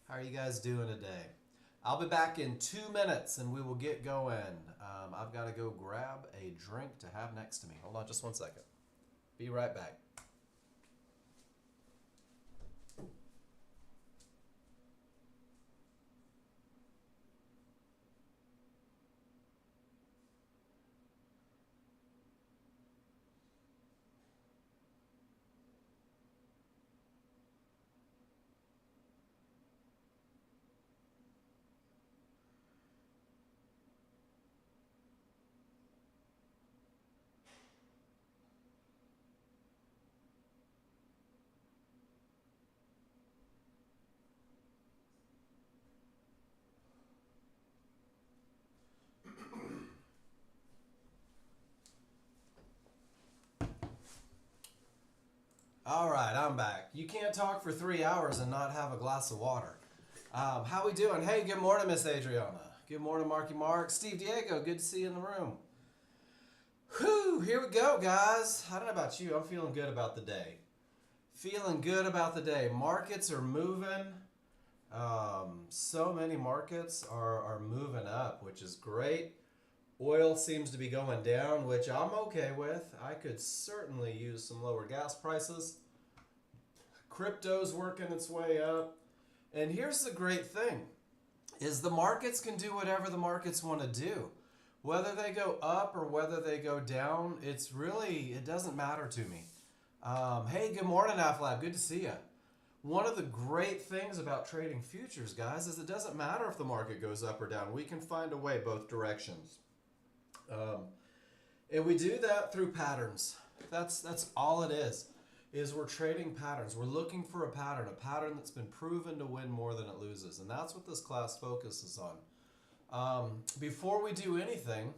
How are you guys doing today? I'll be back in 2 minutes and we will get going. I've got to go grab a drink to have next to me. Hold on just 1 second. Be right back. All right, I'm back. You can't talk for 3 hours and not have a glass of water. How we doing? Hey, good morning, Miss Adriana. Good morning, Marky Mark. Steve Diego, good to see you in the room. Whew, here we go, guys. I don't know about you. I'm feeling good about the day. Feeling good about the day. Markets are moving. So many markets are moving up, which is great. Oil seems to be going down, which I'm okay with. I could certainly use some lower gas prices. Crypto's working its way up. And here's the great thing is the markets can do whatever the markets want to do. Whether they go up or whether they go down, it doesn't matter to me. Hey, good morning, AFLAB. Good to see you. One of the great things about trading futures, guys, is it doesn't matter if the market goes up or down. We can find a way both directions. And we do that through patterns. That's all it is we're trading patterns. We're looking for a pattern that's been proven to win more than it loses. And that's what this class focuses on. Before we do anything,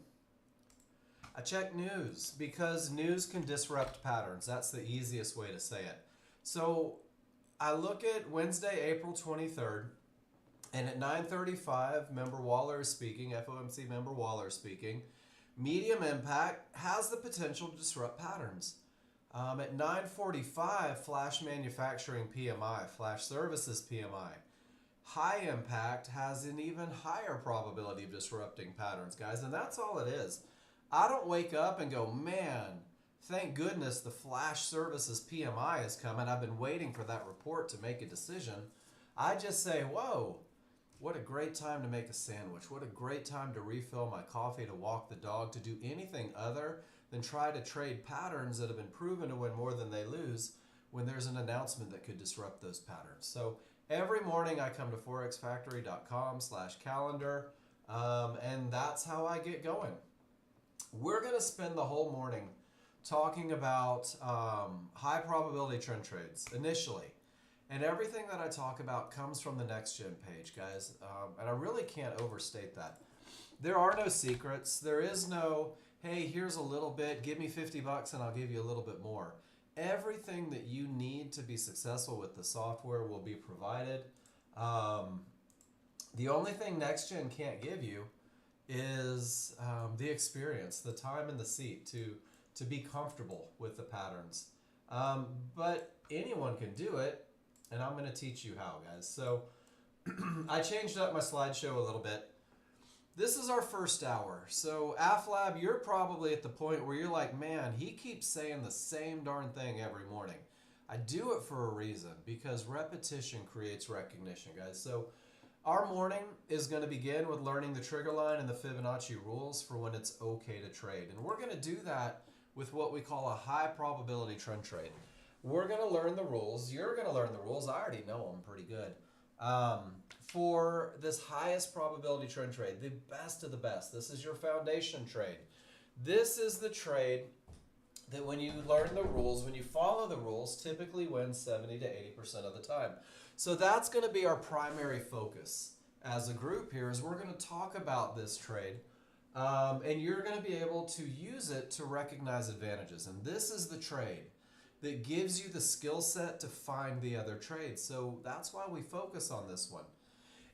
I check news because news can disrupt patterns. That's the easiest way to say it. So I look at Wednesday, April 23rd, and at 9:35, member Waller is speaking, FOMC member Waller is speaking. Medium impact has the potential to disrupt patterns. At 9:45, flash manufacturing PMI, flash services PMI. High impact has an even higher probability of disrupting patterns, guys, and that's all it is. I don't wake up and go, man, thank goodness the flash services PMI is coming. I've been waiting for that report to make a decision. I just say, whoa, what a great time to make a sandwich. What a great time to refill my coffee, to walk the dog, to do anything other than try to trade patterns that have been proven to win more than they lose when there's an announcement that could disrupt those patterns. So every morning I come to forexfactory.com/calendar, and that's how I get going. We're going to spend the whole morning talking about high probability trend trades initially. And everything that I talk about comes from the Nexgen page, guys. And I really can't overstate that. There are no secrets. There is no, hey, here's a little bit, give me 50 bucks and I'll give you a little bit more. Everything that you need to be successful with the software will be provided. The only thing Nexgen can't give you is the experience, the time in the seat to be comfortable with the patterns. But anyone can do it. And I'm going to teach you how, guys. So I changed up my slideshow a little bit. This is our first hour. So AFLAB, you're probably at the point where you're like, man, he keeps saying the same darn thing every morning. I do it for a reason, because repetition creates recognition, guys. So our morning is going to begin with learning the trigger line and the Fibonacci rules for when it's okay to trade. And we're going to do that with what we call a high probability trend trade. We're going to learn the rules. You're going to learn the rules. I already know them pretty good. For this highest probability trend trade, the best of the best. This is your foundation trade. This is the trade that when you learn the rules, when you follow the rules, typically wins 70 to 80% of the time. So that's going to be our primary focus as a group here, is we're going to talk about this trade. And you're going to be able to use it to recognize advantages. And this is the trade that gives you the skill set to find the other trades. So that's why we focus on this one.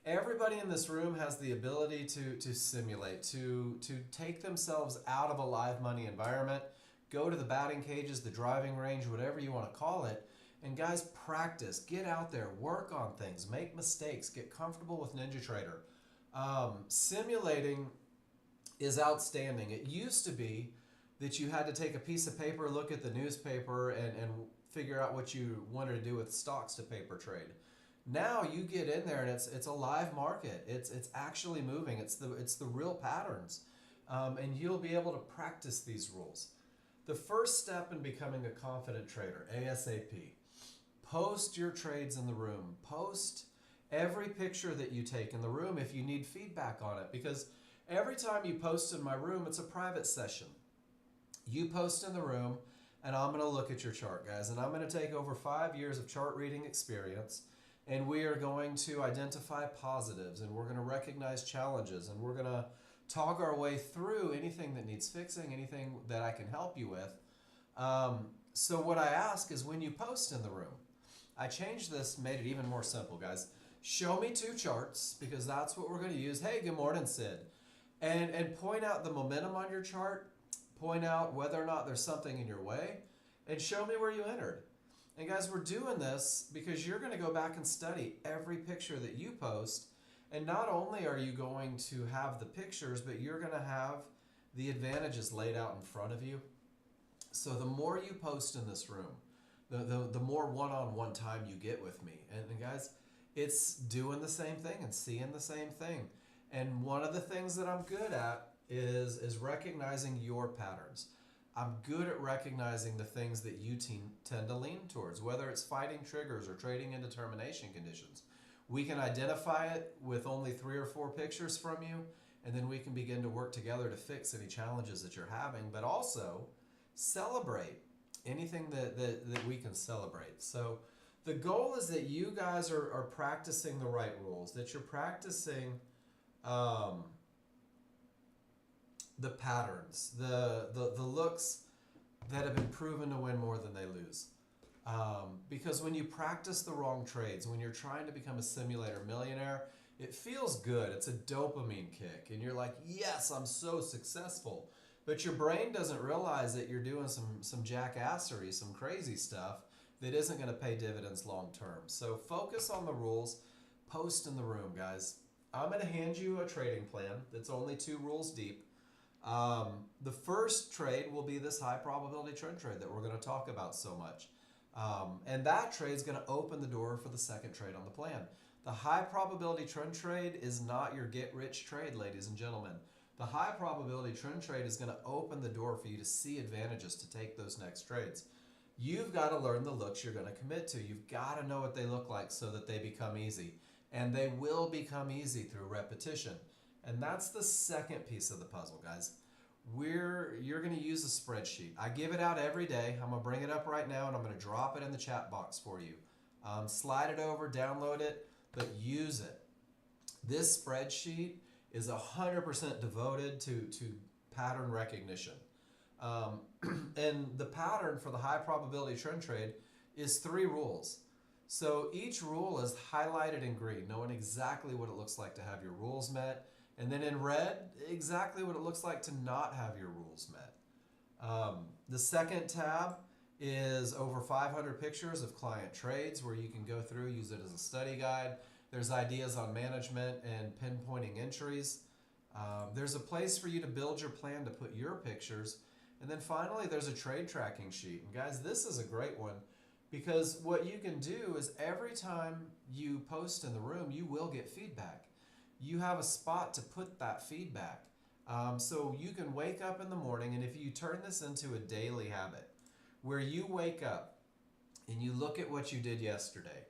Everybody in this room has the ability to simulate, to take themselves out of a live money environment, go to the batting cages, the driving range, whatever you want to call it, And guys, practice, get out there, work on things, make mistakes, get comfortable with NinjaTrader. Simulating is outstanding. It used to be that you had to take a piece of paper, look at the newspaper, and figure out what you wanted to do with stocks to paper trade. Now you get in there and it's a live market. It's actually moving. It's the real patterns, and you'll be able to practice these rules. The first step in becoming a confident trader, ASAP. Post your trades in the room. Post every picture that you take in the room if you need feedback on it, because every time you post in my room, it's a private session. You post in the room, and I'm going to look at your chart, guys, and I'm going to take over 5 years of chart reading experience, and we are going to identify positives, and we're going to recognize challenges, and we're going to talk our way through anything that needs fixing, anything that I can help you with. So what I ask is, when you post in the room, I changed this, made it even more simple, guys. Show me 2 charts, because that's what we're going to use. Hey, good morning, Sid. And point out the momentum on your chart, point out whether or not there's something in your way, and show me where you entered. And guys, we're doing this because you're going to go back and study every picture that you post. And not only are you going to have the pictures, but you're going to have the advantages laid out in front of you. So the more you post in this room, the more one-on-one time you get with me. And guys, it's doing the same thing and seeing the same thing. And one of the things that I'm good at is recognizing your patterns. I'm good at recognizing the things that you tend to lean towards, whether it's fighting triggers or trading indetermination conditions. We can identify it with only 3 or 4 pictures from you, and then we can begin to work together to fix any challenges that you're having, but also celebrate anything that we can celebrate. So the goal is that you guys are practicing the right rules, that you're practicing the patterns, the looks that have been proven to win more than they lose. Because when you practice the wrong trades, when you're trying to become a simulator millionaire, it feels good. It's a dopamine kick. And you're like, yes, I'm so successful. But your brain doesn't realize that you're doing some jackassery, some crazy stuff that isn't going to pay dividends long term. So focus on the rules. Post in the room, guys. I'm going to hand you a trading plan that's only 2 rules deep. The first trade will be this high probability trend trade that we're going to talk about so much. And that trade is going to open the door for the second trade on the plan. The high probability trend trade is not your get rich trade, ladies and gentlemen. The high probability trend trade is going to open the door for you to see advantages to take those next trades. You've got to learn the looks you're going to commit to. You've got to know what they look like so that they become easy. And they will become easy through repetition. And that's the second piece of the puzzle, guys. You're going to use a spreadsheet. I give it out every day. I'm going to bring it up right now, and I'm going to drop it in the chat box for you. Slide it over, download it, but use it. This spreadsheet is 100% devoted to pattern recognition. And the pattern for the high probability trend trade is 3 rules. So each rule is highlighted in green, knowing exactly what it looks like to have your rules met. And then in red, exactly what it looks like to not have your rules met. The second tab is over 500 pictures of client trades where you can go through, use it as a study guide. There's ideas on management and pinpointing entries. There's a place for you to build your plan to put your pictures. And then finally, there's a trade tracking sheet. And guys, this is a great one because what you can do is every time you post in the room, you will get feedback. You have a spot to put that feedback. So you can wake up in the morning, and if you turn this into a daily habit where you wake up and you look at what you did yesterday,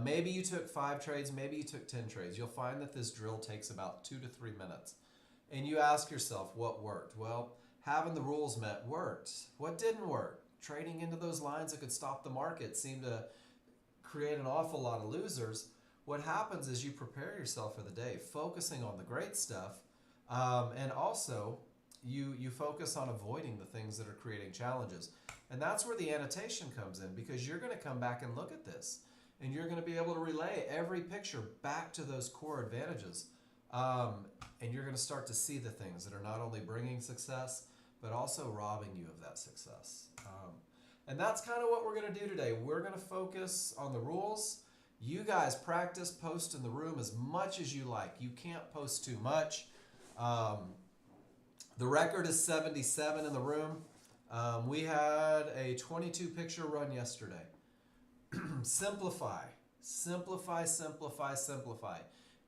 maybe you took 5 trades, maybe you took 10 trades. You'll find that this drill takes about 2 to 3 minutes. And you ask yourself, what worked? Well, having the rules met worked. What didn't work? Trading into those lines that could stop the market seemed to create an awful lot of losers. What happens is you prepare yourself for the day, focusing on the great stuff, and also you focus on avoiding the things that are creating challenges. And that's where the annotation comes in, because you're going to come back and look at this, and you're going to be able to relay every picture back to those core advantages. And you're going to start to see the things that are not only bringing success, but also robbing you of that success. And that's kind of what we're going to do today. We're going to focus on the rules. You guys practice, post in the room as much as you like. You can't post too much. The record is 77 in the room. We had a 22 picture run yesterday. Simplify, simplify, simplify, simplify.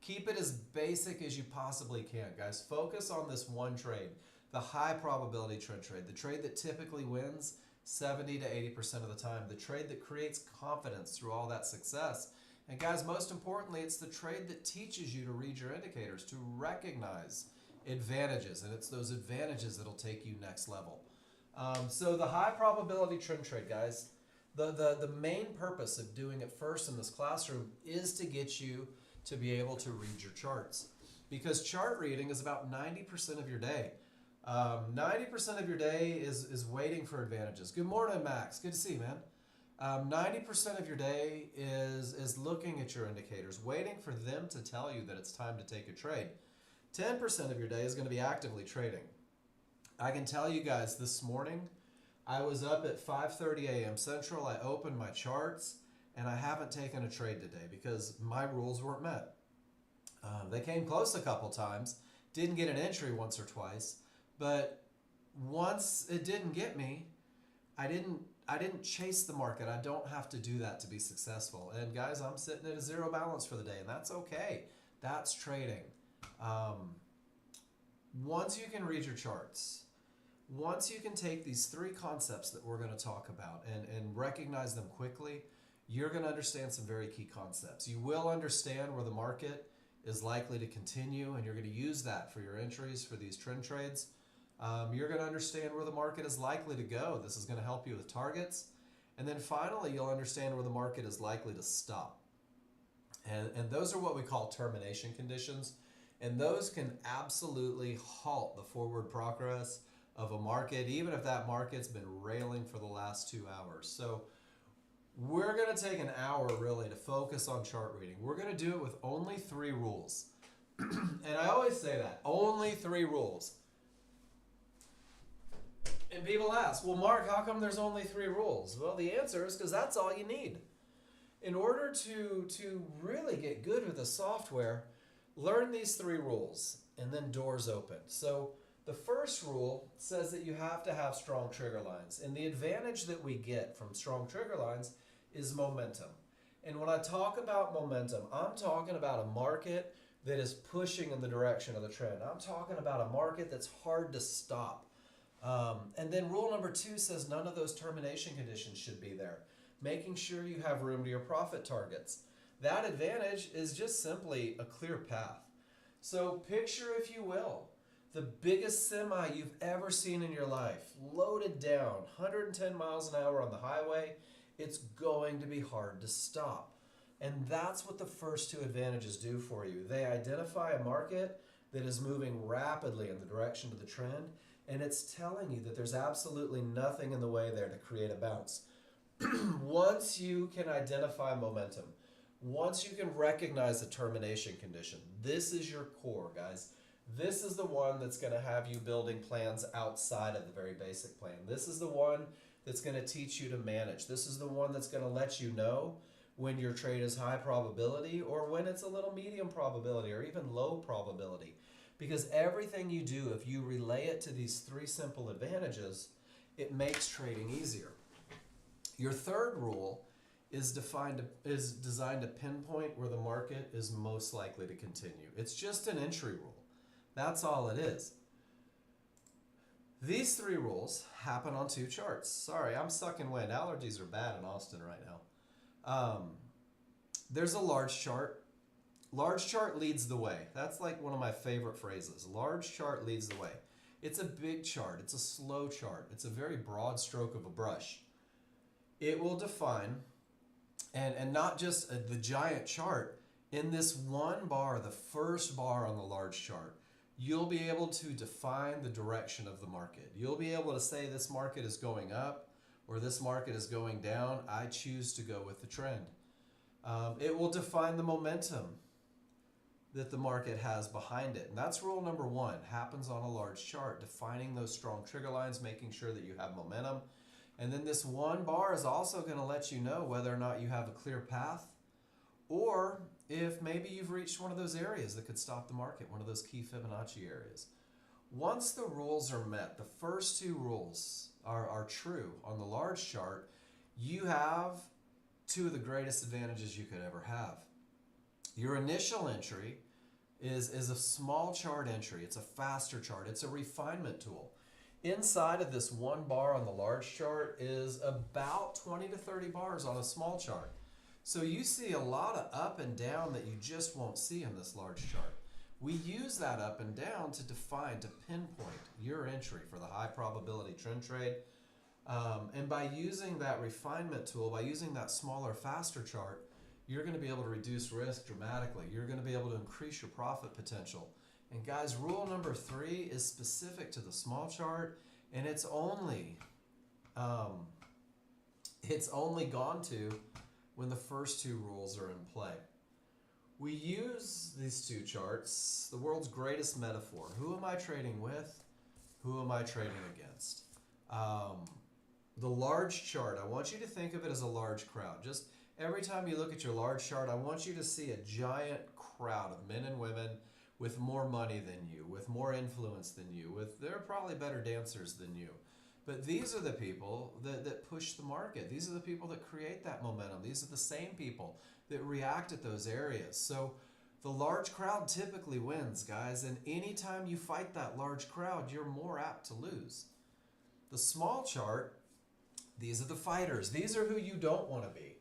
Keep it as basic as you possibly can, guys. Focus on this one trade, the high probability trend trade, the trade that typically wins 70 to 80% of the time, the trade that creates confidence through all that success. And guys, most importantly, it's the trade that teaches you to read your indicators, to recognize advantages, and it's those advantages that'll take you next level. So the high probability trend trade, guys, the main purpose of doing it first in this classroom is to get you to be able to read your charts, because chart reading is about 90% of your day. 90% of your day is waiting for advantages. Good morning, Max. Good to see you, man. 90% of your day is looking at your indicators, waiting for them to tell you that it's time to take a trade. 10% of your day is going to be actively trading. I can tell you guys, this morning, I was up at 5:30 a.m. Central. I opened my charts, and I haven't taken a trade today because my rules weren't met. They came close a couple times, didn't get an entry once or twice, but once it didn't get me, I didn't chase the market. I don't have to do that to be successful. And guys, I'm sitting at a zero balance for the day, and that's okay. That's trading. Once you can read your charts, once you can take these three concepts that we're going to talk about and recognize them quickly, you're going to understand some very key concepts. You will understand where the market is likely to continue, and you're going to use that for your entries for these trend trades. You're going to understand where the market is likely to go. This is going to help you with targets. And then finally, you'll understand where the market is likely to stop. And those are what we call termination conditions. And those can absolutely halt the forward progress of a market, even if that market's been railing for the last 2 hours. So we're going to take an hour really to focus on chart reading. We're going to do it with only 3 rules. And I always say that, only 3 rules. And people ask, well, Mark, how come there's only 3 rules? Well, the answer is because that's all you need. In order to really get good with the software, learn these 3 rules, and then doors open. So the first rule says that you have to have strong trigger lines. And the advantage that we get from strong trigger lines is momentum. And when I talk about momentum, I'm talking about a market that is pushing in the direction of the trend. I'm talking about a market that's hard to stop. And then rule number 2 says none of those termination conditions should be there, making sure you have room to your profit targets. That advantage is just simply a clear path. So picture, if you will, the biggest semi you've ever seen in your life, loaded down, 110 miles an hour on the highway. It's going to be hard to stop. And that's what the first 2 advantages do for you. They identify a market that is moving rapidly in the direction of the trend, and it's telling you that there's absolutely nothing in the way there to create a bounce. Once you can identify momentum, once you can recognize the termination condition, this is your core, guys. This is the one that's going to have you building plans outside of the very basic plan. This is the one that's going to teach you to manage. This is the one that's going to let you know when your trade is high probability or when it's a little medium probability or even low probability. Because everything you do, if you relay it to these 3 simple advantages, it makes trading easier. Your third rule is designed to pinpoint where the market is most likely to continue. It's just an entry rule. That's all it is. These 3 rules happen on 2 charts. Sorry, I'm sucking wind. Allergies are bad in Austin right now. There's a large chart. Large chart leads the way. That's like one of my favorite phrases. Large chart leads the way. It's a big chart. It's a slow chart. It's a very broad stroke of a brush. It will define, and not just the giant chart, in this one bar, the first bar on the large chart, you'll be able to define the direction of the market. You'll be able to say this market is going up or this market is going down. I choose to go with the trend. It will define the momentum that the market has behind it. And that's rule number 1, happens on a large chart, defining those strong trigger lines, making sure that you have momentum. And then this one bar is also going to let you know whether or not you have a clear path, or if maybe you've reached one of those areas that could stop the market, one of those key Fibonacci areas. Once the rules are met, the first two rules are true on the large chart, you have two of the greatest advantages you could ever have. Your initial entry is a small chart entry. It's a faster chart. It's a refinement tool. Inside of this one bar on the large chart is about 20 to 30 bars on a small chart. So you see a lot of up and down that you just won't see in this large chart. We use that up and down to define, to pinpoint your entry for the high probability trend trade. And by using that refinement tool, by using that smaller, faster chart, you're going to be able to reduce risk dramatically. You're going to be able to increase your profit potential. And guys, rule number 3 is specific to the small chart, and it's only gone to when the first two rules are in play. We use these two charts, the world's greatest metaphor. Who am I trading with? Who am I trading against? The large chart, I want you to think of it as a large crowd. Just every time you look at your large chart, I want you to see a giant crowd of men and women with more money than you, with more influence than you, they're probably better dancers than you. But these are the people that push the market. These are the people that create that momentum. These are the same people that react at those areas. So the large crowd typically wins, guys. And anytime you fight that large crowd, you're more apt to lose. The small chart, these are the fighters. These are who you don't want to be.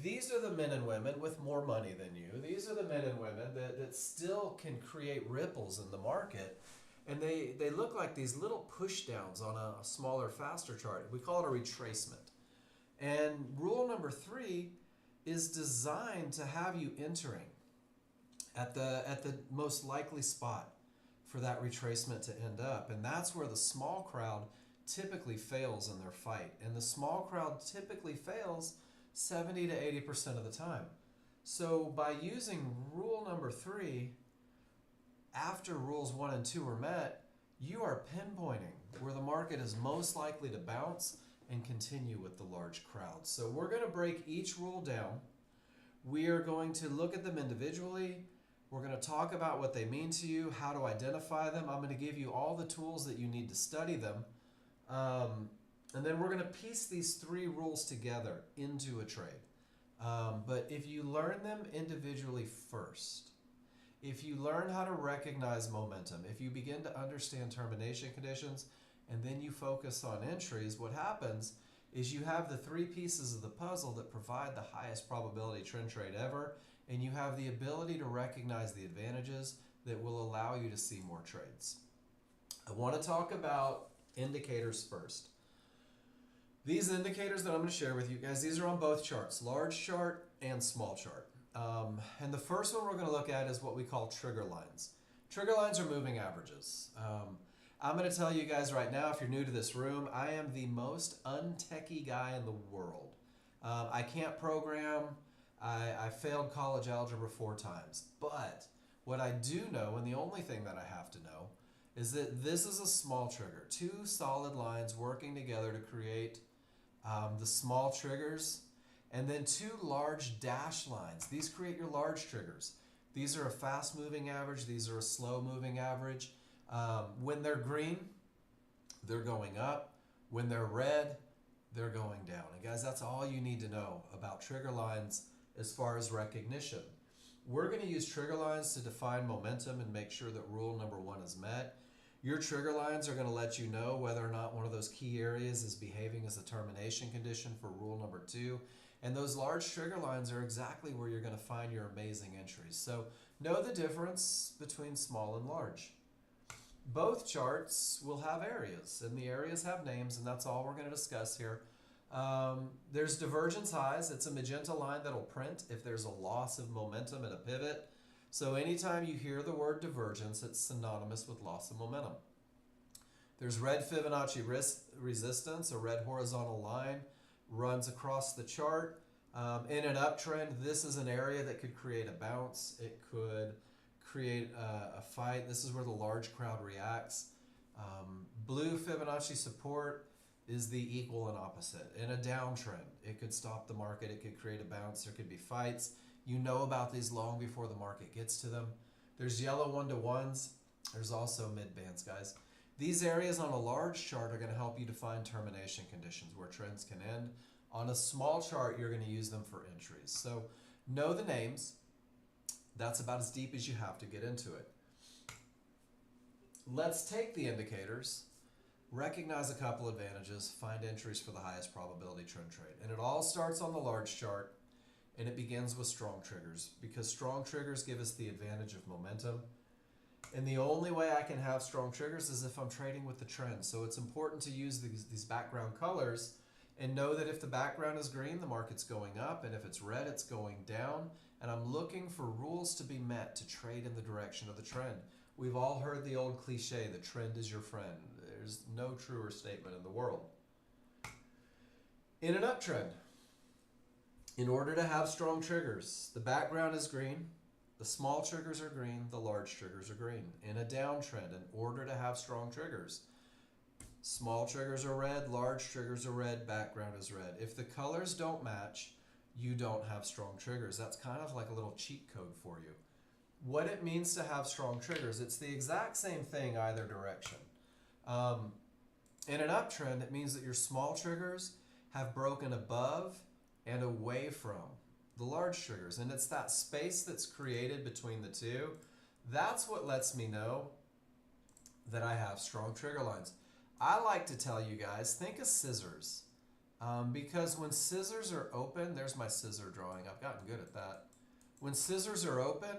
These are the men and women with more money than you. These are the men and women that still can create ripples in the market. And they look like these little push downs on a smaller, faster chart. We call it a retracement. And rule number 3 is designed to have you entering at the most likely spot for that retracement to end up. And that's where the small crowd typically fails in their fight. And the small crowd typically fails 70 to 80% of the time. So by using rule number 3, after rules 1 and 2 are met, you are pinpointing where the market is most likely to bounce and continue with the large crowd. So we're going to break each rule down. We are going to look at them individually. We're going to talk about what they mean to you, how to identify them. I'm going to give you all the tools that you need to study them. And then we're going to piece these 3 rules together into a trade. But if you learn them individually first, if you learn how to recognize momentum, if you begin to understand termination conditions, and then you focus on entries, what happens is you have the 3 pieces of the puzzle that provide the highest probability trend trade ever, and you have the ability to recognize the advantages that will allow you to see more trades. I want to talk about indicators first. These indicators that I'm going to share with you guys, these are on both charts, large chart and small chart. And the first one we're going to look at is what we call trigger lines. Trigger lines are moving averages. I'm going to tell you guys right now, if you're new to this room, I am the most untechy guy in the world. I can't program. I failed college algebra 4 times. But what I do know, and the only thing that I have to know, is that this is a small trigger. 2 solid lines working together to create the small triggers, and then 2 large dash lines. These create your large triggers. These are a fast moving average. These are a slow moving average. When they're green, they're going up. When they're red, they're going down. And guys, that's all you need to know about trigger lines as far as recognition. We're going to use trigger lines to define momentum and make sure that rule number 1 is met. Your trigger lines are going to let you know whether or not one of those key areas is behaving as a termination condition for rule number 2. And those large trigger lines are exactly where you're going to find your amazing entries. So know the difference between small and large. Both charts will have areas, and the areas have names, and that's all we're going to discuss here. There's divergence highs. It's a magenta line that'll print if there's a loss of momentum at a pivot. So anytime you hear the word divergence, it's synonymous with loss of momentum. There's red Fibonacci resistance, a red horizontal line runs across the chart. In an uptrend, this is an area that could create a bounce. It could create a fight. This is where the large crowd reacts. Blue Fibonacci support. is the equal and opposite. In a downtrend, it could stop the market, it could create a bounce, there could be fights. You know about these long before the market gets to them. There's yellow 1-to-1s. There's also mid bands, guys. These areas on a large chart are going to help you define termination conditions where trends can end. On a small chart, you're going to use them for entries. So know the names. That's about as deep as you have to get into it. Let's take the indicators, recognize a couple advantages, find entries for the highest probability trend trade. And it all starts on the large chart, and it begins with strong triggers, because strong triggers give us the advantage of momentum. And the only way I can have strong triggers is if I'm trading with the trend. So it's important to use these background colors and know that if the background is green, the market's going up, and if it's red, it's going down. And I'm looking for rules to be met to trade in the direction of the trend. We've all heard the old cliche, the trend is your friend. There's no truer statement in the world. In an uptrend, in order to have strong triggers, the background is green, the small triggers are green, the large triggers are green. In a downtrend, in order to have strong triggers, small triggers are red, large triggers are red, background is red. If the colors don't match, you don't have strong triggers. That's kind of like a little cheat code for you. What it means to have strong triggers, it's the exact same thing either direction. In an uptrend, it means that your small triggers have broken above and away from the large triggers. And it's that space that's created between the two. That's what lets me know that I have strong trigger lines. I like to tell you guys, think of scissors. Because when scissors are open, there's my scissor drawing. I've gotten good at that. When scissors are open,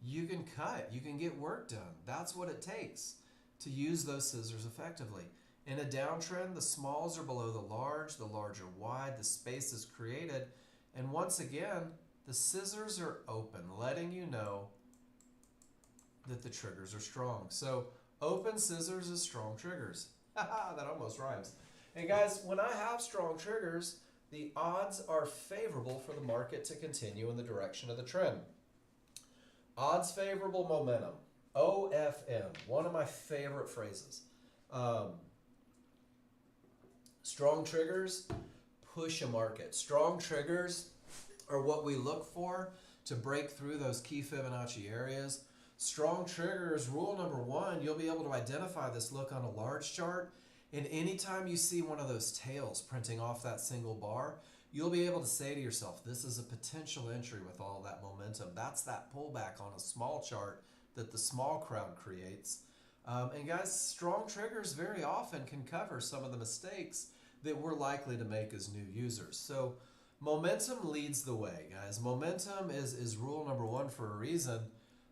you can cut, you can get work done. That's what it takes to use those scissors effectively. In a downtrend, the smalls are below the large are wide, the space is created, and once again, the scissors are open, letting you know that the triggers are strong. So open scissors is strong triggers. Haha, that almost rhymes. And guys, when I have strong triggers, the odds are favorable for the market to continue in the direction of the trend. Odds favorable momentum. OFM, one of my favorite phrases. Strong triggers push a market. Strong triggers are what we look for to break through those key Fibonacci areas. Strong triggers, rule number one, you'll be able to identify this look on a large chart. And anytime you see one of those tails printing off that single bar, you'll be able to say to yourself, this is a potential entry with all that momentum. That's that pullback on a small chart that the small crowd creates. And guys, strong triggers very often can cover some of the mistakes that we're likely to make as new users. So momentum leads the way, guys. Momentum is rule number one for a reason.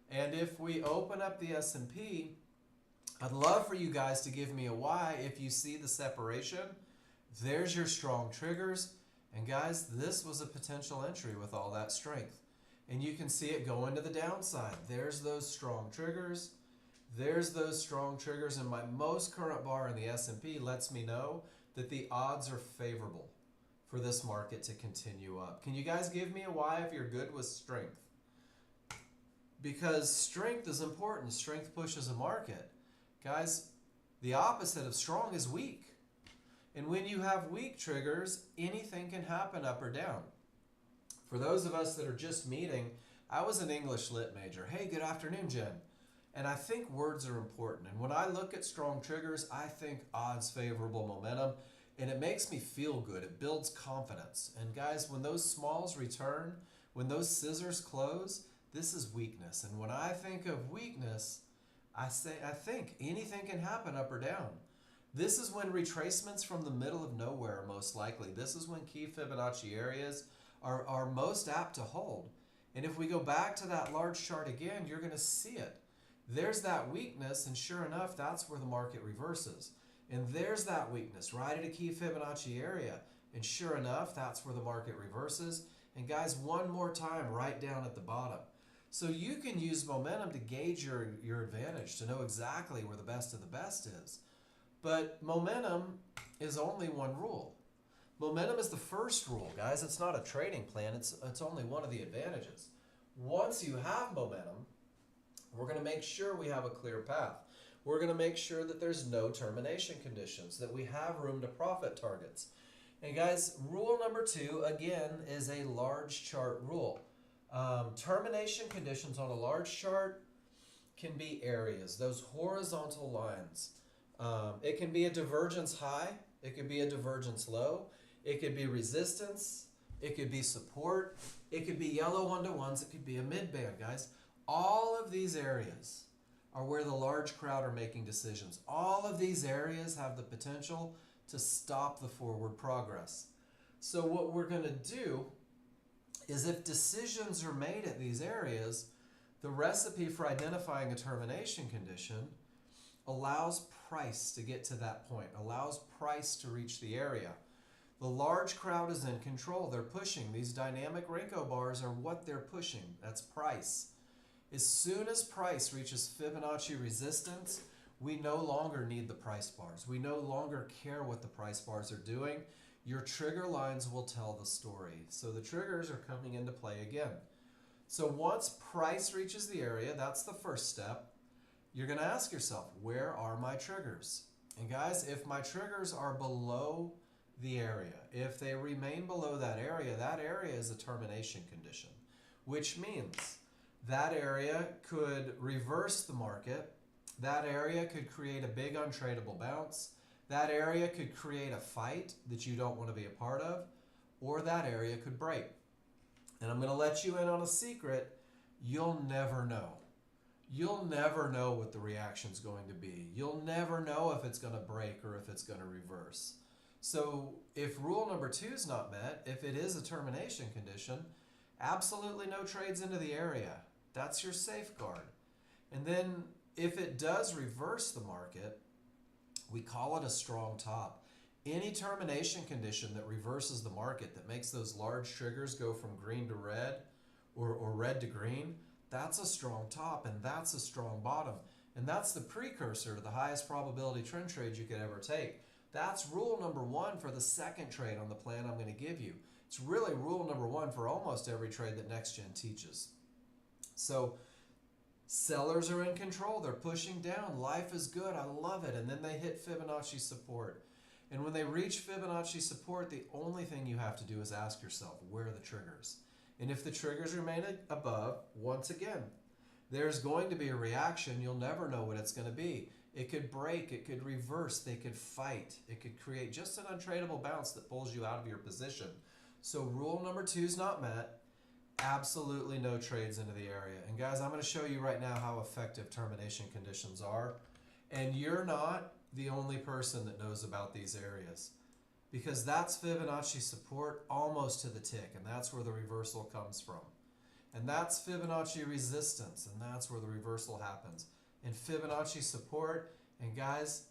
And if we open up the S&P, I'd love for you guys to give me a why if you see the separation. There's your strong triggers. And guys, this was a potential entry with all that strength. And you can see it go into the downside. There's those strong triggers. There's those strong triggers. And my most current bar in the S&P lets me know that the odds are favorable for this market to continue up. Can you guys give me a why if you're good with strength? Because strength is important. Strength pushes a market. Guys, the opposite of strong is weak. And when you have weak triggers, anything can happen up or down. For those of us that are just meeting, I was an English Lit major. Hey, good afternoon, Jen. And I think words are important. And when I look at strong triggers, I think odds favorable momentum. And it makes me feel good. It builds confidence. And guys, when those smalls return, when those scissors close, this is weakness. And when I think of weakness, I think anything can happen up or down. This is when retracements from the middle of nowhere are most likely. This is when key Fibonacci areas are most apt to hold. And if we go back to that large chart again, you're going to see it. There's that weakness, and sure enough, that's where the market reverses. And there's that weakness right at a key Fibonacci area. And sure enough, that's where the market reverses. And guys, one more time, right down at the bottom. So you can use momentum to gauge your advantage, to know exactly where the best of the best is. But momentum is only one rule. Momentum is the first rule, guys. It's not a trading plan. It's only one of the advantages. Once you have momentum, we're going to make sure we have a clear path. We're going to make sure that there's no termination conditions, that we have room to profit targets. And guys, rule number 2, again, is a large chart rule. Termination conditions on a large chart can be areas, those horizontal lines. It can be a divergence high, it could be a divergence low, it could be resistance, it could be support, it could be yellow 1-to-1s, it could be a mid-band, guys. All of these areas are where the large crowd are making decisions. All of these areas have the potential to stop the forward progress. So what we're going to do is, if decisions are made at these areas, the recipe for identifying a termination condition allows price to get to that point, allows price to reach the area. The large crowd is in control. They're pushing. These dynamic Renko bars are what they're pushing. That's price. As soon as price reaches Fibonacci resistance, we no longer need the price bars. We no longer care what the price bars are doing. Your trigger lines will tell the story. So the triggers are coming into play again. So once price reaches the area, that's the first step. You're going to ask yourself, where are my triggers? And guys, if my triggers are below the area, if they remain below that area is a termination condition, which means that area could reverse the market. That area could create a big untradeable bounce. That area could create a fight that you don't want to be a part of, or that area could break. And I'm going to let you in on a secret. You'll never know. You'll never know what the reaction's going to be. You'll never know if it's going to break or if it's going to reverse. So if rule number 2 is not met, if it is a termination condition, absolutely no trades into the area. That's your safeguard. And then if it does reverse the market, we call it a strong top. Any termination condition that reverses the market, that makes those large triggers go from green to red or red to green, that's a strong top and that's a strong bottom. And that's the precursor to the highest probability trend trade you could ever take. That's rule number 1 for the second trade on the plan I'm going to give you. It's really rule number 1 for almost every trade that Nexgen teaches. So sellers are in control. They're pushing down. Life is good. I love it. And then they hit Fibonacci support. And when they reach Fibonacci support, the only thing you have to do is ask yourself, where are the triggers? And if the triggers remain above, once again, there's going to be a reaction. You'll never know what it's going to be. It could break. It could reverse. They could fight. It could create just an untradeable bounce that pulls you out of your position. So rule number 2 is not met. Absolutely no trades into the area. And guys, I'm going to show you right now how effective termination conditions are. And you're not the only person that knows about these areas, because that's Fibonacci support almost to the tick, and that's where the reversal comes from. And that's Fibonacci resistance, and that's where the reversal happens. And Fibonacci support, and guys,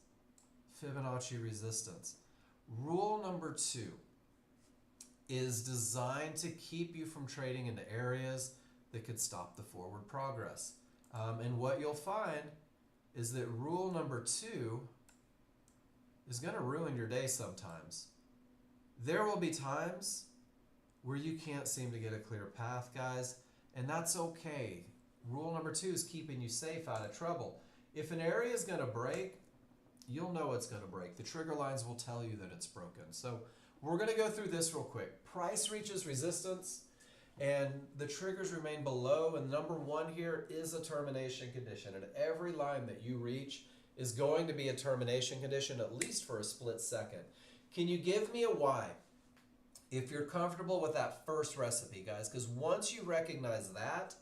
Fibonacci resistance. Rule number 2 is designed to keep you from trading into areas that could stop the forward progress. And what you'll find is that rule number 2 is going to ruin your day sometimes. There will be times where you can't seem to get a clear path, guys, and that's okay. Rule number 2 is keeping you safe out of trouble. If an area is going to break, you'll know it's going to break. The trigger lines will tell you that it's broken. So we're going to go through this real quick. Price reaches resistance and the triggers remain below, and number 1 here is a termination condition, and every line that you reach is going to be a termination condition, at least for a split second. Can you give me a why if you're comfortable with that first recipe, guys? Because once you recognize that,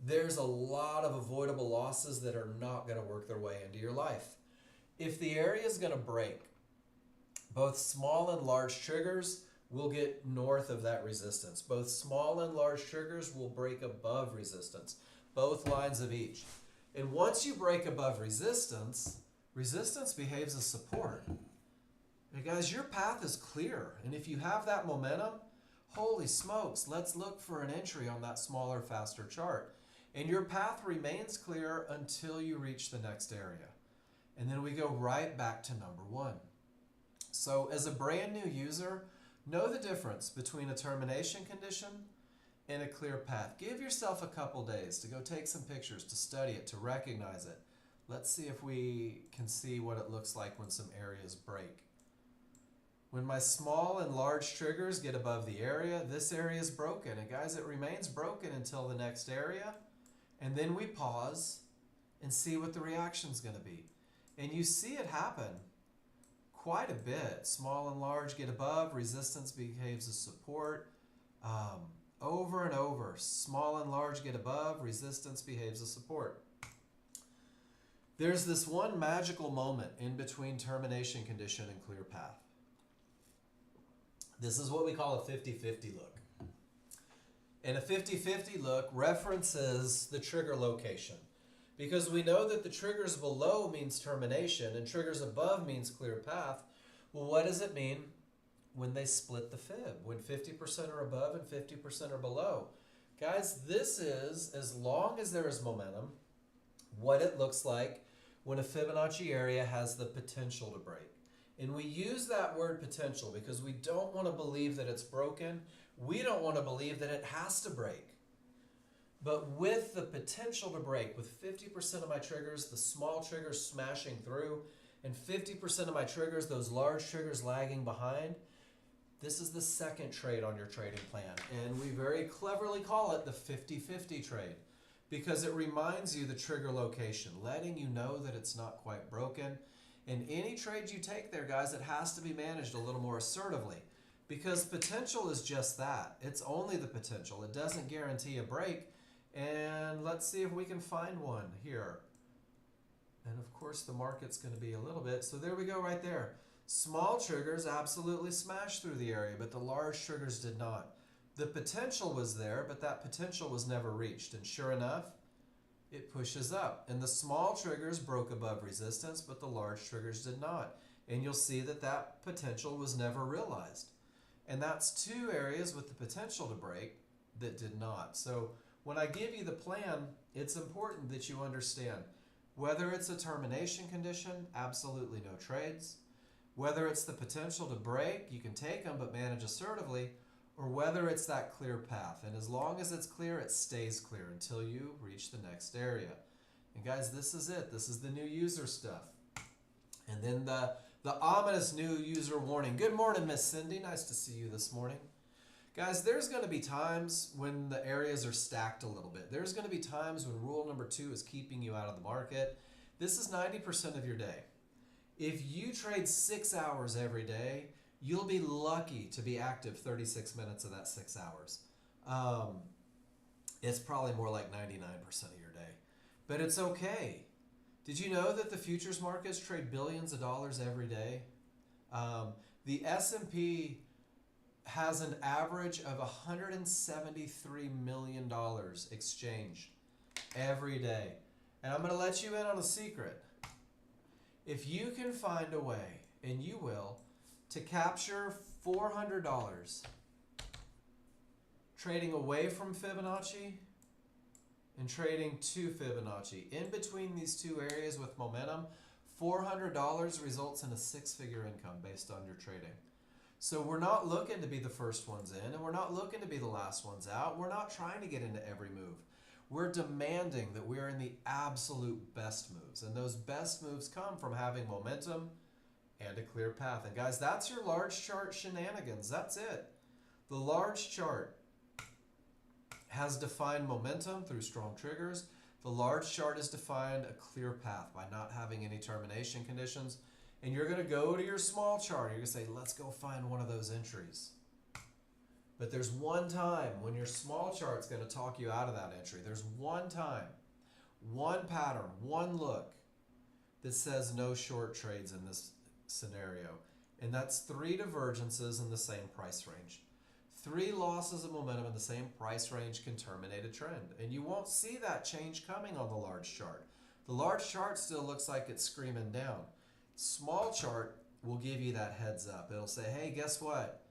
there's a lot of avoidable losses that are not going to work their way into your life. If the area is going to break, both small and large triggers will get north of that resistance. Both small and large triggers will break above resistance, both lines of each. And once you break above resistance, resistance behaves as support. And guys, your path is clear. And if you have that momentum, holy smokes, let's look for an entry on that smaller, faster chart. And your path remains clear until you reach the next area. And then we go right back to number 1. So as a brand new user, know the difference between a termination condition and a clear path. Give yourself a couple days to go take some pictures, to study it, to recognize it. Let's see if we can see what it looks like when some areas break. When my small and large triggers get above the area, this area is broken. And guys, it remains broken until the next area. And then we pause and see what the reaction's going to be. And you see it happen quite a bit. Small and large get above, resistance behaves as support. Over and over, small and large get above, resistance behaves as support. There's this one magical moment in between termination condition and clear path. This is what we call a 50-50 look. And a 50-50 look references the trigger location, because we know that the triggers below means termination and triggers above means clear path. Well, what does it mean when they split the fib, when 50% are above and 50% are below? Guys, this is, as long as there is momentum, what it looks like when a Fibonacci area has the potential to break. And we use that word potential because we don't want to believe that it's broken. We don't want to believe that it has to break. But with the potential to break, with 50% of my triggers, the small triggers smashing through, and 50% of my triggers, those large triggers lagging behind, this is the second trade on your trading plan. And we very cleverly call it the 50-50 trade because it reminds you the trigger location, letting you know that it's not quite broken. And any trade you take there, guys, it has to be managed a little more assertively because potential is just that. It's only the potential. It doesn't guarantee a break. And let's see if we can find one here. And of course, the market's going to be a little bit. So there we go right there. Small triggers absolutely smashed through the area, but the large triggers did not. The potential was there, but that potential was never reached. And sure enough, it pushes up. And the small triggers broke above resistance, but the large triggers did not. And you'll see that that potential was never realized. And that's two areas with the potential to break that did not. So when I give you the plan, it's important that you understand whether it's a termination condition, absolutely no trades. Whether it's the potential to break, you can take them but manage assertively, or whether it's that clear path. And as long as it's clear, it stays clear until you reach the next area. And guys, this is it. This is the new user stuff. And then the ominous new user warning. Good morning, Miss Cindy. Nice to see you this morning. Guys, there's going to be times when the areas are stacked a little bit. There's going to be times when rule number 2 is keeping you out of the market. This is 90% of your day. If you trade 6 hours every day, you'll be lucky to be active 36 minutes of that 6 hours. It's probably more like 99% of your day. But it's okay. Did you know that the futures markets trade billions of dollars every day? The S&P has an average of $173 million exchanged every day. And I'm going to let you in on a secret. If you can find a way, and you will, to capture $400 trading away from Fibonacci and trading to Fibonacci, in between these two areas with momentum, $400 results in a 6-figure income based on your trading. So we're not looking to be the first ones in, and we're not looking to be the last ones out. We're not trying to get into every move. We're demanding that we're in the absolute best moves. And those best moves come from having momentum and a clear path. And guys, that's your large chart shenanigans. That's it. The large chart has defined momentum through strong triggers. The large chart has defined a clear path by not having any termination conditions. And you're going to go to your small chart. You're going to say, let's go find one of those entries. But there's one time when your small chart's going to talk you out of that entry. There's one time, one pattern, one look that says no short trades in this scenario. And that's 3 divergences in the same price range. 3 losses of momentum in the same price range can terminate a trend. And you won't see that change coming on the large chart. The large chart still looks like it's screaming down. Small chart will give you that heads up. It'll say, hey, guess what?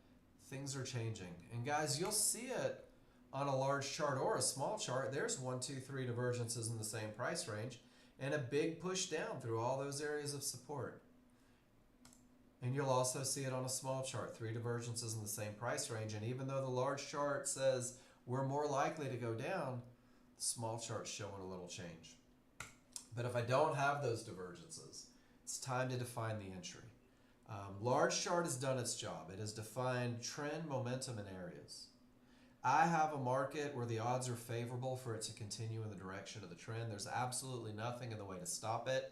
Things are changing. And guys, you'll see it on a large chart or a small chart. There's 1, 2, 3 divergences in the same price range and a big push down through all those areas of support. And you'll also see it on a small chart, 3 divergences in the same price range. And even though the large chart says we're more likely to go down, the small chart's showing a little change. But if I don't have those divergences, it's time to define the entry. Large chart has done its job. It has defined trend, momentum, and areas. I have a market where the odds are favorable for it to continue in the direction of the trend. There's absolutely nothing in the way to stop it.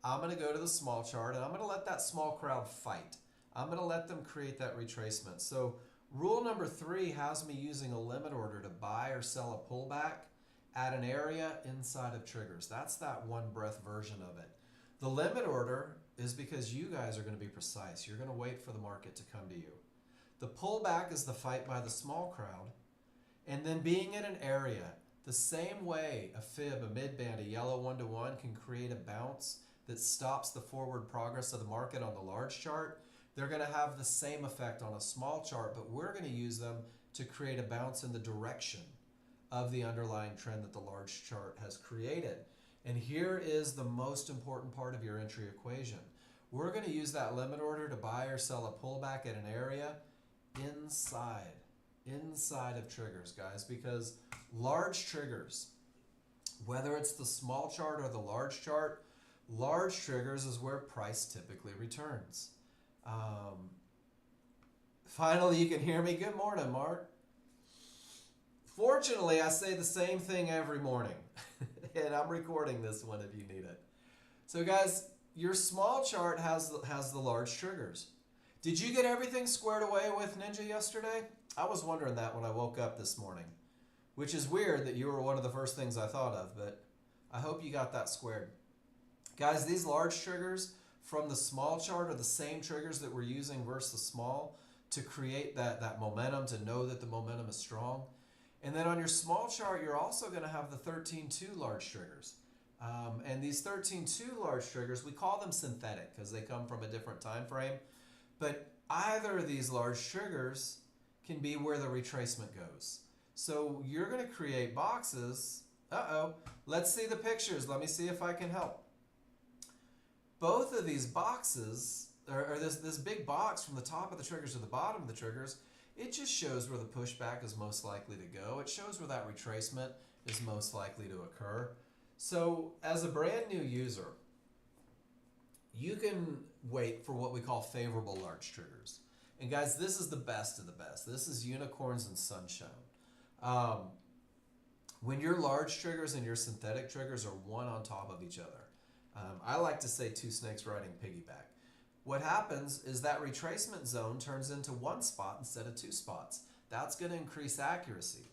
I'm going to go to the small chart and I'm going to let that small crowd fight. I'm going to let them create that retracement. So rule number 3 has me using a limit order to buy or sell a pullback at an area inside of triggers. That's that one breath version of it. The limit order is because you guys are going to be precise. You're going to wait for the market to come to you. The pullback is the fight by the small crowd. And then being in an area, the same way a fib, a mid-band, a yellow 1-to-1 can create a bounce that stops the forward progress of the market on the large chart, they're going to have the same effect on a small chart, but we're going to use them to create a bounce in the direction of the underlying trend that the large chart has created. And here is the most important part of your entry equation. We're going to use that limit order to buy or sell a pullback at an area inside of triggers, guys, because large triggers, whether it's the small chart or the large chart, large triggers is where price typically returns. Finally, you can hear me. Good morning, Mark. Fortunately, I say the same thing every morning, and I'm recording this one if you need it. So, guys, your small chart has the large triggers. Did you get everything squared away with Ninja yesterday? I was wondering that when I woke up this morning, which is weird that you were one of the first things I thought of, but I hope you got that squared. Guys, these large triggers from the small chart are the same triggers that we're using versus the small to create that momentum, to know that the momentum is strong. And then on your small chart, you're also going to have the 13-2 large triggers. And these 13-2 large triggers, we call them synthetic because they come from a different time frame. But either of these large triggers can be where the retracement goes. So you're going to create boxes. Let's see the pictures. Let me see if I can help. Both of these boxes, or this big box from the top of the triggers to the bottom of the triggers, it just shows where the pushback is most likely to go. It shows where that retracement is most likely to occur. So as a brand new user, you can wait for what we call favorable large triggers. And guys, this is the best of the best. This is unicorns and sunshine. When your large triggers and your synthetic triggers are one on top of each other, I like to say 2 snakes riding piggyback. What happens is that retracement zone turns into 1 spot instead of 2 spots. That's going to increase accuracy.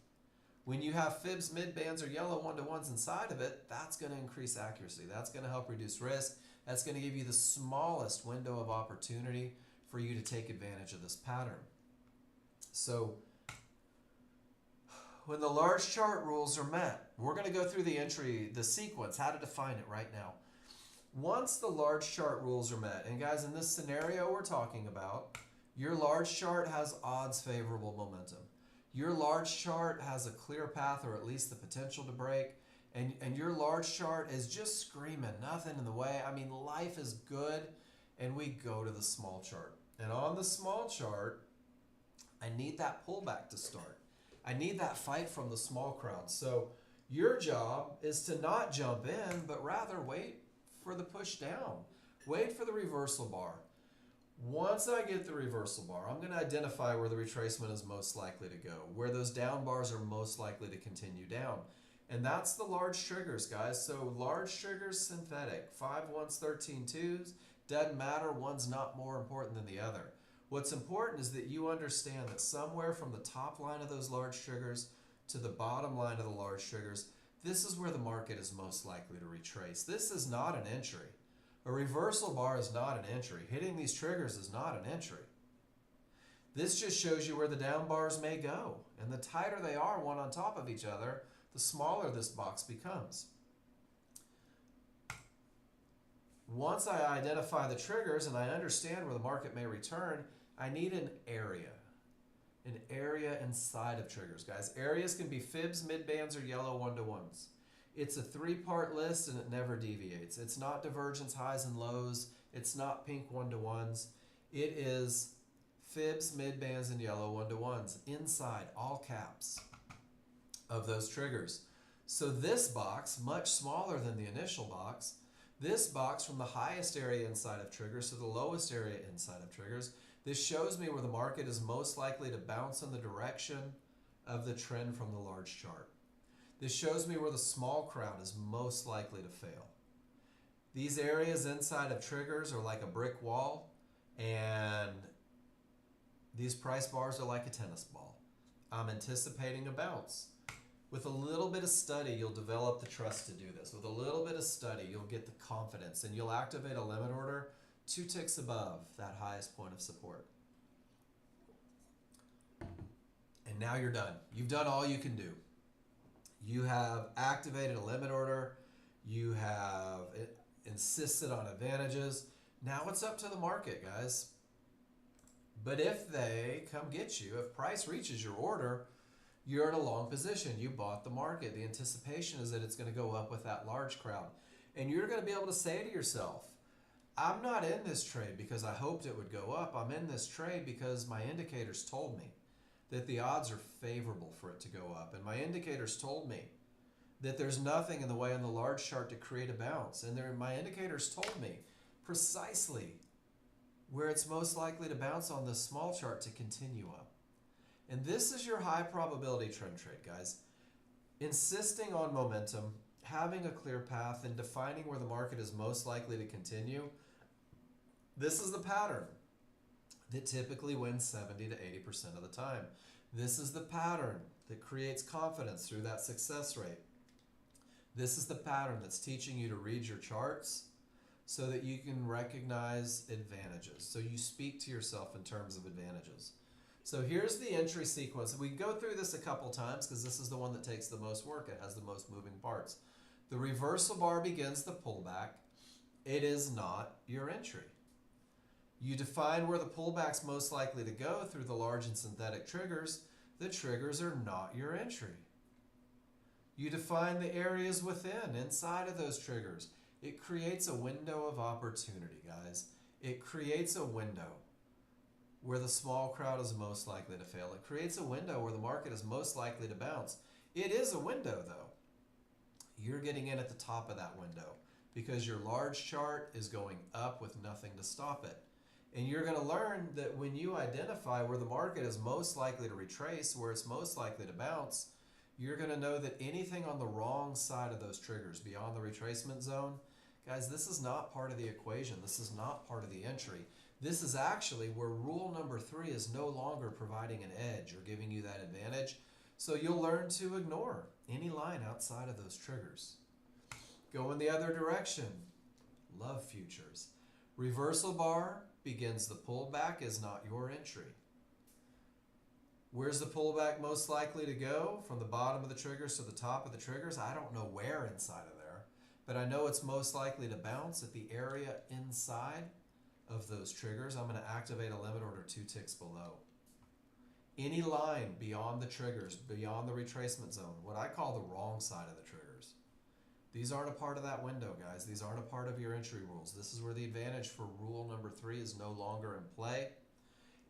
When you have fibs, mid-bands, or yellow 1-to-1s inside of it, that's going to increase accuracy. That's going to help reduce risk. That's going to give you the smallest window of opportunity for you to take advantage of this pattern. So when the large chart rules are met, we're going to go through the sequence, how to define it right now. Once the large chart rules are met, and guys, in this scenario we're talking about, your large chart has odds favorable momentum. Your large chart has a clear path or at least the potential to break, and your large chart is just screaming, nothing in the way. I mean, life is good, and we go to the small chart. And on the small chart, I need that pullback to start. I need that fight from the small crowd. So your job is to not jump in, but rather wait for the push down. Wait for the reversal bar. Once I get the reversal bar, I'm going to identify where the retracement is most likely to go, where those down bars are most likely to continue down. And that's the large triggers, guys. So large triggers, synthetic. 5 1s, 13 2s. Doesn't matter. One's not more important than the other. What's important is that you understand that somewhere from the top line of those large triggers to the bottom line of the large triggers, this is where the market is most likely to retrace. This is not an entry. A reversal bar is not an entry. Hitting these triggers is not an entry. This just shows you where the down bars may go. And the tighter they are one on top of each other, the smaller this box becomes. Once I identify the triggers and I understand where the market may return, I need an area. An area inside of triggers, guys. Areas can be fibs, mid-bands, or yellow 1-to-1s. It's a 3-part list and it never deviates. It's not divergence, highs and lows. It's not pink 1-to-1s. It is fibs, mid-bands, and yellow 1-to-1s inside, all caps, of those triggers. So this box, much smaller than the initial box, this box from the highest area inside of triggers to the lowest area inside of triggers, this shows me where the market is most likely to bounce in the direction of the trend from the large chart. This shows me where the small crowd is most likely to fail. These areas inside of triggers are like a brick wall, and these price bars are like a tennis ball. I'm anticipating a bounce. With a little bit of study, you'll develop the trust to do this. With a little bit of study, you'll get the confidence, and you'll activate a limit order 2 ticks above that highest point of support. And now you're done. You've done all you can do. You have activated a limit order. You have insisted on advantages. Now it's up to the market, guys. But if they come get you, if price reaches your order, you're in a long position. You bought the market. The anticipation is that it's going to go up with that large crowd. And you're going to be able to say to yourself, I'm not in this trade because I hoped it would go up. I'm in this trade because my indicators told me that the odds are favorable for it to go up. And my indicators told me that there's nothing in the way on the large chart to create a bounce. And my indicators told me precisely where it's most likely to bounce on the small chart to continue up. And this is your high probability trend trade, guys. Insisting on momentum, having a clear path, and defining where the market is most likely to continue. This is the pattern that typically wins 70 to 80% of the time. This is the pattern that creates confidence through that success rate. This is the pattern that's teaching you to read your charts so that you can recognize advantages. So you speak to yourself in terms of advantages. So here's the entry sequence. We go through this a couple times because this is the one that takes the most work. It has the most moving parts. The reversal bar begins the pullback. It is not your entry. You define where the pullback's most likely to go through the large and synthetic triggers. The triggers are not your entry. You define the areas within, inside of those triggers. It creates a window of opportunity, guys. It creates a window where the small crowd is most likely to fail. It creates a window where the market is most likely to bounce. It is a window, though. You're getting in at the top of that window because your large chart is going up with nothing to stop it. And you're going to learn that when you identify where the market is most likely to retrace, where it's most likely to bounce, you're going to know that anything on the wrong side of those triggers, beyond the retracement zone, guys, this is not part of the equation. This is not part of the entry. This is actually where rule number 3 is no longer providing an edge or giving you that advantage. So you'll learn to ignore any line outside of those triggers. Go in the other direction. Love futures. Reversal bar begins the pullback is not your entry. Where's the pullback most likely to go? From the bottom of the triggers to the top of the triggers? I don't know where inside of there, but I know it's most likely to bounce at the area inside of those triggers. I'm going to activate a limit order 2 ticks below. Any line beyond the triggers, beyond the retracement zone, what I call the wrong side of the triggers. These aren't a part of that window, guys. These aren't a part of your entry rules. This is where the advantage for rule number 3 is no longer in play.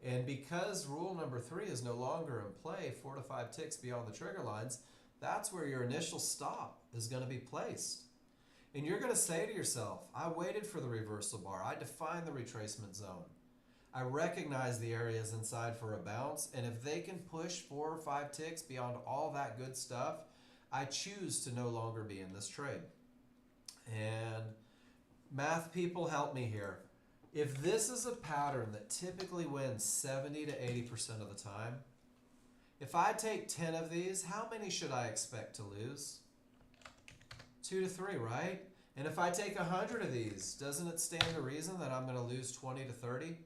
And because rule number 3 is no longer in play, 4 to 5 ticks beyond the trigger lines, that's where your initial stop is going to be placed. And you're going to say to yourself, I waited for the reversal bar. I defined the retracement zone. I recognize the areas inside for a bounce. And if they can push 4 or 5 ticks beyond all that good stuff, I choose to no longer be in this trade. And math people, help me here. If this is a pattern that typically wins 70 to 80% of the time, if I take 10 of these, how many should I expect to lose? 2 to 3, right? And if I take 100 of these, doesn't it stand to reason that I'm going to lose 20 to 30?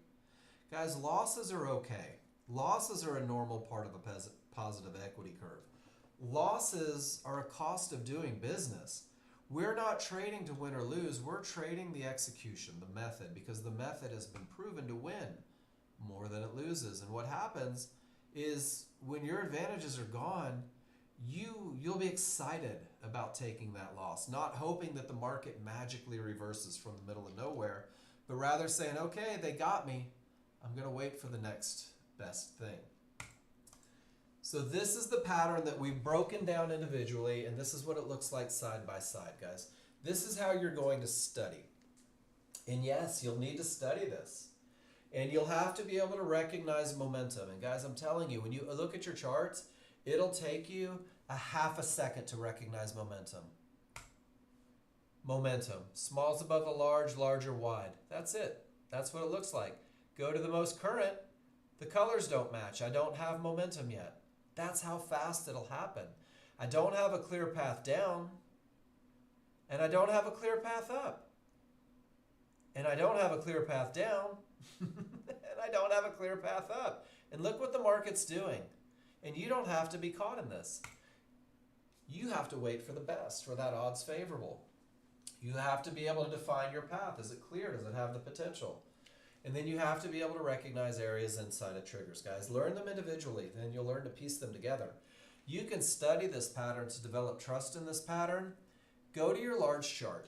Guys, losses are okay. Losses are a normal part of a positive equity curve. Losses are a cost of doing business. We're not trading to win or lose. We're trading the execution, the method, because the method has been proven to win more than it loses. And what happens is when your advantages are gone, you'll be excited about taking that loss, not hoping that the market magically reverses from the middle of nowhere, but rather saying, okay, they got me. I'm going to wait for the next best thing. So this is the pattern that we've broken down individually, and this is what it looks like side by side, guys. This is how you're going to study. And yes, you'll need to study this. And you'll have to be able to recognize momentum. And guys, I'm telling you, when you look at your charts, it'll take you a half a second to recognize momentum. Momentum. Small's above the large, larger wide. That's it. That's what it looks like. Go to the most current. The colors don't match. I don't have momentum yet. That's how fast it'll happen. I don't have a clear path down, and I don't have a clear path up, and I don't have a clear path down, and I don't have a clear path up. And look what the market's doing. And you don't have to be caught in this. You have to wait for the best, for that odds favorable. You have to be able to define your path. Is it clear? Does it have the potential? And then you have to be able to recognize areas inside of triggers, guys. Learn them individually, then you'll learn to piece them together. You can study this pattern to develop trust in this pattern. Go to your large chart.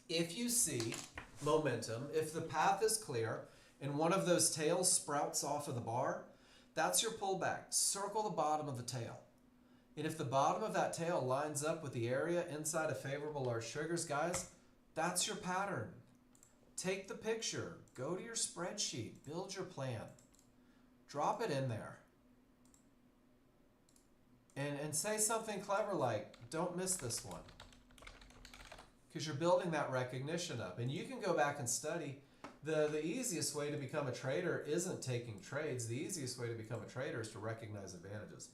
If you see momentum, if the path is clear and one of those tails sprouts off of the bar, that's your pullback. Circle the bottom of the tail. And if the bottom of that tail lines up with the area inside of favorable large triggers, guys, that's your pattern. Take the picture, go to your spreadsheet, build your plan, drop it in there. And say something clever like, don't miss this one. Because you're building that recognition up. And you can go back and study. The easiest way to become a trader isn't taking trades. The easiest way to become a trader is to recognize advantages.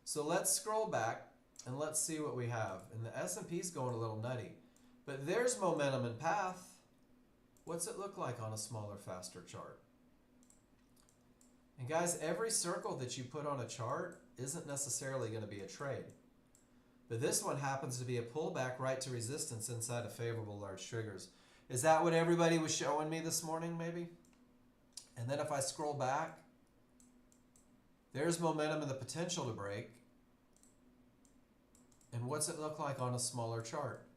So let's scroll back and let's see what we have. And the S&P's going a little nutty. But there's momentum and path. What's it look like on a smaller, faster chart? And guys, every circle that you put on a chart isn't necessarily going to be a trade. But this one happens to be a pullback right to resistance inside of favorable large triggers. Is that what everybody was showing me this morning, maybe? And then if I scroll back, there's momentum and the potential to break. And what's it look like on a smaller chart?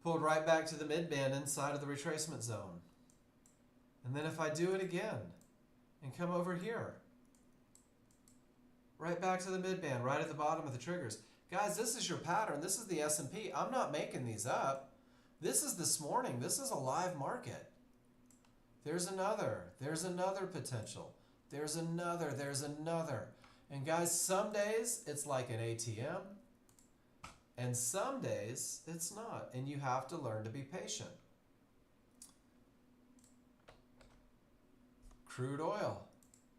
Pulled right back to the mid-band inside of the retracement zone. And then if I do it again and come over here, right back to the mid-band, right at the bottom of the triggers. Guys, this is your pattern. This is the S&P. I'm not making these up. This is this morning. This is a live market. There's another potential. There's another. And guys, some days it's like an ATM. And some days it's not. And you have to learn to be patient. Crude oil,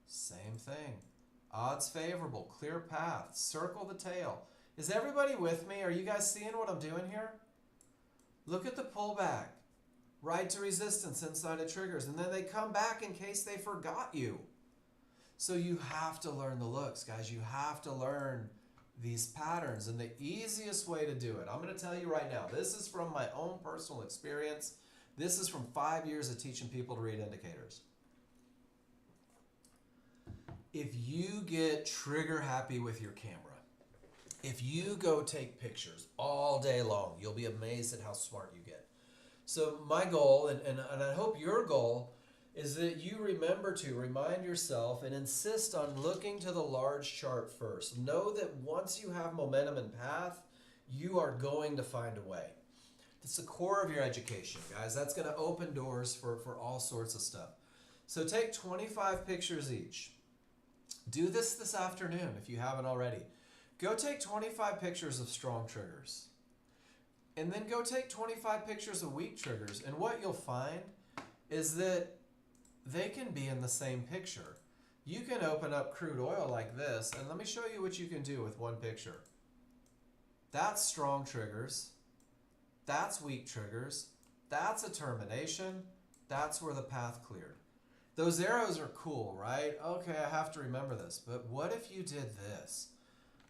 same thing. Odds favorable, clear path, circle the tail. Is everybody with me? Are you guys seeing what I'm doing here? Look at the pullback. Right to resistance inside of triggers. And then they come back in case they forgot you. So you have to learn the looks, guys. You have to learn these patterns. And the easiest way to do it, I'm going to tell you right now, this is from my own personal experience. This is from 5 years of teaching people to read indicators. If you get trigger happy with your camera, if you go take pictures all day long, you'll be amazed at how smart you get. So my goal, and I hope your goal, is that you remember to remind yourself and insist on looking to the large chart first. Know that once you have momentum and path, you are going to find a way. It's the core of your education, guys. That's going to open doors for all sorts of stuff. So take 25 pictures each. Do this afternoon if you haven't already. Go take 25 pictures of strong triggers. And then go take 25 pictures of weak triggers. And what you'll find is that they can be in the same picture. You can open up crude oil like this, and let me show you what you can do with one picture. That's strong triggers. That's weak triggers. That's a termination. That's where the path cleared. Those arrows are cool, right? Okay, I have to remember this. But what if you did this?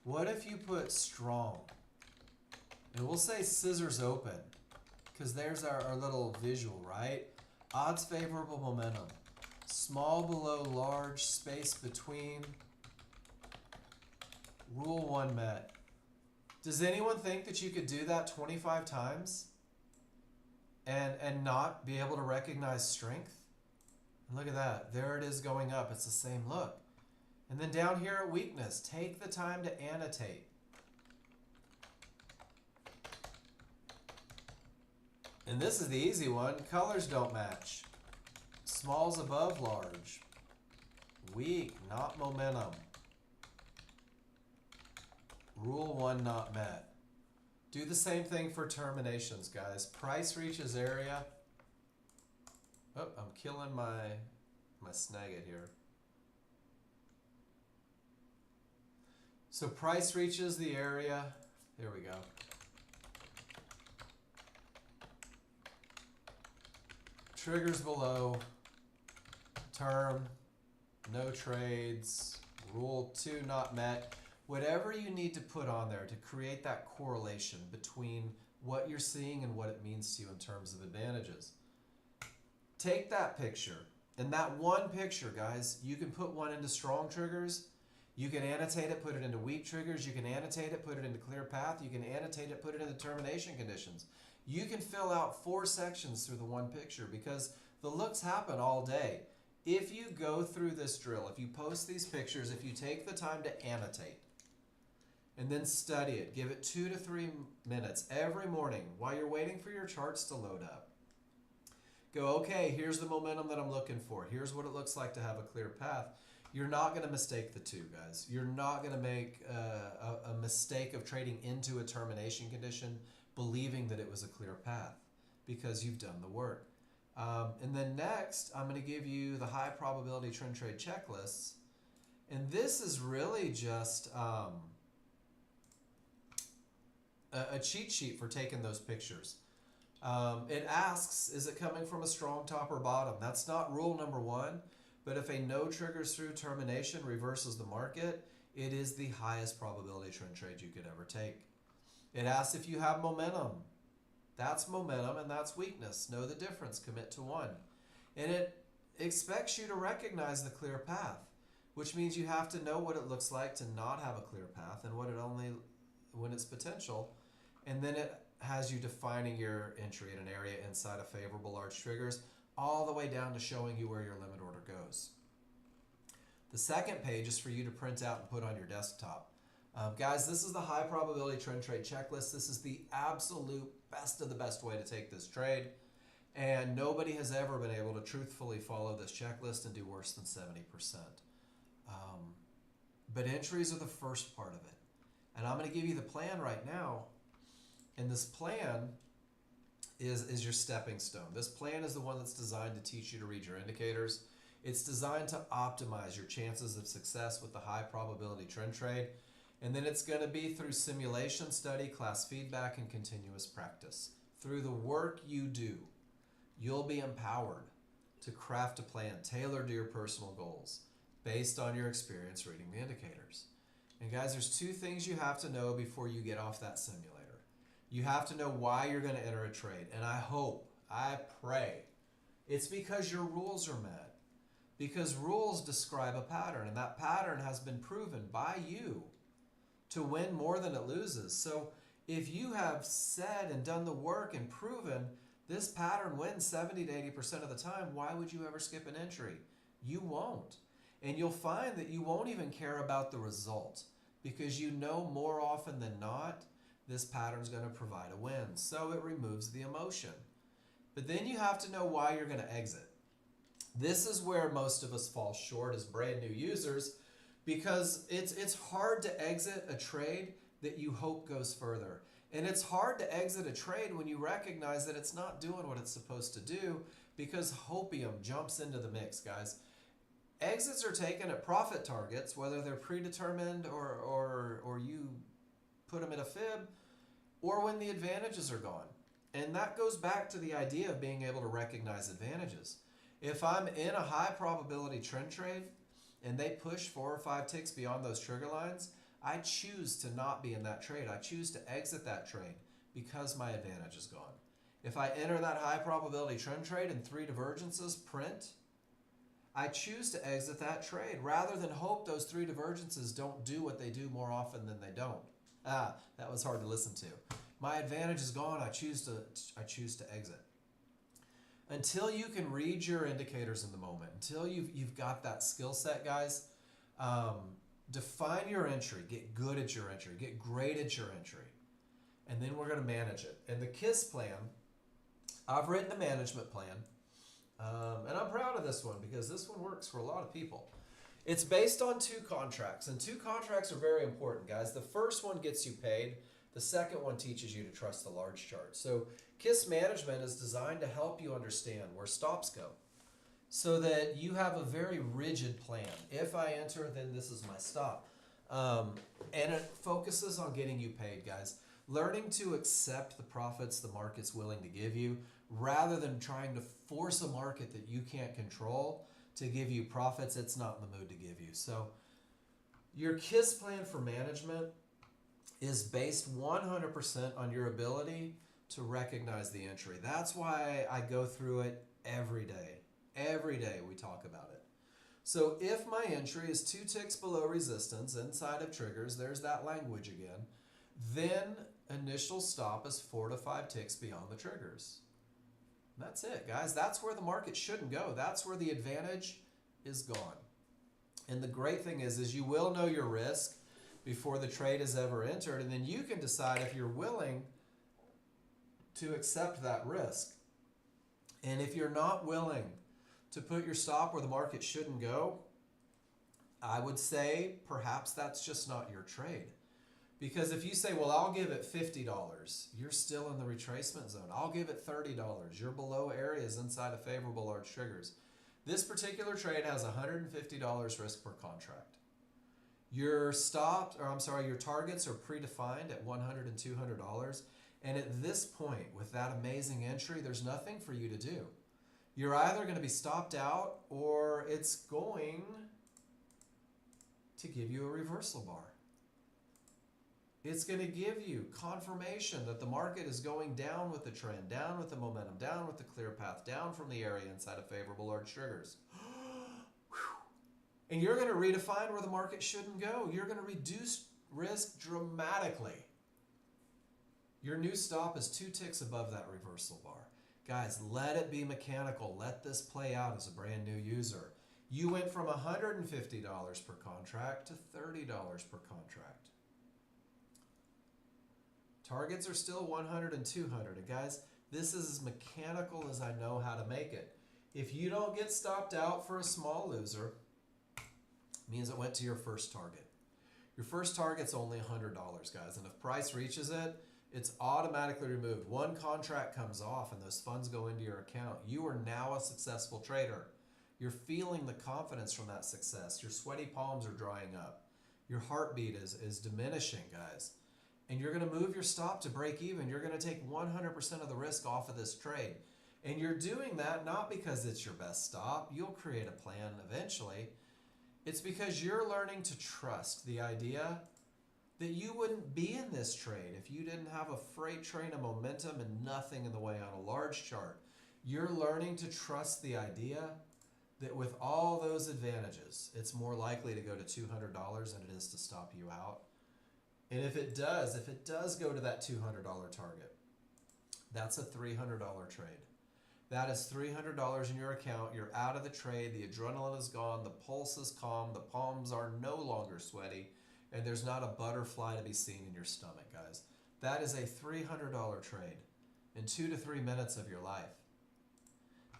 What if you put strong? And we'll say scissors open, because there's our little visual, right? Odds favorable momentum. Small below large, space between. Rule 1 met. Does anyone think that you could do that 25 times and not be able to recognize strength? And look at that. There it is going up. It's the same look. And then down here at weakness, take the time to annotate. And this is the easy one. Colors don't match. Small's above large. Weak, not momentum. Rule 1 not met. Do the same thing for terminations, guys. Price reaches area. Oh, I'm killing my snagit here. So price reaches the area. There we go. Triggers below. Term. No trades. Rule 2 not met. Whatever you need to put on there to create that correlation between what you're seeing and what it means to you in terms of advantages. Take that picture, and that one picture, guys, you can put one into strong triggers, you can annotate it, put it into weak triggers, you can annotate it, put it into clear path, you can annotate it, put it into termination conditions. You can fill out 4 sections through the one picture because the looks happen all day. If you go through this drill, if you post these pictures, if you take the time to annotate, and then study it. Give it 2 to 3 minutes every morning while you're waiting for your charts to load up. Go, okay, here's the momentum that I'm looking for. Here's what it looks like to have a clear path. You're not going to mistake the two, guys. You're not going to make a mistake of trading into a termination condition believing that it was a clear path because you've done the work. And then next, I'm going to give you the high probability trend trade checklists. And this is really just a cheat sheet for taking those pictures. It asks, is it coming from a strong top or bottom? That's not rule number 1, but if a no triggers through termination reverses the market, it is the highest probability trend trade you could ever take. It asks if you have momentum. That's momentum and that's weakness. Know the difference, commit to one. And it expects you to recognize the clear path, which means you have to know what it looks like to not have a clear path and what it only when it's potential. And then it has you defining your entry in an area inside of favorable large triggers all the way down to showing you where your limit order goes. The second page is for you to print out and put on your desktop. Guys, this is the high probability trend trade checklist. This is the absolute best of the best way to take this trade. And nobody has ever been able to truthfully follow this checklist and do worse than 70%. But entries are the first part of it. And I'm going to give you the plan right now. And this plan is your stepping stone. This plan is the one that's designed to teach you to read your indicators. It's designed to optimize your chances of success with the high probability trend trade. And then it's going to be through simulation, study, class feedback, and continuous practice. Through the work you do, you'll be empowered to craft a plan tailored to your personal goals based on your experience reading the indicators. And guys, there's 2 things you have to know before you get off that simulator. You have to know why you're going to enter a trade. And I hope, I pray, it's because your rules are met. Because rules describe a pattern, and that pattern has been proven by you to win more than it loses. So if you have said and done the work and proven this pattern wins 70 to 80% of the time, why would you ever skip an entry? You won't. And you'll find that you won't even care about the result because you know more often than not this pattern's going to provide a win. So it removes the emotion. But then you have to know why you're going to exit. This is where most of us fall short as brand new users because it's hard to exit a trade that you hope goes further. And it's hard to exit a trade when you recognize that it's not doing what it's supposed to do because hopium jumps into the mix, guys. Exits are taken at profit targets, whether they're predetermined or you put them at a fib, or when the advantages are gone. And that goes back to the idea of being able to recognize advantages. If I'm in a high probability trend trade and they push 4 or 5 ticks beyond those trigger lines, I choose to not be in that trade. I choose to exit that trade because my advantage is gone. If I enter that high probability trend trade and 3 divergences print, I choose to exit that trade rather than hope those 3 divergences don't do what they do more often than they don't. That was hard to listen to. My advantage is gone. I choose to exit. until you can read your indicators in the moment, until you've got that skill set, guys, define your entry, get good at your entry, get great at your entry, and then we're going to manage it. And the KISS plan, I've written a management plan, and I'm proud of this one because this one works for a lot of people. It's based on 2 contracts, and 2 contracts are very important, guys. The first one gets you paid. The second one teaches you to trust the large chart. So KISS management is designed to help you understand where stops go so that you have a very rigid plan. If I enter, then this is my stop. And it focuses on getting you paid, guys. Learning to accept the profits the market's willing to give you rather than trying to force a market that you can't control to give you profits it's not in the mood to give you. So your KISS plan for management is based 100% on your ability to recognize the entry. That's why I go through it every day. Every day we talk about it. So if my entry is 2 ticks below resistance inside of triggers, there's that language again, then initial stop is 4 to 5 ticks beyond the triggers. That's it, guys. That's where the market shouldn't go. That's where the advantage is gone. And the great thing is you will know your risk before the trade is ever entered, and then you can decide if you're willing to accept that risk. And if you're not willing to put your stop where the market shouldn't go, I would say perhaps that's just not your trade. Because if you say, well, I'll give it $50, you're still in the retracement zone. I'll give it $30. You're below areas inside of favorable large triggers. This particular trade has $150 risk per contract. Your your targets are predefined at $100 and $200. And at this point, with that amazing entry, there's nothing for you to do. You're either going to be stopped out or it's going to give you a reversal bar. It's going to give you confirmation that the market is going down with the trend, down with the momentum, down with the clear path, down from the area inside of favorable large triggers. And you're going to redefine where the market shouldn't go. You're going to reduce risk dramatically. Your new stop is 2 ticks above that reversal bar. Guys, let it be mechanical. Let this play out as a brand new user. You went from $150 per contract to $30 per contract. Targets are still 100 and 200. And guys, this is as mechanical as I know how to make it. If you don't get stopped out for a small loser, it means it went to your first target. Your first target's only $100, guys. And if price reaches it, it's automatically removed. One contract comes off and those funds go into your account. You are now a successful trader. You're feeling the confidence from that success. Your sweaty palms are drying up. Your heartbeat is diminishing, guys. And you're going to move your stop to break even. You're going to take 100% of the risk off of this trade. And you're doing that not because it's your best stop. You'll create a plan eventually. It's because you're learning to trust the idea that you wouldn't be in this trade if you didn't have a freight train of momentum and nothing in the way on a large chart. You're learning to trust the idea that with all those advantages, it's more likely to go to $200 than it is to stop you out. And if it does go to that $200 target, that's a $300 trade. That is $300 in your account. You're out of the trade. The adrenaline is gone. The pulse is calm. The palms are no longer sweaty. And there's not a butterfly to be seen in your stomach, guys. That is a $300 trade in 2 to 3 minutes of your life.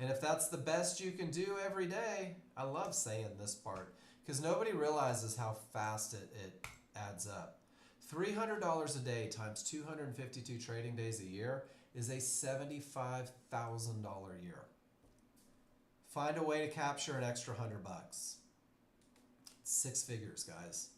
And if that's the best you can do every day, I love saying this part because nobody realizes how fast it adds up. $300 a day times 252 trading days a year is a $75,000 year. Find a way to capture an extra $100. 6 figures, guys.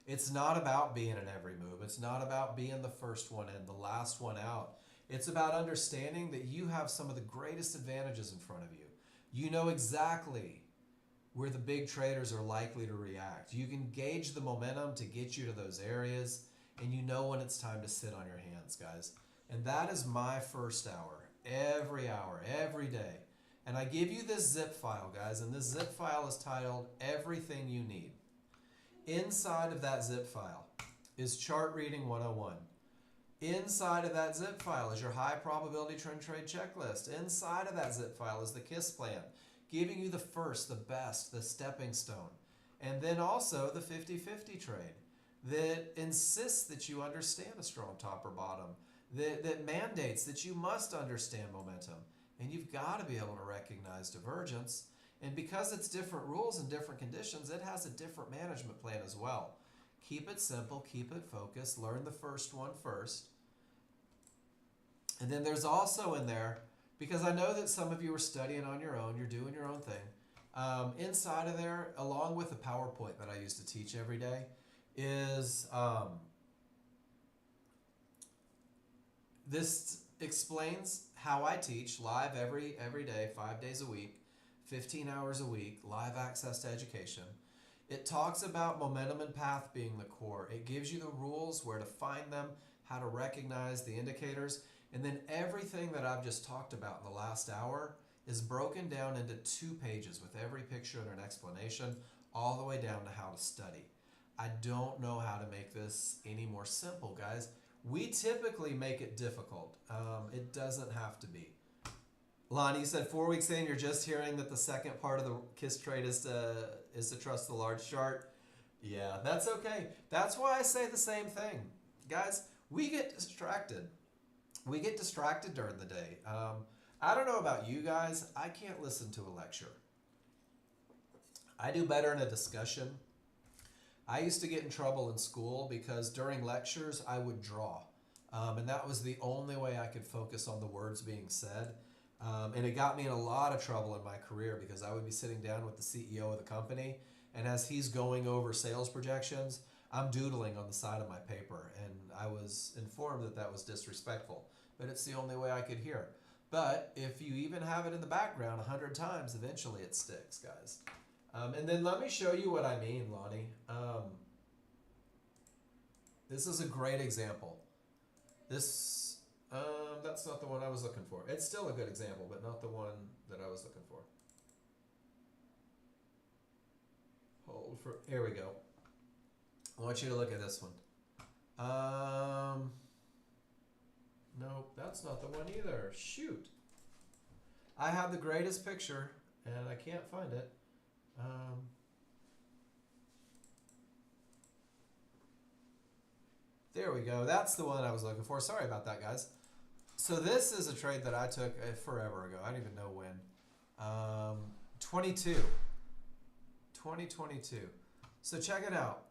It's not about being in every move. It's not about being the first one in, the last one out. It's about understanding that you have some of the greatest advantages in front of you. You know exactly where the big traders are likely to react. You can gauge the momentum to get you to those areas, and you know when it's time to sit on your hands, guys. And that is my first hour, every day. And I give you this zip file, guys, and this zip file is titled Everything You Need. Inside of that zip file is Chart Reading 101. Inside of that zip file is your high probability trend trade checklist. Inside of that zip file is the KISS plan, giving you the first, the best, the stepping stone. And then also the 50-50 trade that insists that you understand a strong top or bottom, that mandates that you must understand momentum. And you've got to be able to recognize divergence. And because it's different rules and different conditions, it has a different management plan as well. Keep it simple, keep it focused, learn the first one first. And then there's also in there, because I know that some of you are studying on your own, you're doing your own thing. Inside of there, along with the PowerPoint that I used to teach every day, is this explains how I teach live every day, 5 days a week, 15 hours a week, live access to education. It talks about momentum and path being the core. It gives you the rules, where to find them, how to recognize the indicators, and then everything that I've just talked about in the last hour is broken down into 2 pages with every picture and an explanation, all the way down to how to study. I don't know how to make this any more simple, guys. We typically make it difficult. It doesn't have to be. Lonnie, you said 4 weeks in, you're just hearing that the second part of the KISS trade is to trust the large chart. Yeah, that's okay. That's why I say the same thing. Guys, we get distracted. We get distracted during the day. I don't know about you guys. I can't listen to a lecture. I do better in a discussion. I used to get in trouble in school because during lectures I would draw. And that was the only way I could focus on the words being said. And it got me in a lot of trouble in my career because I would be sitting down with the CEO of the company, and as he's going over sales projections, I'm doodling on the side of my paper, and I was informed that that was disrespectful, but it's the only way I could hear. But if you even have it in the background 100 times, eventually it sticks, guys. And then let me show you what I mean, Lonnie. This is a great example. That's not the one I was looking for. It's still a good example, but not the one that I was looking for. Hold for, here we go. I want you to look at this one. Nope, that's not the one either. Shoot. I have the greatest picture, and I can't find it. There we go. That's the one I was looking for. Sorry about that, guys. So this is a trade that I took forever ago. I don't even know when. 2022. So check it out.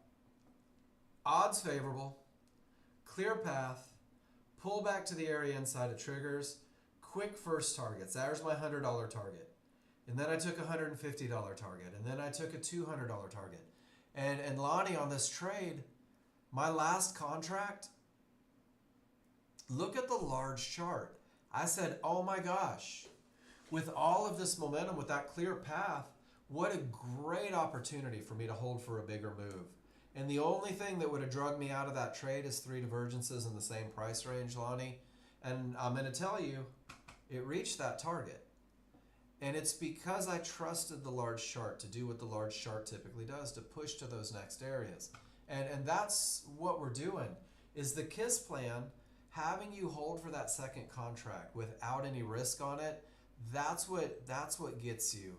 Odds favorable, clear path, pull back to the area inside of triggers, quick first targets. There's my $100 target. And then I took a $150 target. And then I took a $200 target. And Lonnie, on this trade, my last contract, look at the large chart. I said, oh my gosh, with all of this momentum, with that clear path, what a great opportunity for me to hold for a bigger move. And the only thing that would have drugged me out of that trade is 3 divergences in the same price range, Lonnie. And I'm going to tell you, it reached that target. And it's because I trusted the large chart to do what the large chart typically does, to push to those next areas. And that's what we're doing, is the KISS plan, having you hold for that second contract without any risk on it. That's what gets you.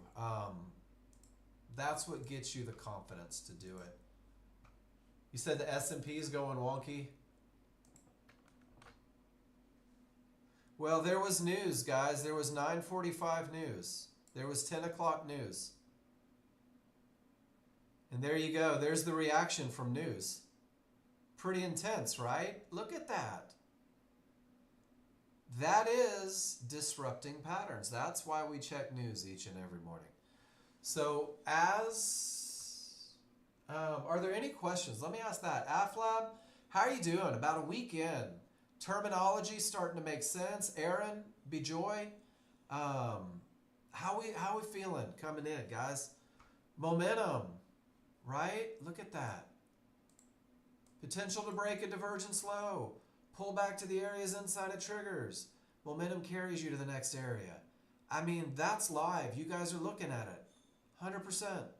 That's what gets you the confidence to do it. You said the S&P is going wonky. Well, there was news, guys. There was 9:45 news. There was 10 o'clock news. And there you go. There's the reaction from news. Pretty intense, right? Look at that. That is disrupting patterns. That's why we check news each and every morning. So are there any questions? Let me ask that. AFLAB, how are you doing? About a week in. Terminology starting to make sense. Aaron, Bejoy, how we feeling coming in, guys? Momentum, right? Look at that. Potential to break a divergence low. Pull back to the areas inside of triggers. Momentum carries you to the next area. I mean, that's live. You guys are looking at it. 100%.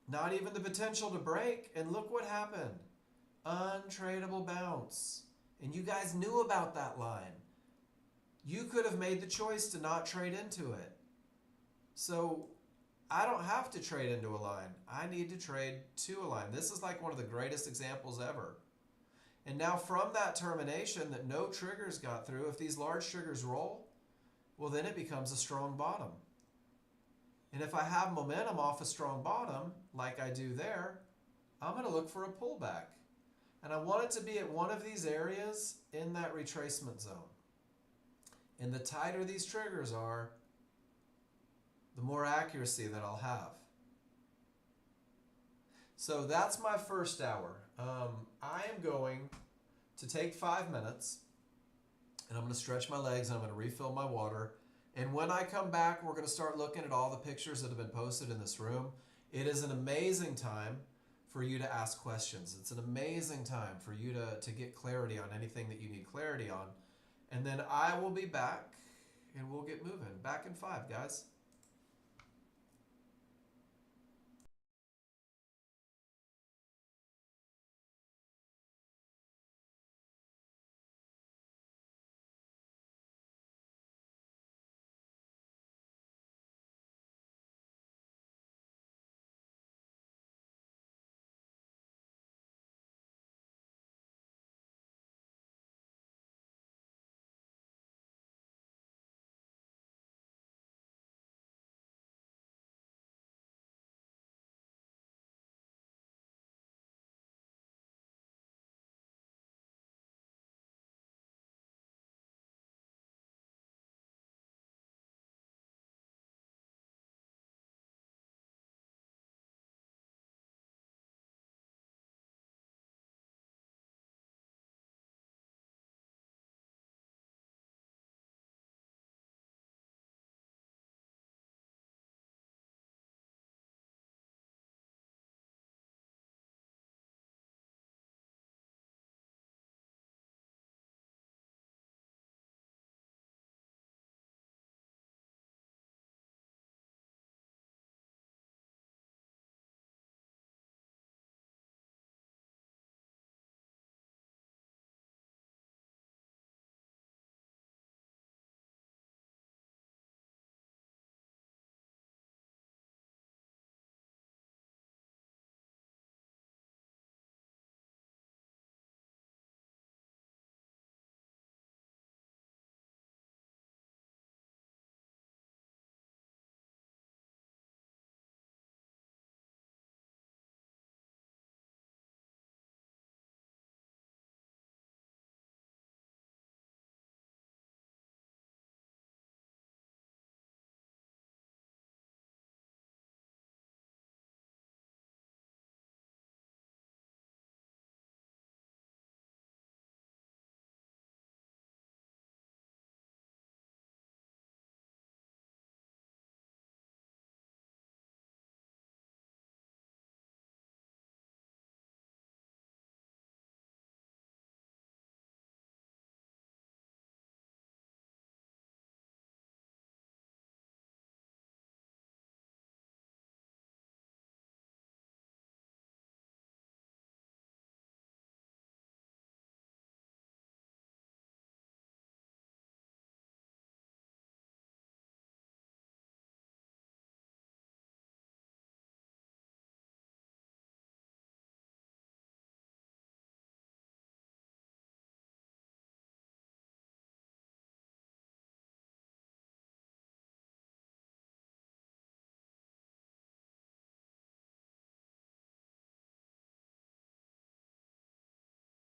not even the potential to break. And look what happened. Untradeable bounce. And you guys knew about that line. You could have made the choice to not trade into it. So I don't have to trade into a line. I need to trade to a line. This is like one of the greatest examples ever. And now from that termination that no triggers got through, if these large triggers roll, well, then it becomes a strong bottom. And if I have momentum off a strong bottom, like I do there, I'm going to look for a pullback. And I want it to be at one of these areas in that retracement zone. And the tighter these triggers are, the more accuracy that I'll have. So that's my first hour. I am going to take 5 minutes, and I'm going to stretch my legs, and I'm going to refill my water. And when I come back, we're going to start looking at all the pictures that have been posted in this room. It is an amazing time for you to ask questions. It's an amazing time for you to get clarity on anything that you need clarity on. And then I will be back, and we'll get moving. Back in 5, guys.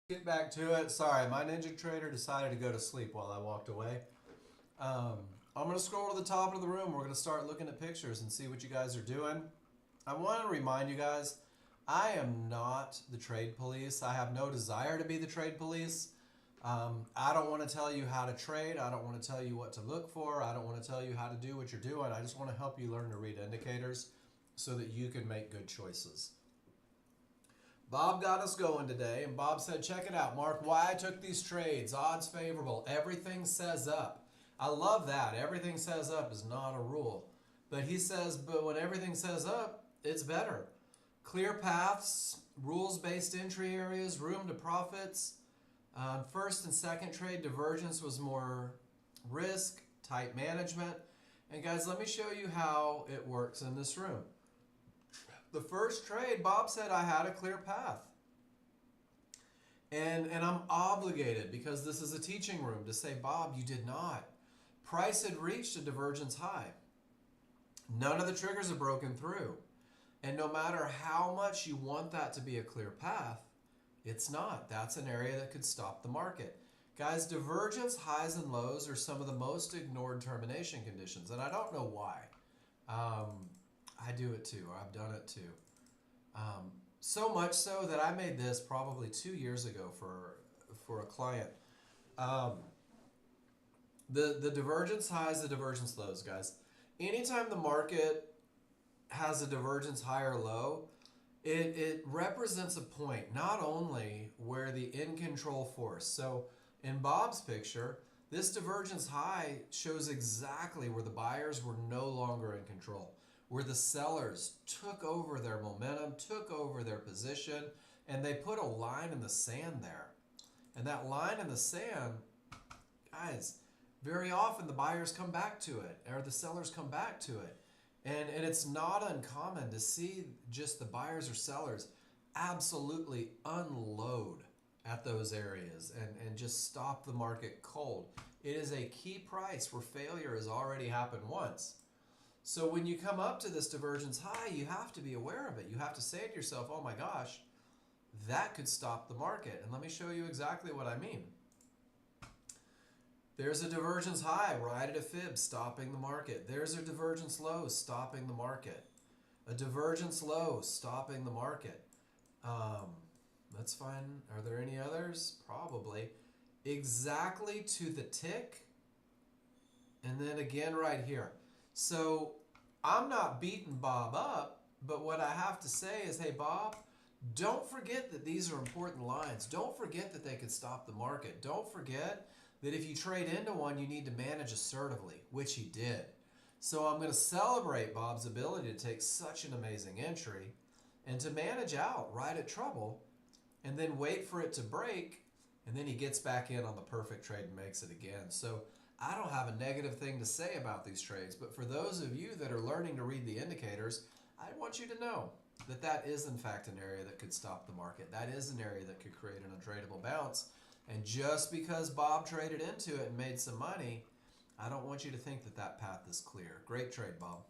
Get back to it. Sorry, my Ninja Trader decided to go to sleep while I walked away. Um, I'm going to scroll to the top of the room. We're going to start looking at pictures and see what you guys are doing. I want to remind you guys, I am not the trade police. I have no desire to be the trade police. I don't want to tell you how to trade. I don't want to tell you what to look for. I don't want to tell you how to do what you're doing. I just want to help you learn to read indicators so that you can make good choices. Bob got us going today, and Bob said, check it out, Mark, why I took these trades, odds favorable, everything says up. I love that. Everything says up is not a rule. But he says, but when everything says up, it's better. Clear paths, rules-based entry areas, room to profits. First and second trade, divergence was more risk, tight management. And guys, let me show you how it works in this room. The first trade, Bob said I had a clear path. And I'm obligated, because this is a teaching room, to say, Bob, you did not. Price had reached a divergence high. None of the triggers are broken through. And no matter how much you want that to be a clear path, it's not. That's an area that could stop the market. Guys, divergence highs and lows are some of the most ignored termination conditions, and I don't know why. I do it too. I've done it too. So much so that I made this probably 2 years ago for a client. The divergence highs, the divergence lows, guys. Anytime the market has a divergence high or low, it represents a point not only where the in control force. So in Bob's picture, this divergence high shows exactly where the buyers were no longer in control, where the sellers took over their momentum, took over their position, and they put a line in the sand there. And that line in the sand, guys, very often the buyers come back to it, or the sellers come back to it. And it's not uncommon to see just the buyers or sellers absolutely unload at those areas and just stop the market cold. It is a key price where failure has already happened once. So when you come up to this divergence high, you have to be aware of it. You have to say to yourself, oh my gosh, that could stop the market. And let me show you exactly what I mean. There's a divergence high right at a fib, stopping the market. There's a divergence low, stopping the market. A divergence low, stopping the market. Let's find, are there any others? Probably. Exactly to the tick. And then again right here. So I'm not beating Bob up, but what I have to say is, hey Bob, don't forget that these are important lines. Don't forget that they could stop the market. Don't forget that if you trade into one, you need to manage assertively, which he did. So I'm going to celebrate Bob's ability to take such an amazing entry and to manage out right at trouble and then wait for it to break, and then he gets back in on the perfect trade and makes it again. So I don't have a negative thing to say about these trades, but for those of you that are learning to read the indicators, I want you to know that that is in fact an area that could stop the market. That is an area that could create an untradeable bounce. And just because Bob traded into it and made some money, I don't want you to think that that path is clear. Great trade, Bob.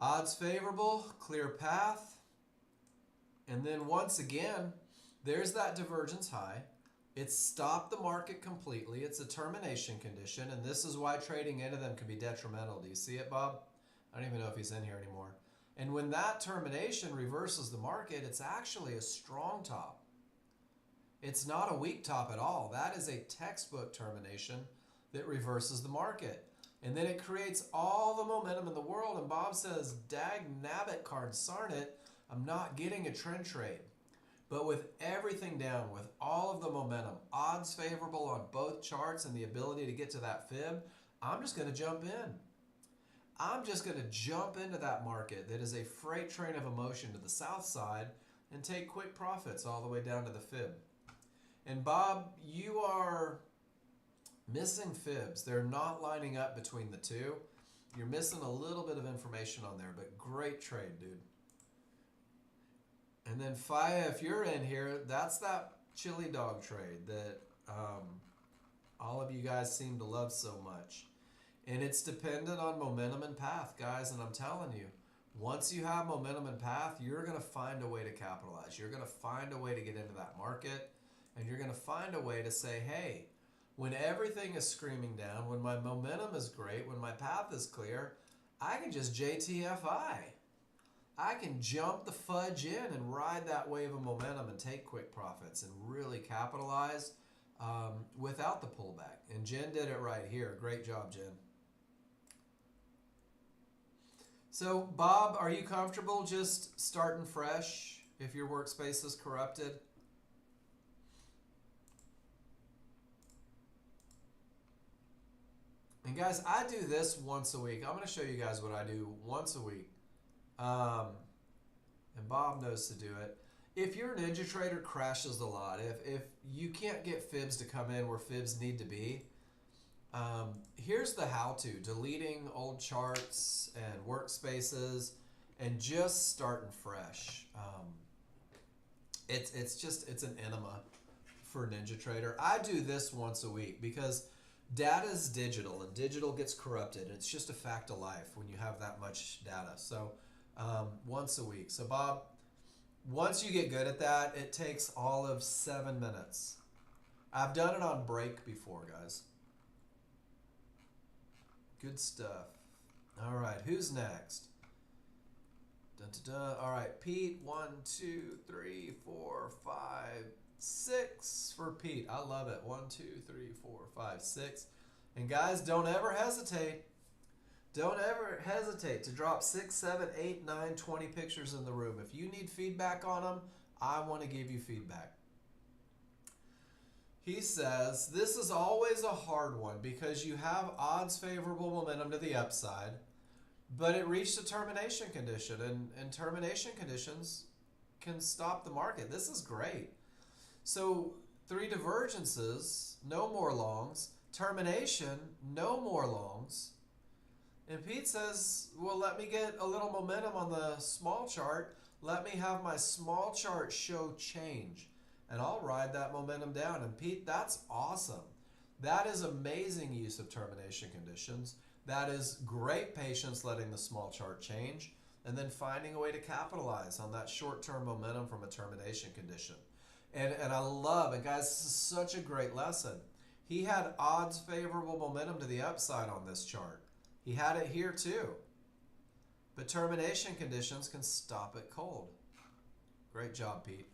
Odds favorable, clear path. And then once again, there's that divergence high. It's stopped the market completely. It's a termination condition, and this is why trading into them can be detrimental. Do you see it, Bob? I don't even know if he's in here anymore. And when that termination reverses the market, it's actually a strong top. It's not a weak top at all. That is a textbook termination that reverses the market. And then it creates all the momentum in the world, and Bob says, dag nabbit, cardsarn it, I'm not getting a trend trade. But with everything down, with all of the momentum, odds favorable on both charts and the ability to get to that fib, I'm just going to jump in. I'm just going to jump into that market that is a freight train of emotion to the south side and take quick profits all the way down to the fib. And Bob, you are missing fibs. They're not lining up between the two. You're missing a little bit of information on there, but great trade, dude. And then Faya, if you're in here, that's that chili dog trade that all of you guys seem to love so much. And it's dependent on momentum and path, guys. And I'm telling you, once you have momentum and path, you're going to find a way to capitalize. You're going to find a way to get into that market. And you're going to find a way to say, hey, when everything is screaming down, when my momentum is great, when my path is clear, I can just JTFI. I can jump the fudge in and ride that wave of momentum and take quick profits and really capitalize without the pullback. And Jen did it right here. Great job, Jen. So, Bob, are you comfortable just starting fresh if your workspace is corrupted? And guys, I do this once a week. I'm going to show you guys what I do once a week. And Bob knows to do it. If your Ninja Trader crashes a lot, if you can't get fibs to come in where fibs need to be, here's the how-to: deleting old charts and workspaces and just starting fresh. It's an enema for Ninja Trader. I do this once a week because data is digital and digital gets corrupted. It's just a fact of life when you have that much data. So once a week. So Bob, once you get good at that, it takes all of 7 minutes. I've done it on break before, guys. Good stuff. All right, who's next? Dun, dun, dun. All right, Pete. 1, 2, 3, 4, 5, 6 for Pete. I love it. 1, 2, 3, 4, 5, 6. And guys, don't ever hesitate. Don't ever hesitate to drop 6, 7, 8, 9, 20 pictures in the room. If you need feedback on them, I want to give you feedback. He says, this is always a hard one because you have odds favorable momentum to the upside, but it reached a termination condition, and termination conditions can stop the market. This is great. So 3 divergences, no more longs. Termination, no more longs. And Pete says, well, let me get a little momentum on the small chart. Let me have my small chart show change, and I'll ride that momentum down. And Pete, that's awesome. That is amazing use of termination conditions. That is great patience letting the small chart change and then finding a way to capitalize on that short-term momentum from a termination condition. And I love, and guys, this is such a great lesson. He had odds favorable momentum to the upside on this chart. He had it here too. But termination conditions can stop it cold. Great job, Pete.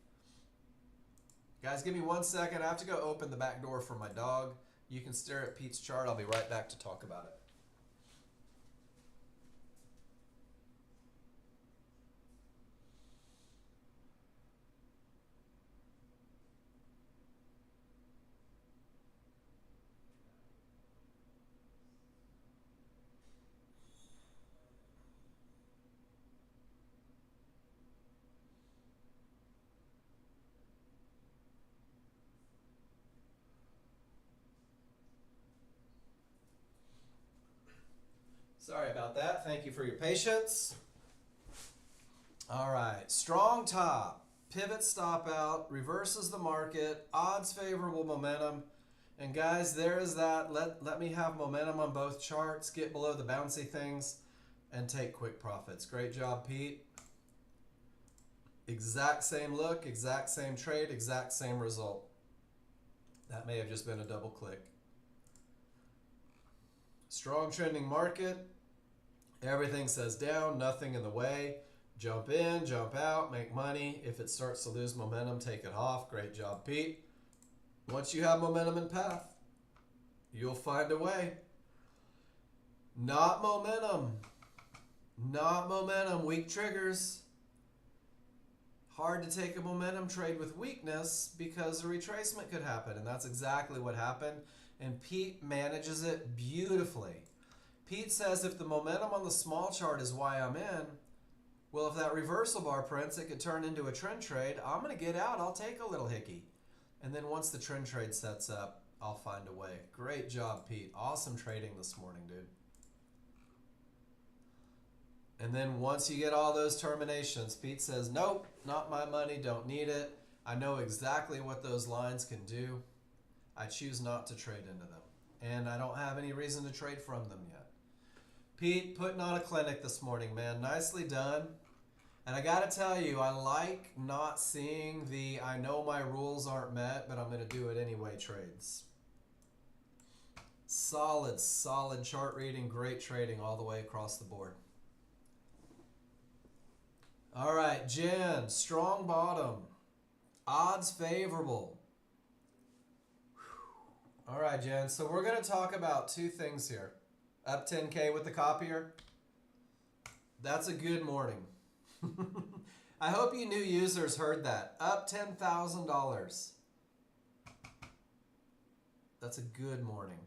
Guys, give me 1 second. I have to go open the back door for my dog. You can stare at Pete's chart. I'll be right back to talk about it. Sorry about that. Thank you for your patience. All right, strong top, pivot stop out, reverses the market, odds favorable momentum. And guys, there is that. Let me have momentum on both charts, get below the bouncy things, and take quick profits. Great job, Pete. Exact same look, exact same trade, exact same result. That may have just been a double click. Strong trending market. Everything says down, nothing in the way. Jump in, jump out, make money. If it starts to lose momentum, take it off. Great job, Pete. Once you have momentum and path, you'll find a way. Not momentum. Not momentum. Weak triggers. Hard to take a momentum trade with weakness because a retracement could happen, and that's exactly what happened. And Pete manages it beautifully. Pete says if the momentum on the small chart is why I'm in, well, if that reversal bar prints, it could turn into a trend trade. I'm going to get out. I'll take a little hickey. And then once the trend trade sets up, I'll find a way. Great job, Pete. Awesome trading this morning, dude. And then once you get all those terminations, Pete says, nope, not my money, don't need it. I know exactly what those lines can do. I choose not to trade into them. And I don't have any reason to trade from them yet. Pete, putting on a clinic this morning, man. Nicely done. And I got to tell you, I like not seeing the I know my rules aren't met, but I'm going to do it anyway trades. Solid, solid chart reading, great trading all the way across the board. All right, Jen, strong bottom. Odds favorable. All right, Jen, so we're going to talk about 2 things here. Up 10K with the copier. That's a good morning. I hope you new users heard that. Up $10,000. That's a good morning.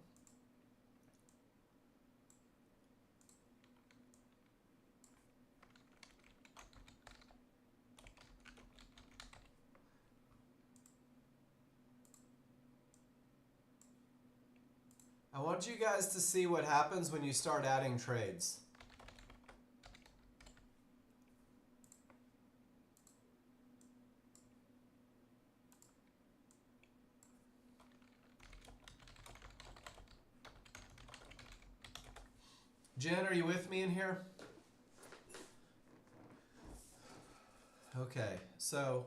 want you guys to see what happens when you start adding trades. Jen, are you with me in here? Okay, so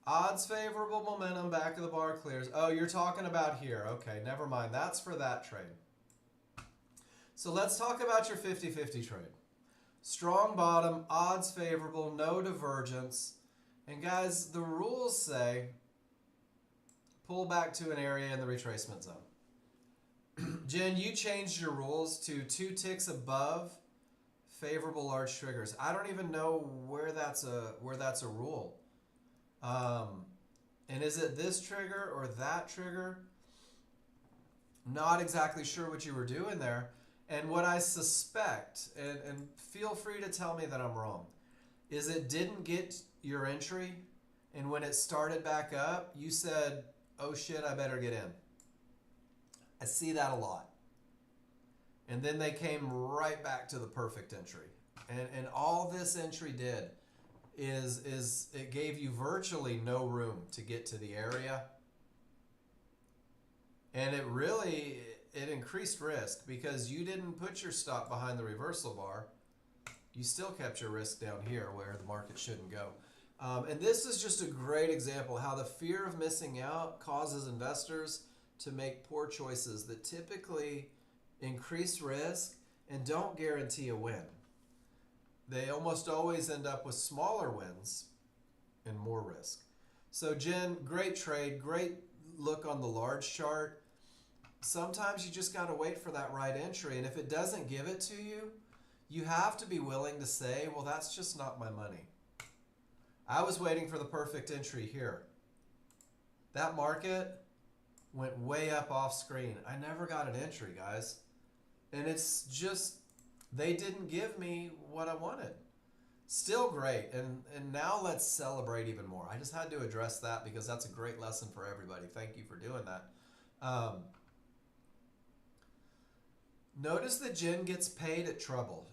odds favorable, momentum, back of the bar clears. Oh, you're talking about here. Okay, never mind. That's for that trade. So let's talk about your 50-50 trade. Strong bottom, odds favorable, no divergence. And guys, the rules say pull back to an area in the retracement zone. Jen, you changed your rules to 2 ticks above favorable large triggers. I don't even know where that's a rule. And is it this trigger or that trigger? Not exactly sure what you were doing there. And what I suspect, and feel free to tell me that I'm wrong, is it didn't get your entry, and when it started back up, you said, oh shit, I better get in. I see that a lot. And then they came right back to the perfect entry. And all this entry did is it gave you virtually no room to get to the area. And it increased risk because you didn't put your stop behind the reversal bar. You still kept your risk down here where the market shouldn't go. And this is just a great example how the fear of missing out causes investors to make poor choices that typically increase risk and don't guarantee a win. They almost always end up with smaller wins and more risk. So Jen, great trade, great look on the large chart. Sometimes you just got to wait for that right entry, and if it doesn't give it to you, you have to be willing to say, well, that's just not my money. I was waiting for the perfect entry here. That market went way up off screen. I never got an entry, guys. And it's just, they didn't give me what I wanted. Still great. And now let's celebrate even more. I just had to address that because that's a great lesson for everybody. Thank you for doing that. Notice that Jen gets paid at trouble.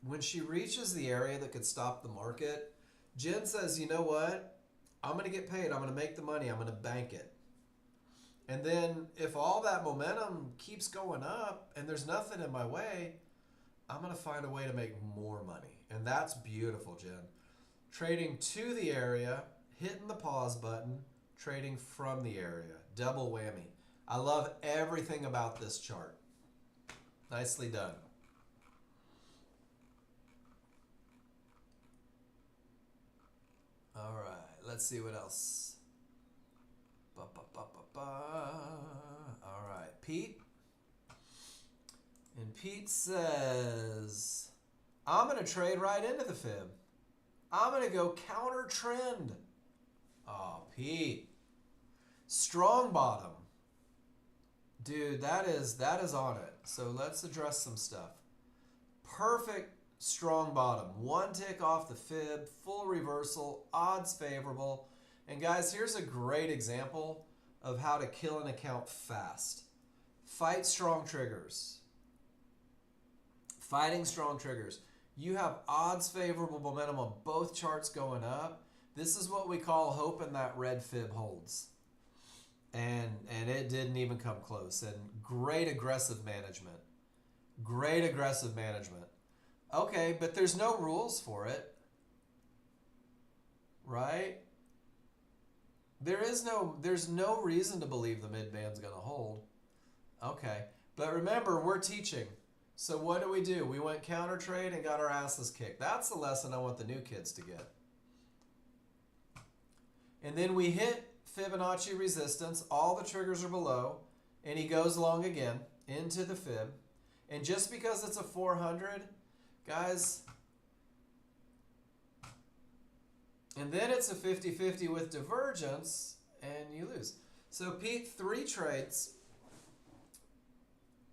When she reaches the area that could stop the market, Jen says, you know what? I'm going to get paid. I'm going to make the money. I'm going to bank it. And then if all that momentum keeps going up and there's nothing in my way, I'm going to find a way to make more money. And that's beautiful, Jen. Trading to the area, hitting the pause button, trading from the area. Double whammy. I love everything about this chart. Nicely done. All right, let's see what else. All right, Pete. And Pete says, I'm going to trade right into the fib. I'm going to go counter trend. Oh, Pete. Strong bottom. Dude, that is on it. So let's address some stuff. Perfect strong bottom. 1 tick off the fib, full reversal, odds favorable. And guys, here's a great example of how to kill an account fast. Fight strong triggers. Fighting strong triggers. You have odds favorable momentum on both charts going up. This is what we call hoping that red fib holds. And it didn't even come close. And great aggressive management. Great aggressive management. Okay, but there's no rules for it. Right? There's no reason to believe the mid-band's going to hold. Okay, but remember, we're teaching. So what do? We went counter trade and got our asses kicked. That's the lesson I want the new kids to get. And then we hit Fibonacci resistance. All the triggers are below. And he goes long again into the fib. And just because it's a 400, guys, and then it's a 50-50 with divergence, and you lose. So Pete, 3 trades.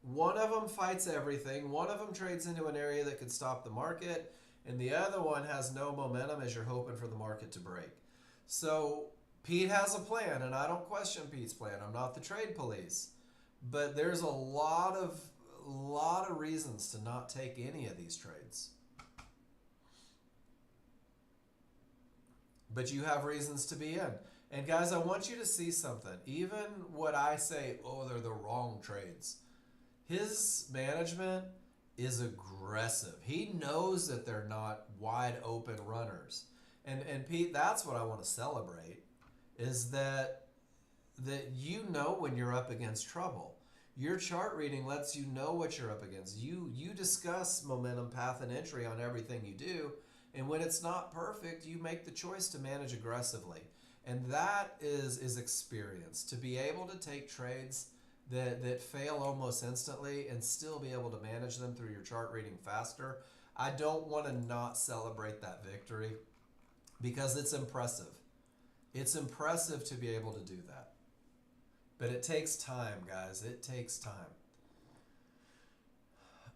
One of them fights everything. One of them trades into an area that could stop the market. And the other one has no momentum as you're hoping for the market to break. So Pete has a plan, and I don't question Pete's plan. I'm not the trade police. But there's a lot of reasons to not take any of these trades. But you have reasons to be in. And guys, I want you to see something. Even what I say, oh, they're the wrong trades. His management is aggressive. He knows that they're not wide open runners. And Pete, that's what I want to celebrate, is that you know when you're up against trouble. Your chart reading lets you know what you're up against. You discuss momentum, path, and entry on everything you do. And when it's not perfect, you make the choice to manage aggressively. And that is experience. To be able to take trades that fail almost instantly and still be able to manage them through your chart reading faster. I don't want to not celebrate that victory because it's impressive. It's impressive to be able to do that. But it takes time, guys. It takes time.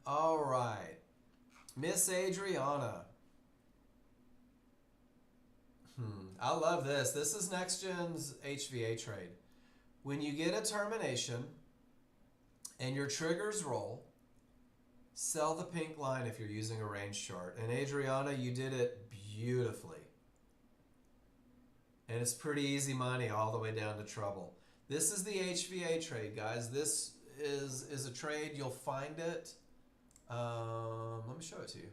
All right. Miss Adriana. I love this. This is Nexgen's HVA trade. When you get a termination and your triggers roll, sell the pink line if you're using a range chart. And Adriana, you did it beautifully. And it's pretty easy money all the way down to trouble. This is the HVA trade, guys. This is a trade. You'll find it. Let me show it to you.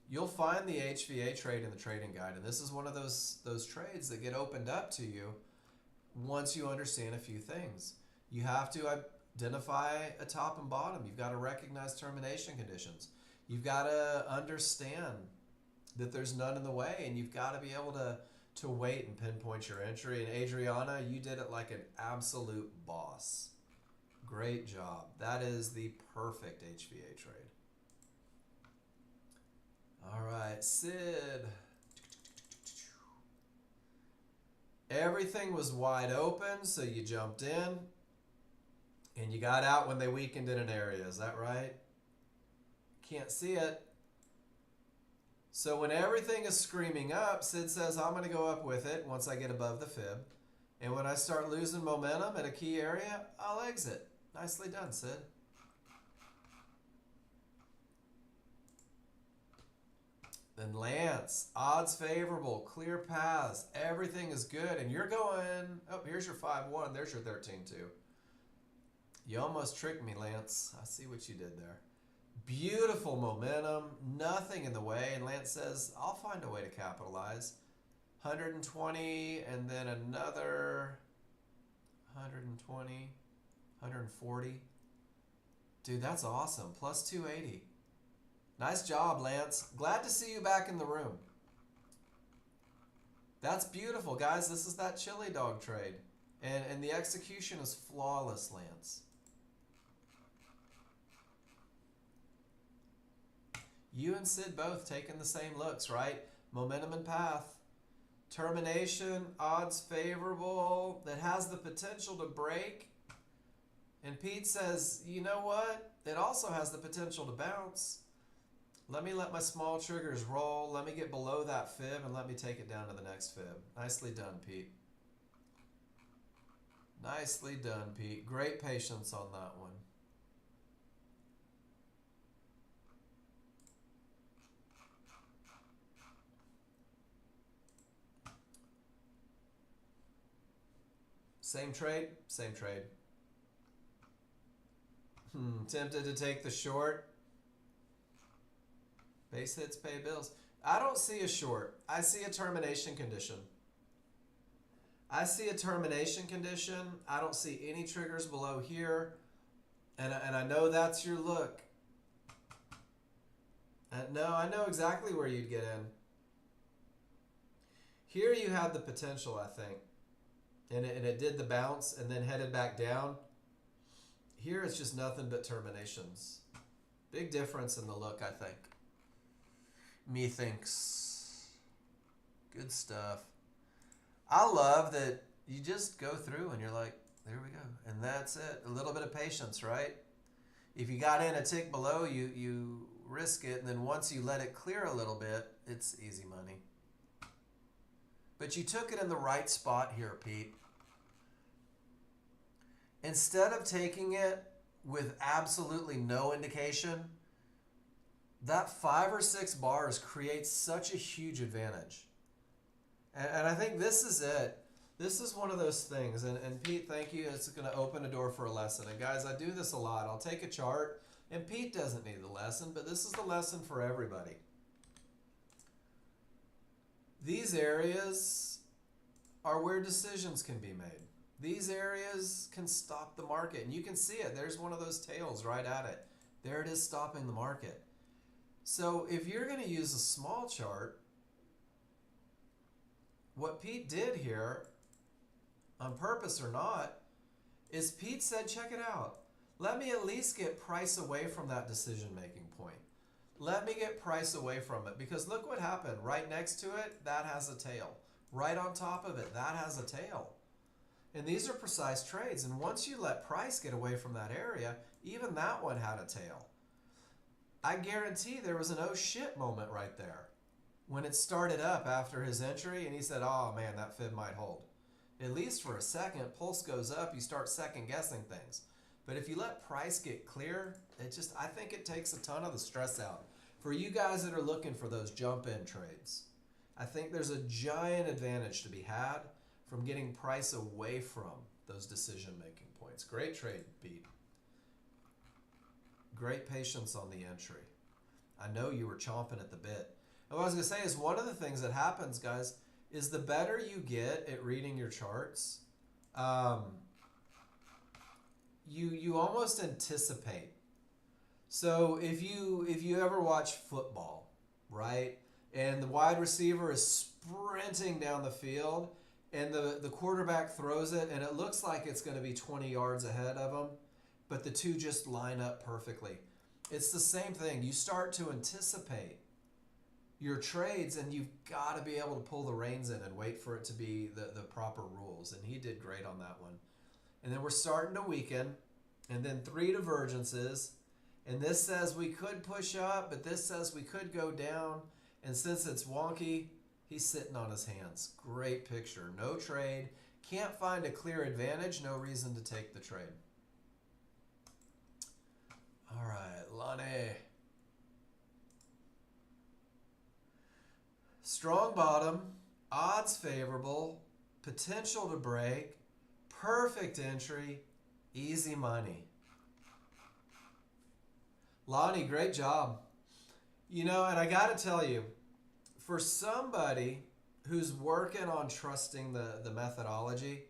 You'll find the HVA trade in the trading guide, and this is one of those trades that get opened up to you once you understand a few things. You have to identify a top and bottom. You've got to recognize termination conditions. You've got to understand that there's none in the way, and you've got to be able to wait and pinpoint your entry. And Adriana, you did it like an absolute boss. Great job. That is the perfect HVA trade. All right, Sid. Everything was wide open, so you jumped in and you got out when they weakened in an area. Is that right? Can't see it. So when everything is screaming up, Sid says, I'm going to go up with it once I get above the fib. And when I start losing momentum at a key area, I'll exit. Nicely done, Sid. Then Lance, odds favorable, clear paths, everything is good, and you're going, oh, here's your 5-1, there's your 13-2. You almost tricked me, Lance. I see what you did there. Beautiful momentum, nothing in the way, and Lance says, I'll find a way to capitalize. 120, and then another 120, 140. Dude, that's awesome, plus 280. Nice job, Lance. Glad to see you back in the room. That's beautiful, guys. This is that chili dog trade. And the execution is flawless, Lance. You and Sid both taking the same looks, right? Momentum and path. Termination, odds favorable, that has the potential to break. And Pete says, you know what? It also has the potential to bounce. Let my small triggers roll. Let me get below that fib and let me take it down to the next fib. Nicely done, Pete. Nicely done, Pete. Great patience on that one. Same trade? Same trade. Tempted to take the short. Base hits pay bills. I don't see a short. I see a termination condition. I see a termination condition. I don't see any triggers below here. And I know that's your look. No, I know exactly where you'd get in. Here you had the potential, I think. And it did the bounce and then headed back down. Here it's just nothing but terminations. Big difference in the look, I think. Methinks. Good stuff. I love that you just go through and you're like, there we go. And that's it. A little bit of patience, right? If you got in a tick below, you risk it. And then once you let it clear a little bit, it's easy money. But you took it in the right spot here, Pete. instead of taking it with absolutely no indication, that 5 or 6 bars creates such a huge advantage. And I think this is it. This is one of those things. And Pete, thank you. It's going to open a door for a lesson. And guys, I do this a lot. I'll take a chart, and Pete doesn't need the lesson, but this is the lesson for everybody. These areas are where decisions can be made. These areas can stop the market. And you can see it. There's one of those tails right at it. There it is, stopping the market. So if you're going to use a small chart, what Pete did here, on purpose or not, is Pete said, check it out. Let me at least get price away from that decision-making point. Let me get price away from it, because look what happened. Right next to it, that has a tail. Right on top of it, that has a tail. And these are precise trades. And once you let price get away from that area, even that one had a tail. I guarantee there was an oh shit moment right there when it started up after his entry and he said, oh man, that fib might hold. At least for a second, pulse goes up, you start second guessing things. But if you let price get clear, I think it takes a ton of the stress out. For you guys that are looking for those jump in trades, I think there's a giant advantage to be had from getting price away from those decision-making points. Great trade, Pete. Great patience on the entry. I know you were chomping at the bit. And what I was going to say is one of the things that happens, guys, is the better you get at reading your charts, you almost anticipate. So if you ever watch football, right, and the wide receiver is sprinting down the field and the quarterback throws it and it looks like it's going to be 20 yards ahead of him, but the two just line up perfectly. It's the same thing. You start to anticipate your trades and you've got to be able to pull the reins in and wait for it to be the proper rules. And he did great on that one. And then we're starting to weaken, and then 3 divergences. And this says we could push up, but this says we could go down. And since it's wonky, he's sitting on his hands. Great picture. No trade. Can't find a clear advantage. No reason to take the trade. All right, Lonnie. Strong bottom, odds favorable, potential to break, perfect entry, easy money. Lonnie, great job. You know, and I got to tell you, for somebody who's working on trusting the methodology,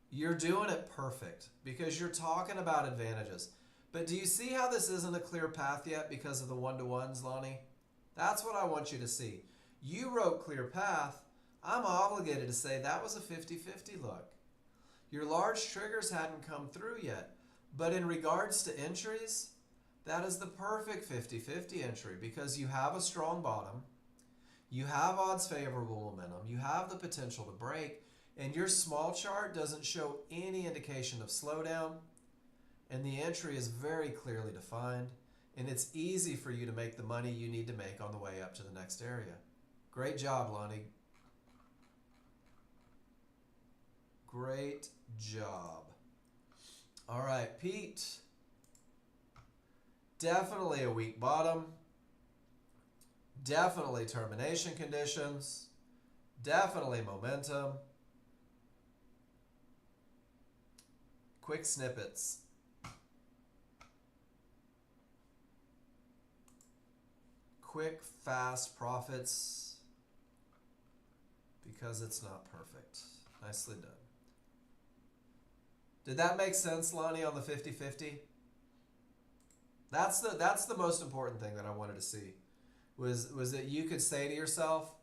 you're doing it perfect because you're talking about advantages. But do you see how this isn't a clear path yet because of the one-to-ones, Lonnie? That's what I want you to see. You wrote clear path. I'm obligated to say that was a 50-50 look. Your large triggers hadn't come through yet. But in regards to entries, that is the perfect 50-50 entry because you have a strong bottom, you have odds favorable momentum, you have the potential to break, and your small chart doesn't show any indication of slowdown, and the entry is very clearly defined, and it's easy for you to make the money you need to make on the way up to the next area. Great job, Lonnie. Great job. All right, Pete. Definitely a weak bottom. Definitely termination conditions. Definitely momentum. Quick snippets. Quick, fast profits because it's not perfect. Nicely done. Did that make sense, Lonnie, on the 50-50? That's the most important thing that I wanted to see was that you could say to yourself,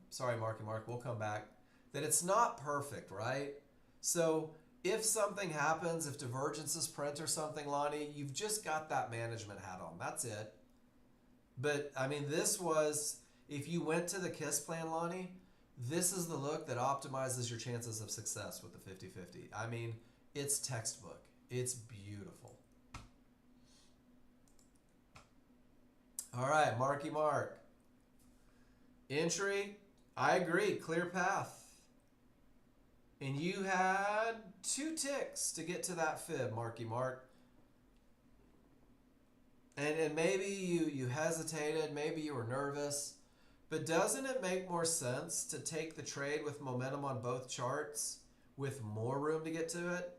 sorry, Marky Mark, we'll come back, that it's not perfect, right? So if something happens, if divergences print or something, Lonnie, you've just got that management hat on. That's it. But, I mean, this was, if you went to the KISS plan, Lonnie, this is the look that optimizes your chances of success with the 50-50. I mean, it's textbook. It's beautiful. All right, Marky Mark. Entry, I agree, clear path. and you had 2 ticks to get to that fib, Marky Mark. And maybe you hesitated, maybe you were nervous, but doesn't it make more sense to take the trade with momentum on both charts with more room to get to it?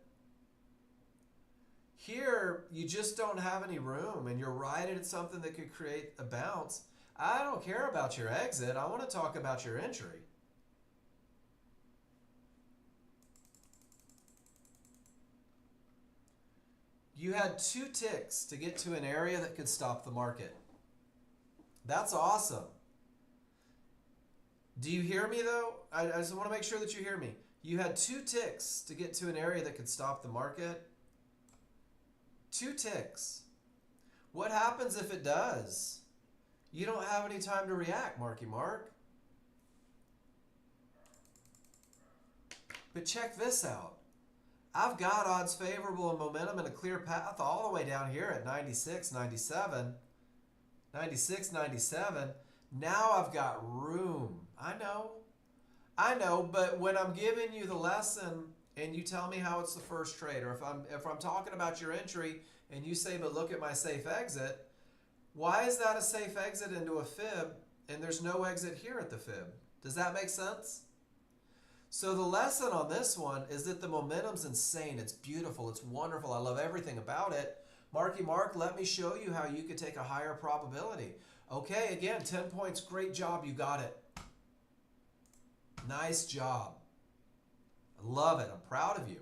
Here, you just don't have any room and you're right at something that could create a bounce. I don't care about your exit. I want to talk about your entry. You had 2 ticks to get to an area that could stop the market. That's awesome. Do you hear me though? I just want to make sure that you hear me. You had 2 ticks to get to an area that could stop the market. 2 ticks. What happens if it does? You don't have any time to react, Marky Mark. But check this out. I've got odds favorable and momentum and a clear path all the way down here at 96, 97. 96, 97. Now I've got room. I know, but when I'm giving you the lesson and you tell me how it's the first trade, or if I'm talking about your entry and you say, but look at my safe exit, why is that a safe exit into a fib and there's no exit here at the fib? Does that make sense? So the lesson on this one is that the momentum's insane. It's beautiful. It's wonderful. I love everything about it. Marky Mark, let me show you how you could take a higher probability. Okay, again, 10 points. Great job. You got it. Nice job. I love it. I'm proud of you.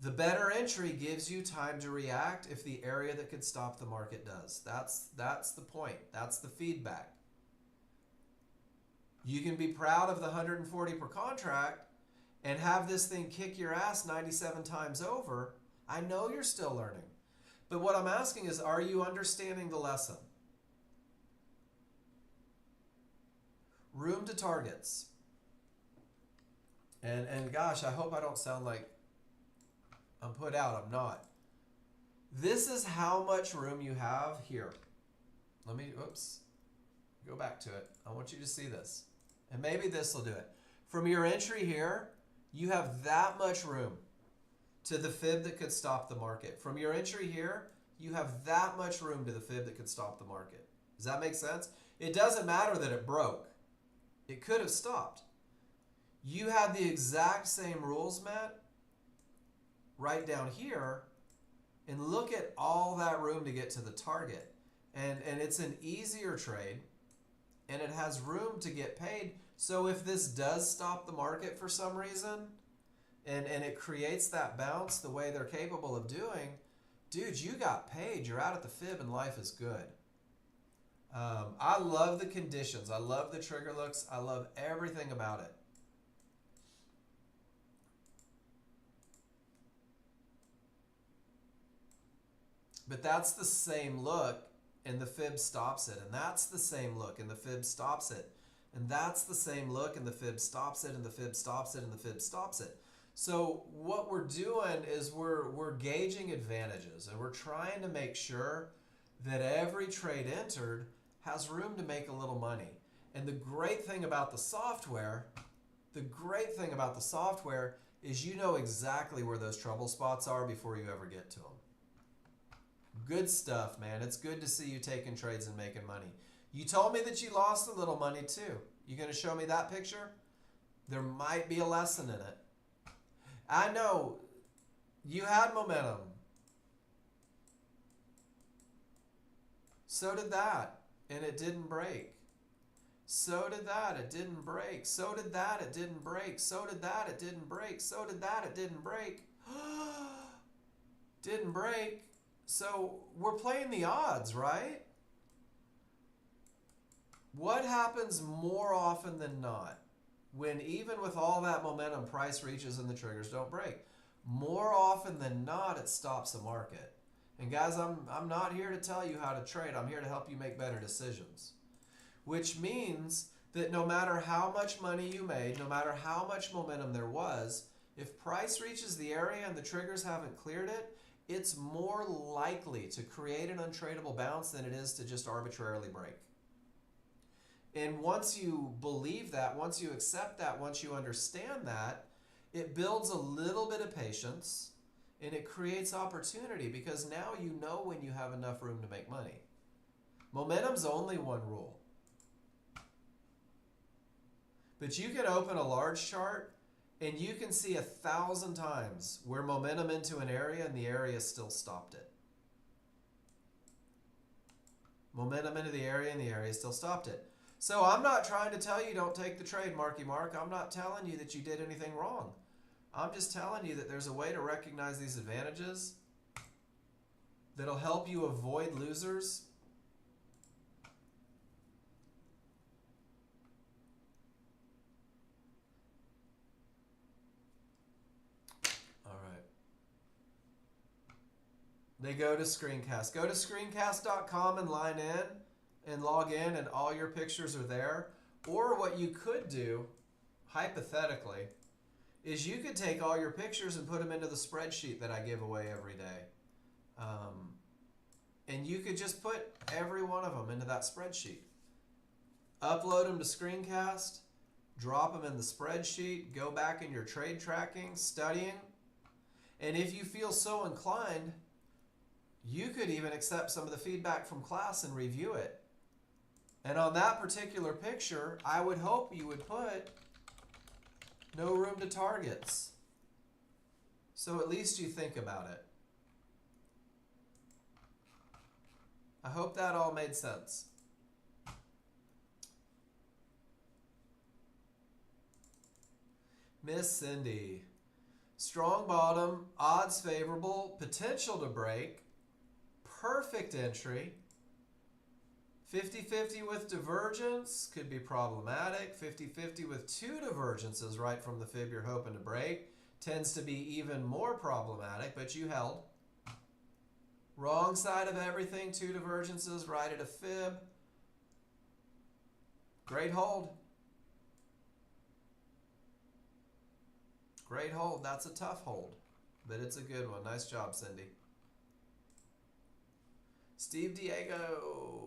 The better entry gives you time to react if the area that could stop the market does. That's the point. That's the feedback. You can be proud of the 140 per contract and have this thing kick your ass 97 times over. I know you're still learning. But what I'm asking is, are you understanding the lesson? Room to targets. And gosh, I hope I don't sound like I'm put out. I'm not. This is how much room you have here. Let me, oops, go back to it. I want you to see this. And maybe this will do it. From your entry here, you have that much room to the fib that could stop the market. From your entry here, you have that much room to the fib that could stop the market. Does that make sense? It doesn't matter that it broke. It could have stopped. You had the exact same rules, Matt, right down here, and look at all that room to get to the target. And it's an easier trade, and it has room to get paid. So if this does stop the market for some reason, and it creates that bounce the way they're capable of doing, dude, you got paid. You're out at the fib and life is good. I love the conditions. I love the trigger looks. I love everything about it. But that's the same look and the fib stops it. And that's the same look and the fib stops it. And that's the same look and the fib stops it and the fib stops it and the fib stops it. So what we're doing is we're gauging advantages and we're trying to make sure that every trade entered has room to make a little money. And the great thing about the software is you know exactly where those trouble spots are before you ever get to them. Good stuff, man. It's good to see you taking trades and making money. You told me that you lost a little money too. You gonna show me that picture? There might be a lesson in it. I know you had momentum. So did that, and it didn't break. So did that, it didn't break. So did that, it didn't break. So did that, it didn't break. So did that, it didn't break. Didn't break. So we're playing the odds, right? What happens more often than not when even with all that momentum, price reaches and the triggers don't break? More often than not, it stops the market. And guys, I'm not here to tell you how to trade. I'm here to help you make better decisions. Which means that no matter how much money you made, no matter how much momentum there was, if price reaches the area and the triggers haven't cleared it, it's more likely to create an untradeable bounce than it is to just arbitrarily break. And once you believe that, once you accept that, once you understand that, it builds a little bit of patience and it creates opportunity because now you know when you have enough room to make money. Momentum's only one rule. But you can open a large chart and you can see 1,000 times where momentum into an area and the area still stopped it. Momentum into the area and the area still stopped it. So I'm not trying to tell you don't take the trade, Marky Mark. I'm not telling you that you did anything wrong. I'm just telling you that there's a way to recognize these advantages that'll help you avoid losers. All right. They go to Screencast. Go to screencast.com and line in and log in and all your pictures are there. Or what you could do, hypothetically, is you could take all your pictures and put them into the spreadsheet that I give away every day. And you could just put every one of them into that spreadsheet. Upload them to Screencast, drop them in the spreadsheet, go back in your trade tracking, studying, and if you feel so inclined, you could even accept some of the feedback from class and review it. And on that particular picture, I would hope you would put no room to targets. So at least you think about it. I hope that all made sense. Miss Cindy. Strong bottom, odds favorable, potential to break, perfect entry. 50-50 with divergence could be problematic. 50-50 with two divergences right from the fib you're hoping to break tends to be even more problematic, but you held. Wrong side of everything, two divergences right at a fib. Great hold. Great hold. That's a tough hold, but it's a good one. Nice job, Cindy. Steve Diego.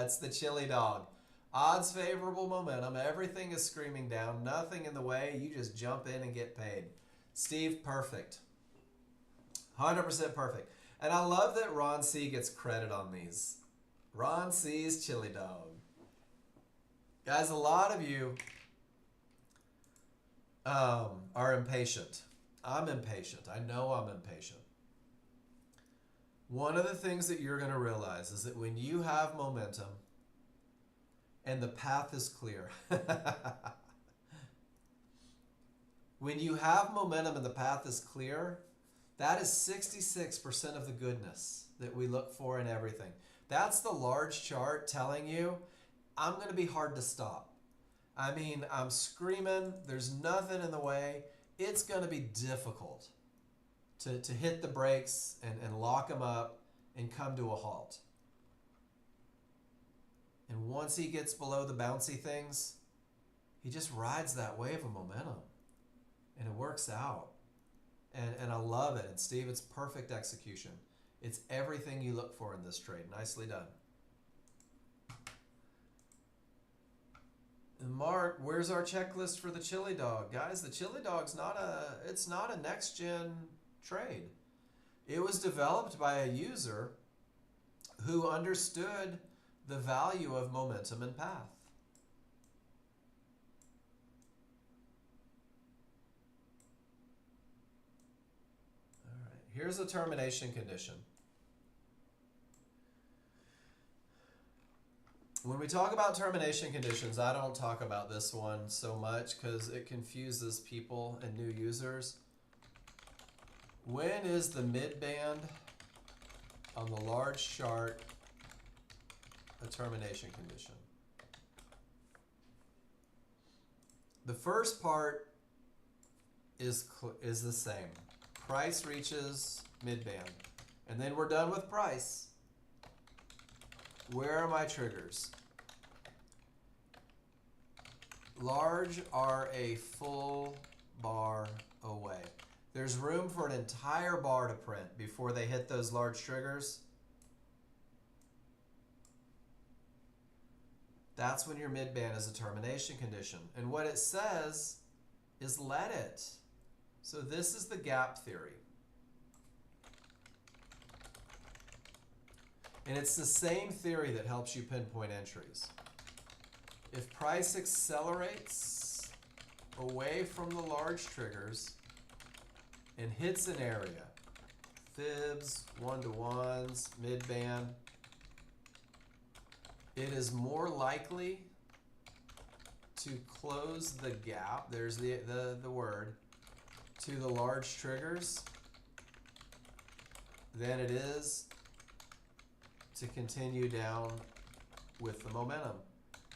It's the chili dog. Odds favorable momentum. Everything is screaming down. Nothing in the way. You just jump in and get paid. Steve, perfect. 100% perfect. And I love that Ron C gets credit on these. Ron C's chili dog. Guys, a lot of you are impatient. I'm impatient. I know I'm impatient. One of the things that you're going to realize is that when you have momentum and the path is clear, when you have momentum and the path is clear, that is 66% of the goodness that we look for in everything. That's the large chart telling you, I'm going to be hard to stop. I mean, I'm screaming, there's nothing in the way. It's going to be difficult to hit the brakes and lock him up and come to a halt. And once he gets below the bouncy things, he just rides that wave of momentum. And it works out. And I love it. And Steve, it's perfect execution. It's everything you look for in this trade. Nicely done. And Mark, where's our checklist for the chili dog? Guys, the chili dog's it's not a next-gen trade. It was developed by a user who understood the value of momentum and path. All right, here's a termination condition. When we talk about termination conditions, I don't talk about this one so much because it confuses people and new users. When is the mid-band on the large chart a termination condition? The first part is the same. Price reaches mid-band. And then we're done with price. Where are my triggers? Large are a full bar away. There's room for an entire bar to print before they hit those large triggers. That's when your mid-band is a termination condition. And what it says is let it. So this is the gap theory. And it's the same theory that helps you pinpoint entries. If price accelerates away from the large triggers and hits an area, fibs, one-to-ones, mid-band, it is more likely to close the gap, there's the word, to the large triggers than it is to continue down with the momentum.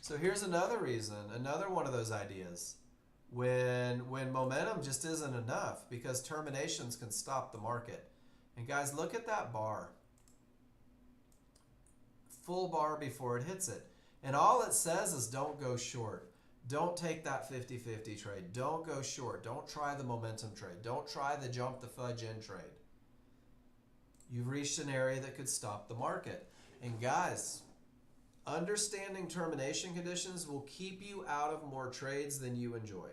So here's another reason, another one of those ideas. When momentum just isn't enough, because terminations can stop the market. And guys, look at that bar. Full bar before it hits it. And all it says is don't go short. Don't take that 50-50 trade. Don't go short. Don't try the momentum trade. Don't try the jump the fudge in trade. You've reached an area that could stop the market. And guys, understanding termination conditions will keep you out of more trades than you enjoy.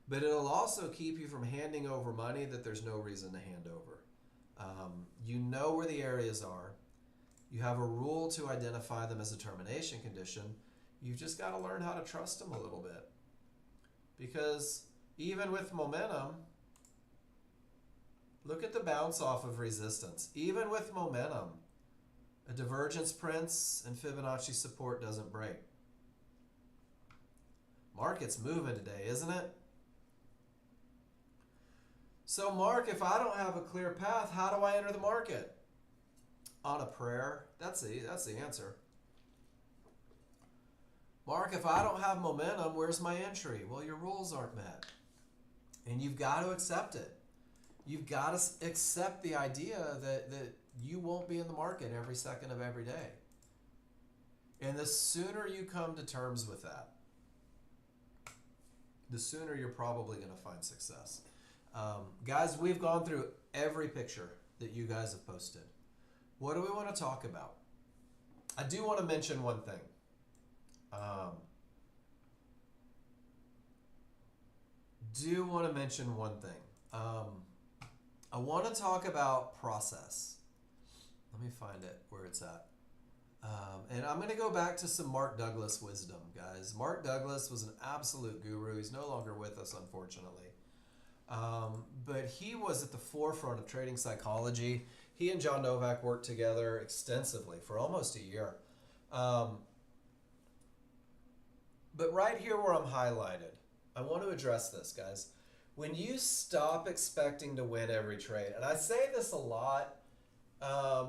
But it'll also keep you from handing over money that there's no reason to hand over. You know where the areas are. You have a rule to identify them as a termination condition. You've just got to learn how to trust them a little bit. Because even with momentum, look at the bounce off of resistance. Even with momentum, a divergence prints and Fibonacci support doesn't break. Market's moving today, isn't it? So Mark, if I don't have a clear path, how do I enter the market? On a prayer. That's the answer. Mark, if I don't have momentum, where's my entry? Well, your rules aren't met. And you've got to accept it. You've got to accept the idea that you won't be in the market every second of every day. And the sooner you come to terms with that, the sooner you're probably going to find success. Guys, we've gone through every picture that you guys have posted. What do we want to talk about? I do want to mention one thing. I want to talk about process. Let me find it where it's at. And I'm going to go back to some Mark Douglas wisdom, guys. Mark Douglas was an absolute guru. He's no longer with us, unfortunately. But he was at the forefront of trading psychology. He and John Novak worked together extensively for almost a year. But right here where I'm highlighted, I want to address this, guys. When you stop expecting to win every trade, and I say this a lot,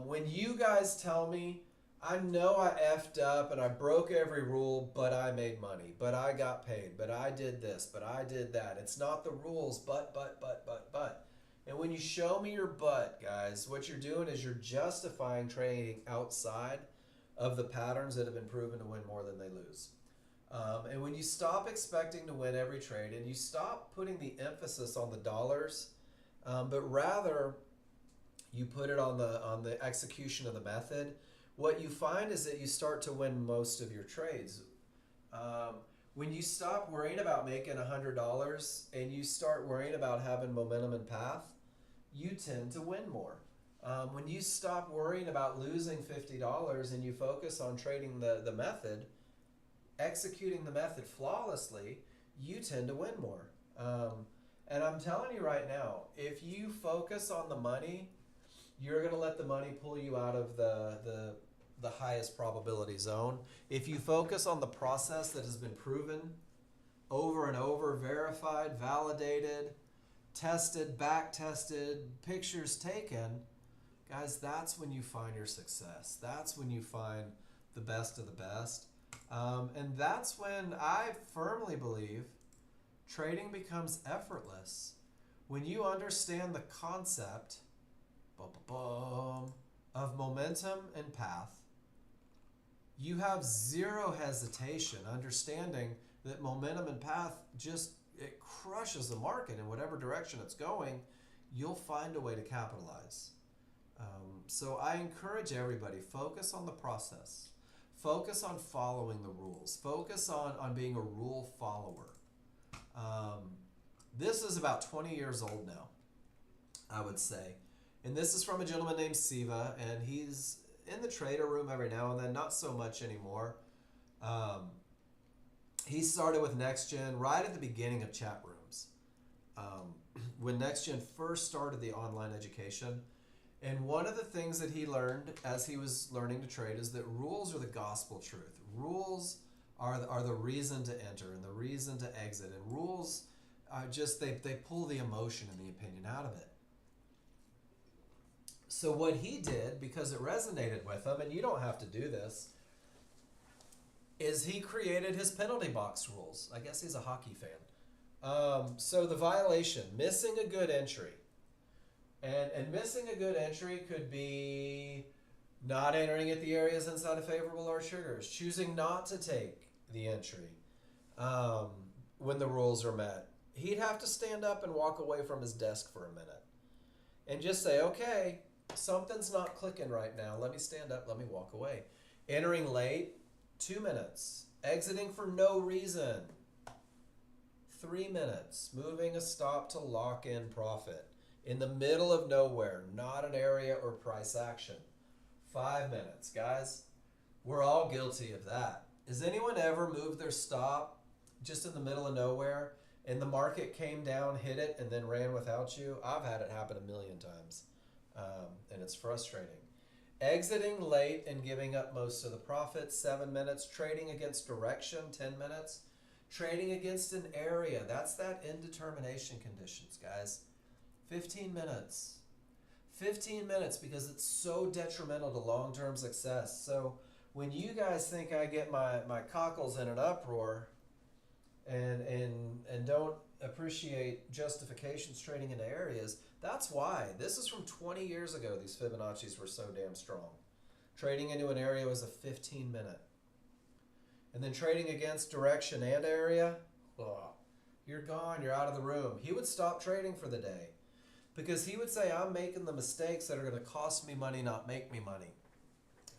when you guys tell me, I know I effed up and I broke every rule, but I made money, but I got paid, but I did this, but I did that. It's not the rules, but. And when you show me your but, guys, what you're doing is you're justifying trading outside of the patterns that have been proven to win more than they lose. And when you stop expecting to win every trade and you stop putting the emphasis on the dollars, but rather you put it on the execution of the method, what you find is that you start to win most of your trades. When you stop worrying about making $100 and you start worrying about having momentum and path, you tend to win more. When you stop worrying about losing $50 and you focus on trading the method, executing the method flawlessly, you tend to win more. And I'm telling you right now, if you focus on the money, you're going to let the money pull you out of the highest probability zone. If you focus on the process that has been proven over and over, verified, validated, tested, back tested, pictures taken, guys, that's when you find your success. That's when you find the best of the best. And that's when I firmly believe trading becomes effortless. When you understand the concept of momentum and path, you have zero hesitation understanding that momentum and path it crushes the market in whatever direction it's going. You'll find a way to capitalize. So I encourage everybody, focus on the process. Focus on following the rules. Focus on being a rule follower. This is about 20 years old now, I would say. And this is from a gentleman named Siva, and he's in the trader room every now and then, not so much anymore. He started with Nexgen right at the beginning of chat rooms. When Nexgen first started the online education, and one of the things that he learned as he was learning to trade is that rules are the gospel truth. Rules are the reason to enter and the reason to exit. And rules are just, they pull the emotion and the opinion out of it. So what he did, because it resonated with him, and you don't have to do this, is he created his penalty box rules. I guess he's a hockey fan. So the violation, missing a good entry. And missing a good entry could be not entering at the areas inside of favorable large triggers, choosing not to take the entry when the rules are met. He'd have to stand up and walk away from his desk for a minute and just say, okay, something's not clicking right now. Let me stand up. Let me walk away. Entering late, 2 minutes. Exiting for no reason, 3 minutes. Moving a stop to lock in profit. In the middle of nowhere, not an area or price action. 5 minutes, guys. We're all guilty of that. Has anyone ever moved their stop just in the middle of nowhere and the market came down, hit it, and then ran without you? I've had it happen a million times, and it's frustrating. Exiting late and giving up most of the profit, 7 minutes. Trading against direction, 10 minutes. Trading against an area, that's that indetermination conditions, guys. 15 minutes. 15 minutes, because it's so detrimental to long-term success. So when you guys think I get my cockles in an uproar and don't appreciate justifications trading into areas, that's why. This is from 20 years ago, these Fibonacci's were so damn strong. Trading into an area was a 15 minute. And then trading against direction and area, you're gone, you're out of the room. He would stop trading for the day because he would say, I'm making the mistakes that are going to cost me money, not make me money.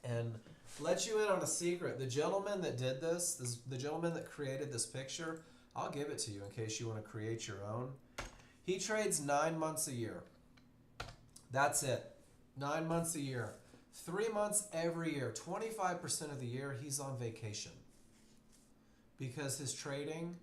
And let you in on a secret. The gentleman that did this, the gentleman that created this picture, I'll give it to you in case you want to create your own. He trades 9 months a year. That's it. 9 months a year. 3 months every year. 25% of the year he's on vacation. Because his trading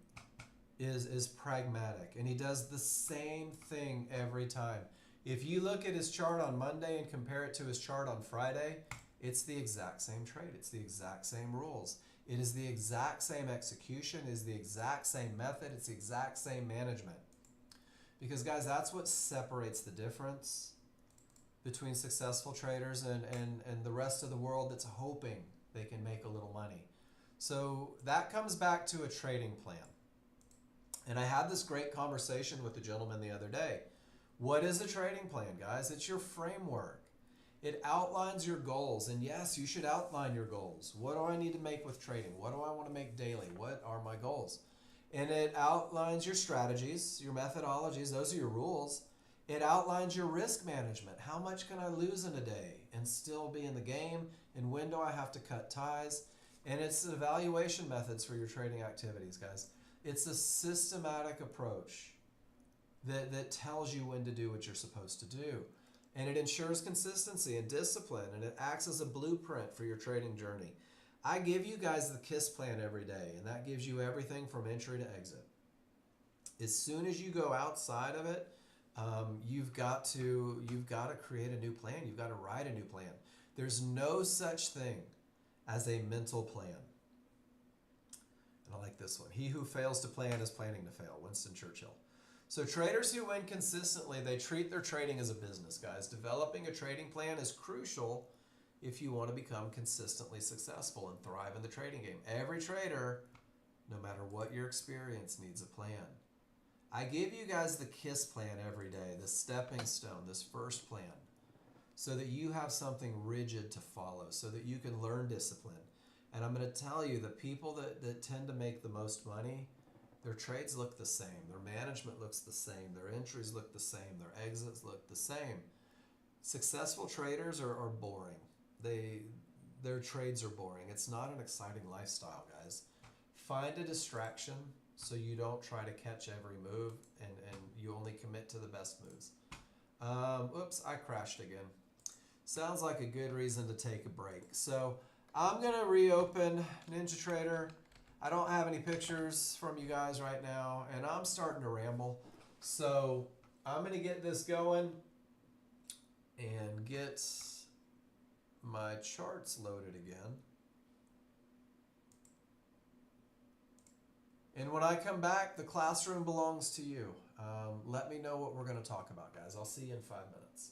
is pragmatic. And he does the same thing every time. If you look at his chart on Monday and compare it to his chart on Friday, it's the exact same trade. It's the exact same rules. It is the exact same execution. It is the exact same method. It's the exact same management. Because guys, that's what separates the difference between successful traders and the rest of the world that's hoping they can make a little money. So that comes back to a trading plan. And I had this great conversation with the gentleman the other day. What is a trading plan, guys? It's your framework. It outlines your goals. And yes, you should outline your goals. What do I need to make with trading? What do I want to make daily? What are my goals? And it outlines your strategies, your methodologies. Those are your rules. It outlines your risk management. How much can I lose in a day and still be in the game? And when do I have to cut ties? And it's evaluation methods for your trading activities, guys. It's a systematic approach that tells you when to do what you're supposed to do. And it ensures consistency and discipline, and it acts as a blueprint for your trading journey. I give you guys the KISS plan every day, and that gives you everything from entry to exit. As soon as you go outside of it, you've got to create a new plan. You've got to write a new plan. There's no such thing as a mental plan. And I like this one. He who fails to plan is planning to fail. Winston Churchill. So traders who win consistently, they treat their trading as a business, guys. Developing a trading plan is crucial if you want to become consistently successful and thrive in the trading game. Every trader, no matter what your experience, needs a plan. I give you guys the KISS plan every day, this stepping stone, this first plan, so that you have something rigid to follow, so that you can learn discipline. And I'm going to tell you, the people that tend to make the most money, their trades look the same, their management looks the same, their entries look the same, their exits look the same. Successful traders are boring. their trades are boring. It's not an exciting lifestyle, guys. Find a distraction so you don't try to catch every move and you only commit to the best moves. Oops, I crashed again. Sounds like a good reason to take a break. So I'm going to reopen NinjaTrader. I don't have any pictures from you guys right now, and I'm starting to ramble. So I'm going to get this going and get my charts loaded again. And when I come back, the classroom belongs to you. Let me know what we're going to talk about, guys. I'll see you in 5 minutes.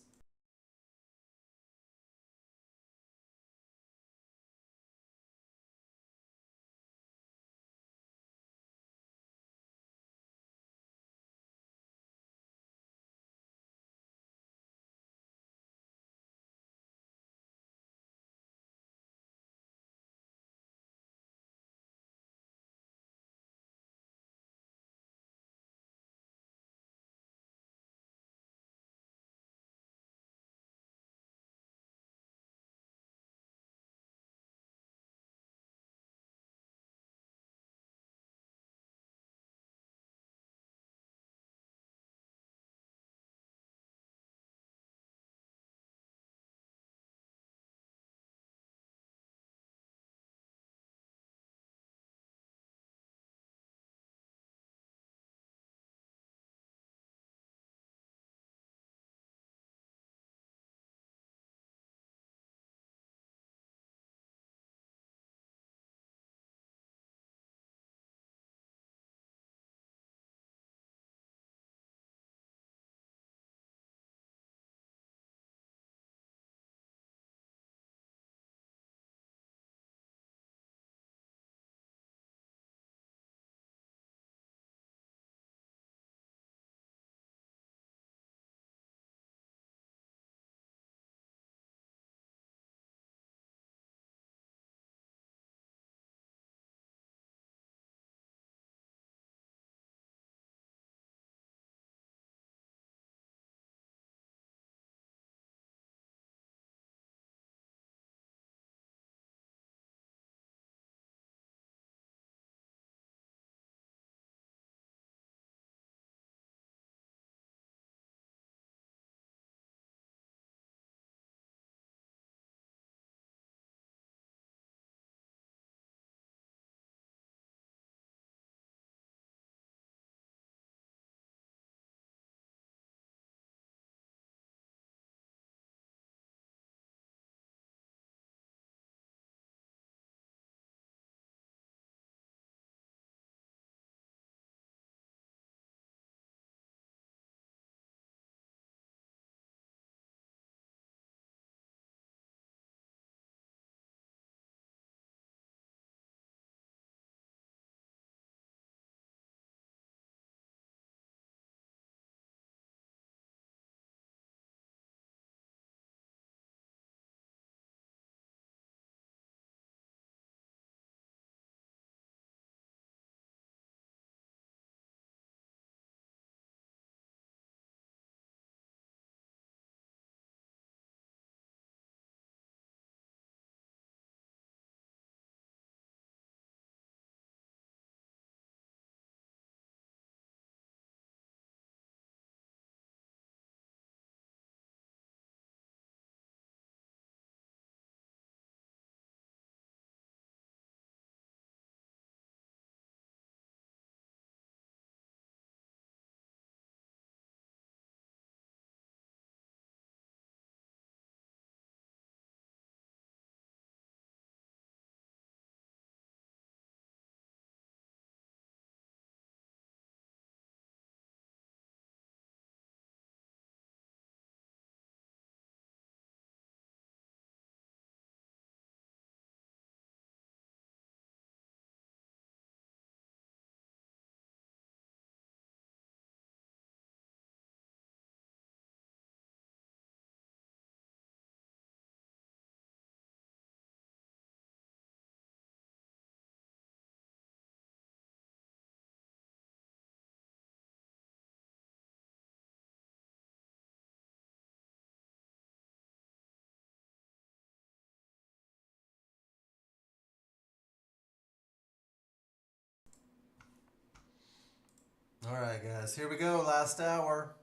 All right, guys, here we go. Last hour.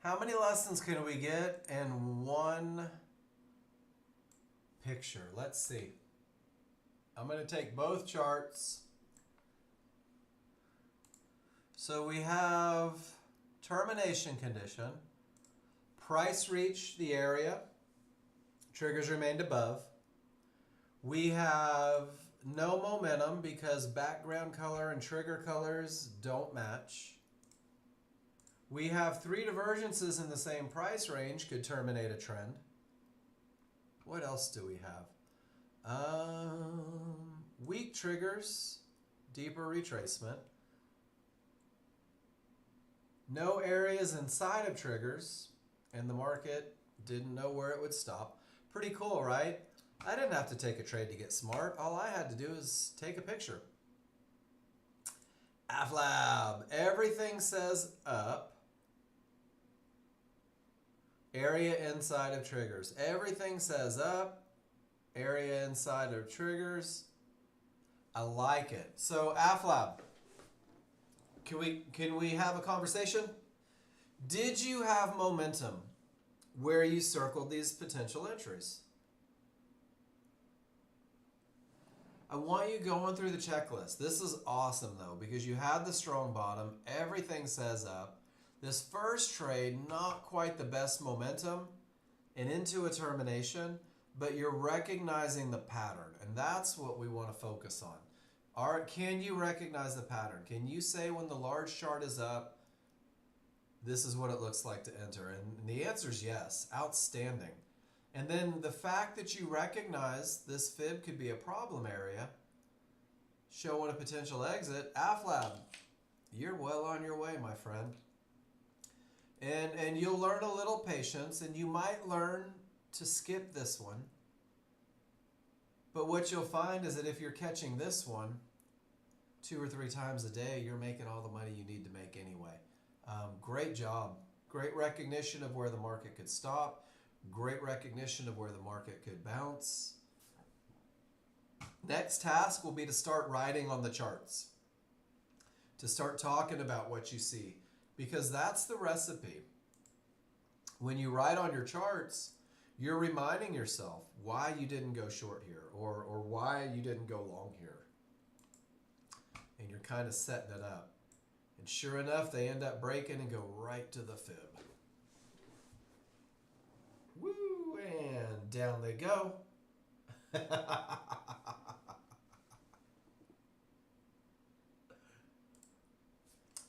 How many lessons can we get in one picture? Let's see. I'm going to take both charts. So we have termination condition. Price reached the area. Triggers remained above. We have no momentum because background color and trigger colors don't match. We have 3 divergences in the same price range, could terminate a trend. What else do we have? Weak triggers, deeper retracement. No areas inside of triggers, and the market didn't know where it would stop. Pretty cool, right? I didn't have to take a trade to get smart. All I had to do is take a picture. AFLAB, everything says up. Area inside of triggers. Everything says up. Area inside of triggers. I like it. So AFLAB, can we have a conversation? Did you have momentum where you circled these potential entries? I want you going through the checklist. This is awesome though, because you had the strong bottom, everything says up. This first trade, not quite the best momentum and into a termination, but you're recognizing the pattern, and that's what we want to focus on. Can you recognize the pattern? Can you say when the large chart is up, this is what it looks like to enter? And the answer is yes. Outstanding. And then the fact that you recognize this fib could be a problem area, showing a potential exit, AFLAB, you're well on your way, my friend. And you'll learn a little patience, and you might learn to skip this one. But what you'll find is that if you're catching this one 2 or 3 times a day, you're making all the money you need to make anyway. Great job. Great recognition of where the market could stop. Great recognition of where the market could bounce. Next task will be to start writing on the charts. To start talking about what you see. Because that's the recipe. When you write on your charts, you're reminding yourself why you didn't go short here or why you didn't go long here. And you're kind of setting it up. And sure enough, they end up breaking and go right to the fib. Woo! And down they go.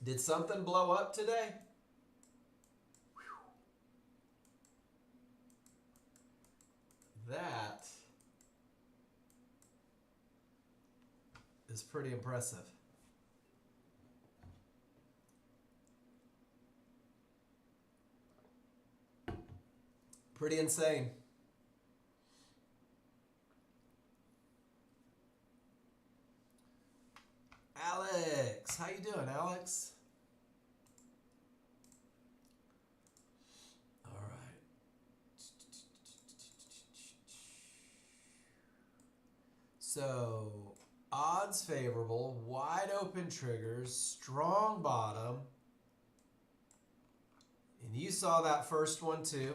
Did something blow up today? That is pretty impressive. Pretty insane. Alex, how you doing, Alex? All right. So, odds favorable, wide open triggers, strong bottom. And you saw that first one too.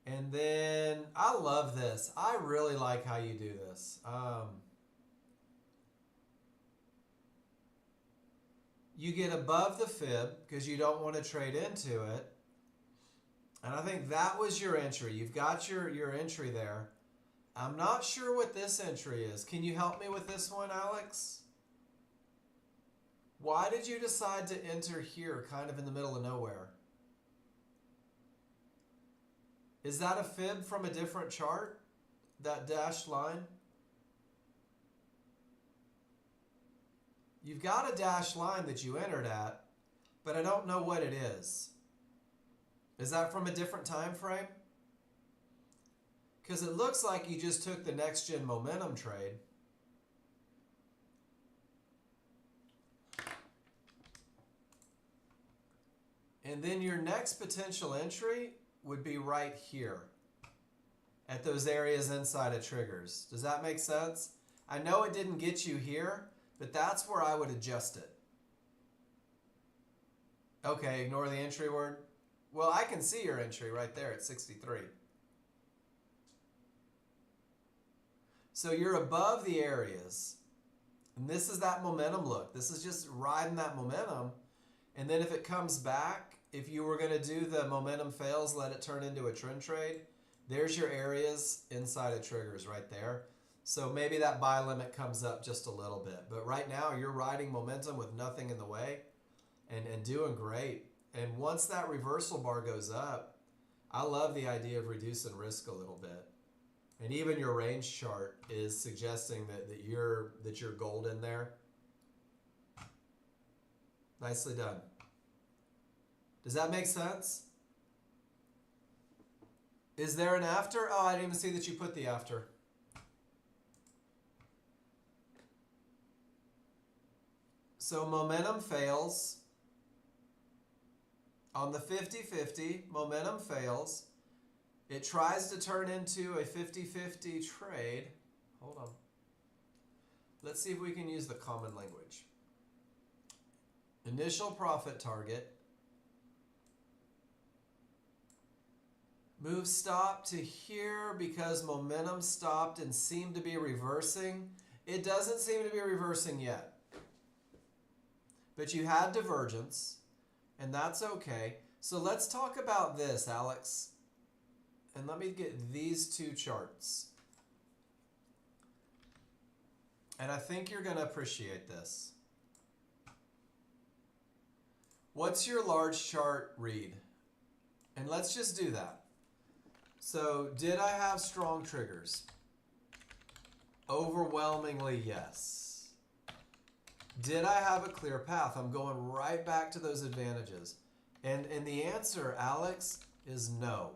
And then, I love this. I really like how you do this. You get above the fib because you don't want to trade into it. And I think that was your entry. You've got your entry there. I'm not sure what this entry is. Can you help me with this one, Alex? Why did you decide to enter here, kind of in the middle of nowhere? Is that a fib from a different chart? That dashed line? You've got a dashed line that you entered at, but I don't know what it is. Is that from a different time frame? Because it looks like you just took the Nexgen momentum trade. And then your next potential entry would be right here at those areas inside of triggers. Does that make sense? I know it didn't get you here, but that's where I would adjust it. Okay, ignore the entry word. Well, I can see your entry right there at 63. So you're above the areas. And this is that momentum look. This is just riding that momentum. And then if it comes back, if you were going to do the momentum fails, let it turn into a trend trade, there's your areas inside of triggers right there. So maybe that buy limit comes up just a little bit. But right now, you're riding momentum with nothing in the way and doing great. And once that reversal bar goes up, I love the idea of reducing risk a little bit. And even your range chart is suggesting that you're gold in there. Nicely done. Does that make sense? Is there an after? Oh, I didn't even see that you put the after. So momentum fails. On the 50-50, momentum fails. It tries to turn into a 50-50 trade. Hold on. Let's see if we can use the common language. Initial profit target. Move stop to here because momentum stopped and seemed to be reversing. It doesn't seem to be reversing yet. But you had divergence, and that's okay. So let's talk about this, Alex. And let me get these two charts. And I think you're going to appreciate this. What's your large chart read? And let's just do that. So, did I have strong triggers? Overwhelmingly, yes. Did I have a clear path? I'm going right back to those advantages. And the answer, Alex, is no.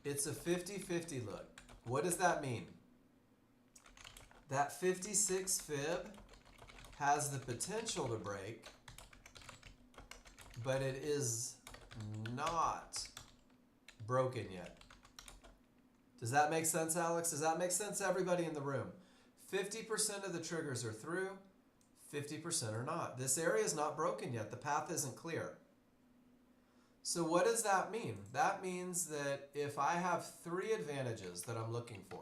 It's a 50-50 look. What does that mean? That 56 fib has the potential to break, but it is not broken yet. Does that make sense, Alex? Does that make sense to everybody in the room? 50% of the triggers are through, 50% are not. This area is not broken yet. The path isn't clear. So what does that mean? That means that if I have three advantages that I'm looking for,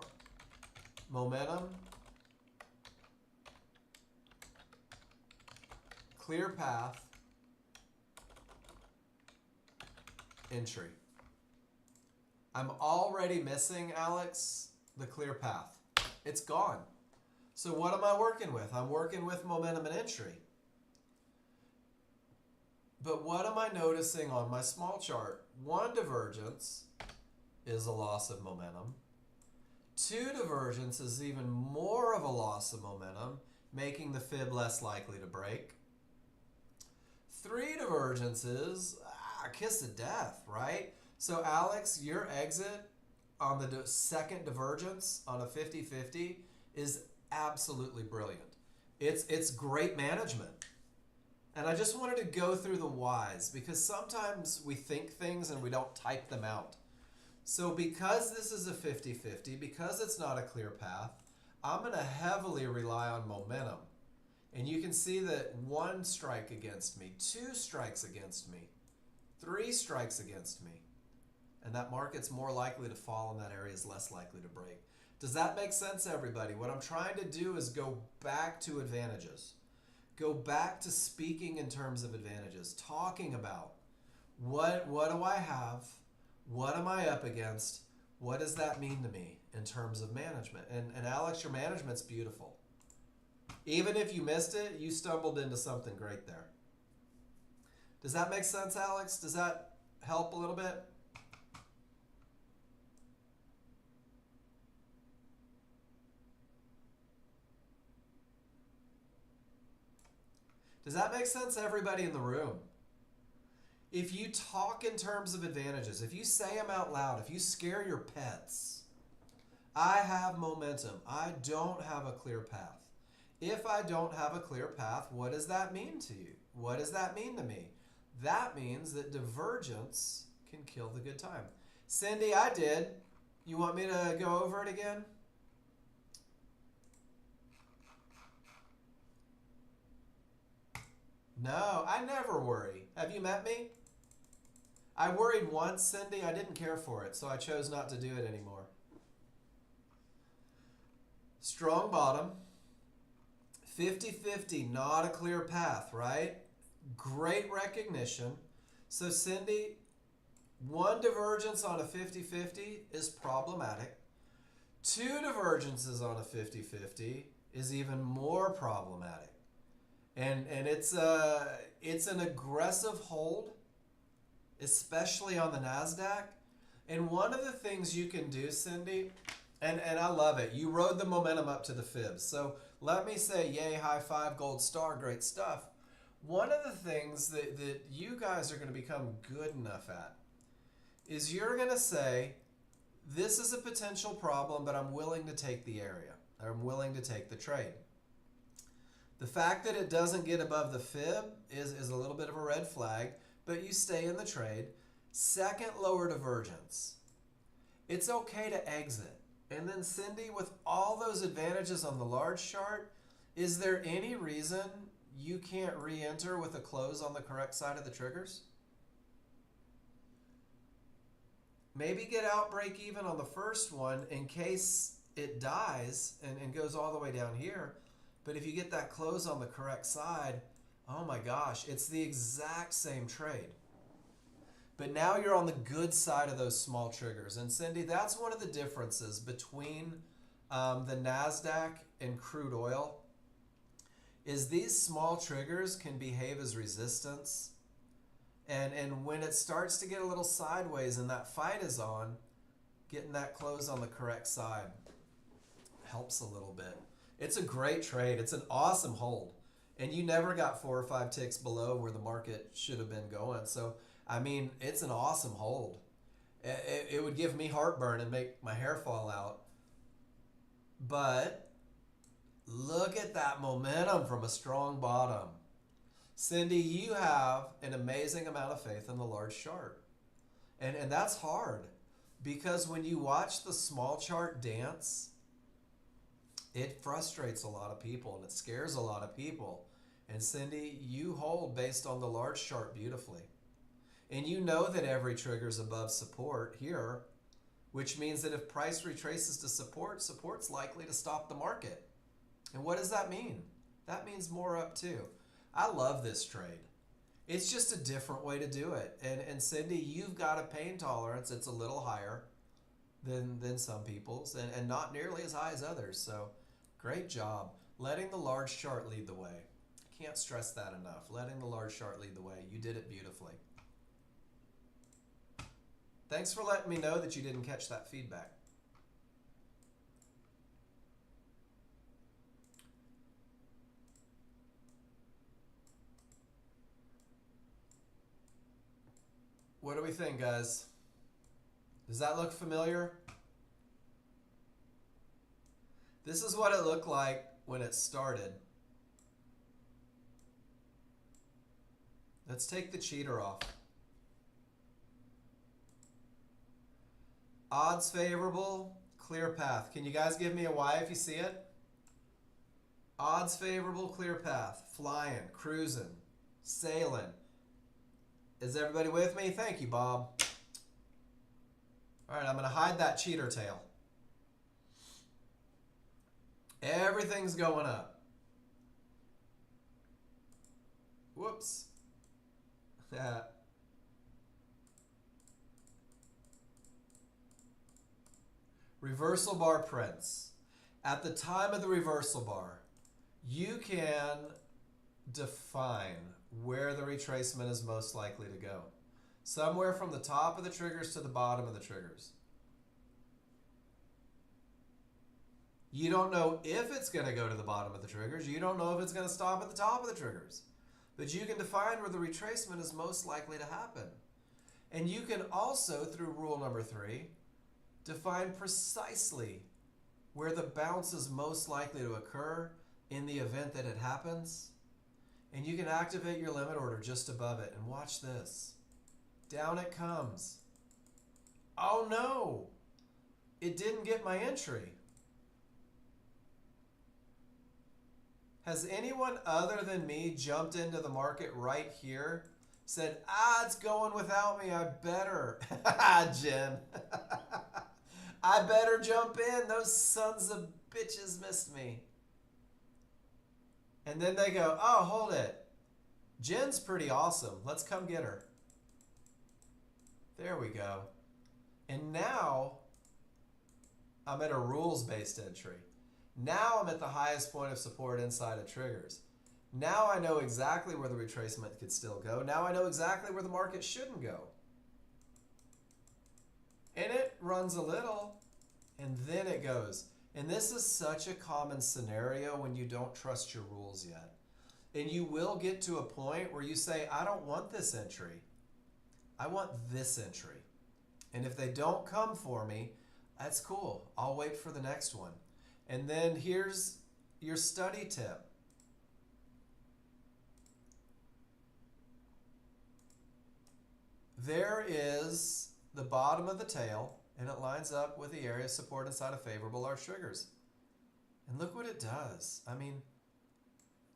momentum, clear path, entry. I'm already missing, Alex, the clear path. It's gone. So what am I working with? I'm working with momentum and entry. But what am I noticing on my small chart? One divergence is a loss of momentum. Two divergence is even more of a loss of momentum, making the fib less likely to break. Three divergences, kiss of death, right? So Alex, your exit on the second divergence on a 50-50 is absolutely brilliant. It's great management. And I just wanted to go through the whys because sometimes we think things and we don't type them out. So because this is a 50-50, because it's not a clear path, I'm going to heavily rely on momentum. And you can see that 1 strike against me, 2 strikes against me, 3 strikes against me. And that market's more likely to fall and that area is less likely to break. Does that make sense, everybody? What I'm trying to do is go back to advantages. Go back to speaking in terms of advantages, talking about what do I have, what am I up against, what does that mean to me in terms of management? And Alex, your management's beautiful. Even if you missed it, you stumbled into something great there. Does that make sense, Alex? Does that help a little bit? Does that make sense to everybody in the room? If you talk in terms of advantages, if you say them out loud, if you scare your pets, I have momentum. I don't have a clear path. If I don't have a clear path, what does that mean to you? What does that mean to me? That means that divergence can kill the good time. Cindy, I did. You want me to go over it again? No, I never worry. Have you met me? I worried once, Cindy. I didn't care for it, so I chose not to do it anymore. Strong bottom. 50-50, not a clear path, right? Great recognition. So Cindy, one divergence on a 50-50 is problematic. Two divergences on a 50-50 is even more problematic. And it's an aggressive hold, especially on the NASDAQ. And one of the things you can do, Cindy, and I love it, you rode the momentum up to the fibs. So let me say, yay, high five, gold star, great stuff. One of the things that you guys are going to become good enough at is you're going to say, this is a potential problem, but I'm willing to take the area. I'm willing to take the trade. The fact that it doesn't get above the fib is a little bit of a red flag, but you stay in the trade. Second lower divergence. It's okay to exit. And then Cindy, with all those advantages on the large chart, is there any reason you can't re-enter with a close on the correct side of the triggers? Maybe get out break even on the first one in case it dies and goes all the way down here. But if you get that close on the correct side, oh my gosh, it's the exact same trade. But now you're on the good side of those small triggers. And Cindy, that's one of the differences between the NASDAQ and crude oil is these small triggers can behave as resistance. And when it starts to get a little sideways and that fight is on, getting that close on the correct side helps a little bit. It's a great trade. It's an awesome hold. And you never got 4 or 5 ticks below where the market should have been going. So, I mean, it's an awesome hold. It would give me heartburn and make my hair fall out. But look at that momentum from a strong bottom. Cindy, you have an amazing amount of faith in the large chart. And that's hard because when you watch the small chart dance, it frustrates a lot of people and it scares a lot of people. And Cindy, you hold based on the large chart beautifully. And you know that every trigger is above support here, which means that if price retraces to support, support's likely to stop the market. And what does that mean? That means more up too. I love this trade. It's just a different way to do it. And Cindy, you've got a pain tolerance. It's a little higher than some people's and not nearly as high as others. So great job. Letting the large chart lead the way. I can't stress that enough. Letting the large chart lead the way. You did it beautifully. Thanks for letting me know that you didn't catch that feedback. What do we think, guys? Does that look familiar? This is what it looked like when it started. Let's take the cheater off. Odds favorable, clear path. Can you guys give me a Y if you see it? Odds favorable, clear path. Flying, cruising, sailing. Is everybody with me? Thank you, Bob. All right, I'm going to hide that cheater tail. Everything's going up. Whoops. Reversal bar prints. At the time of the reversal bar, you can define where the retracement is most likely to go. Somewhere from the top of the triggers to the bottom of the triggers. You don't know if it's going to go to the bottom of the triggers. You don't know if it's going to stop at the top of the triggers. But you can define where the retracement is most likely to happen. And you can also, through rule number 3, define precisely where the bounce is most likely to occur in the event that it happens. And you can activate your limit order just above it. And watch this. Down it comes. Oh no! It didn't get my entry. Has anyone other than me jumped into the market right here? Said, it's going without me. I better. Jen. I better jump in. Those sons of bitches missed me. And then they go, oh, hold it. Jen's pretty awesome. Let's come get her. There we go. And now I'm at a rules-based entry. Now I'm at the highest point of support inside of triggers. Now I know exactly where the retracement could still go. Now I know exactly where the market shouldn't go. And it runs a little, and then it goes. And this is such a common scenario when you don't trust your rules yet. And you will get to a point where you say, I don't want this entry. I want this entry. And if they don't come for me, that's cool. I'll wait for the next one. And then here's your study tip. There is the bottom of the tail, and it lines up with the area of support inside of favorable large triggers. And look what it does. I mean,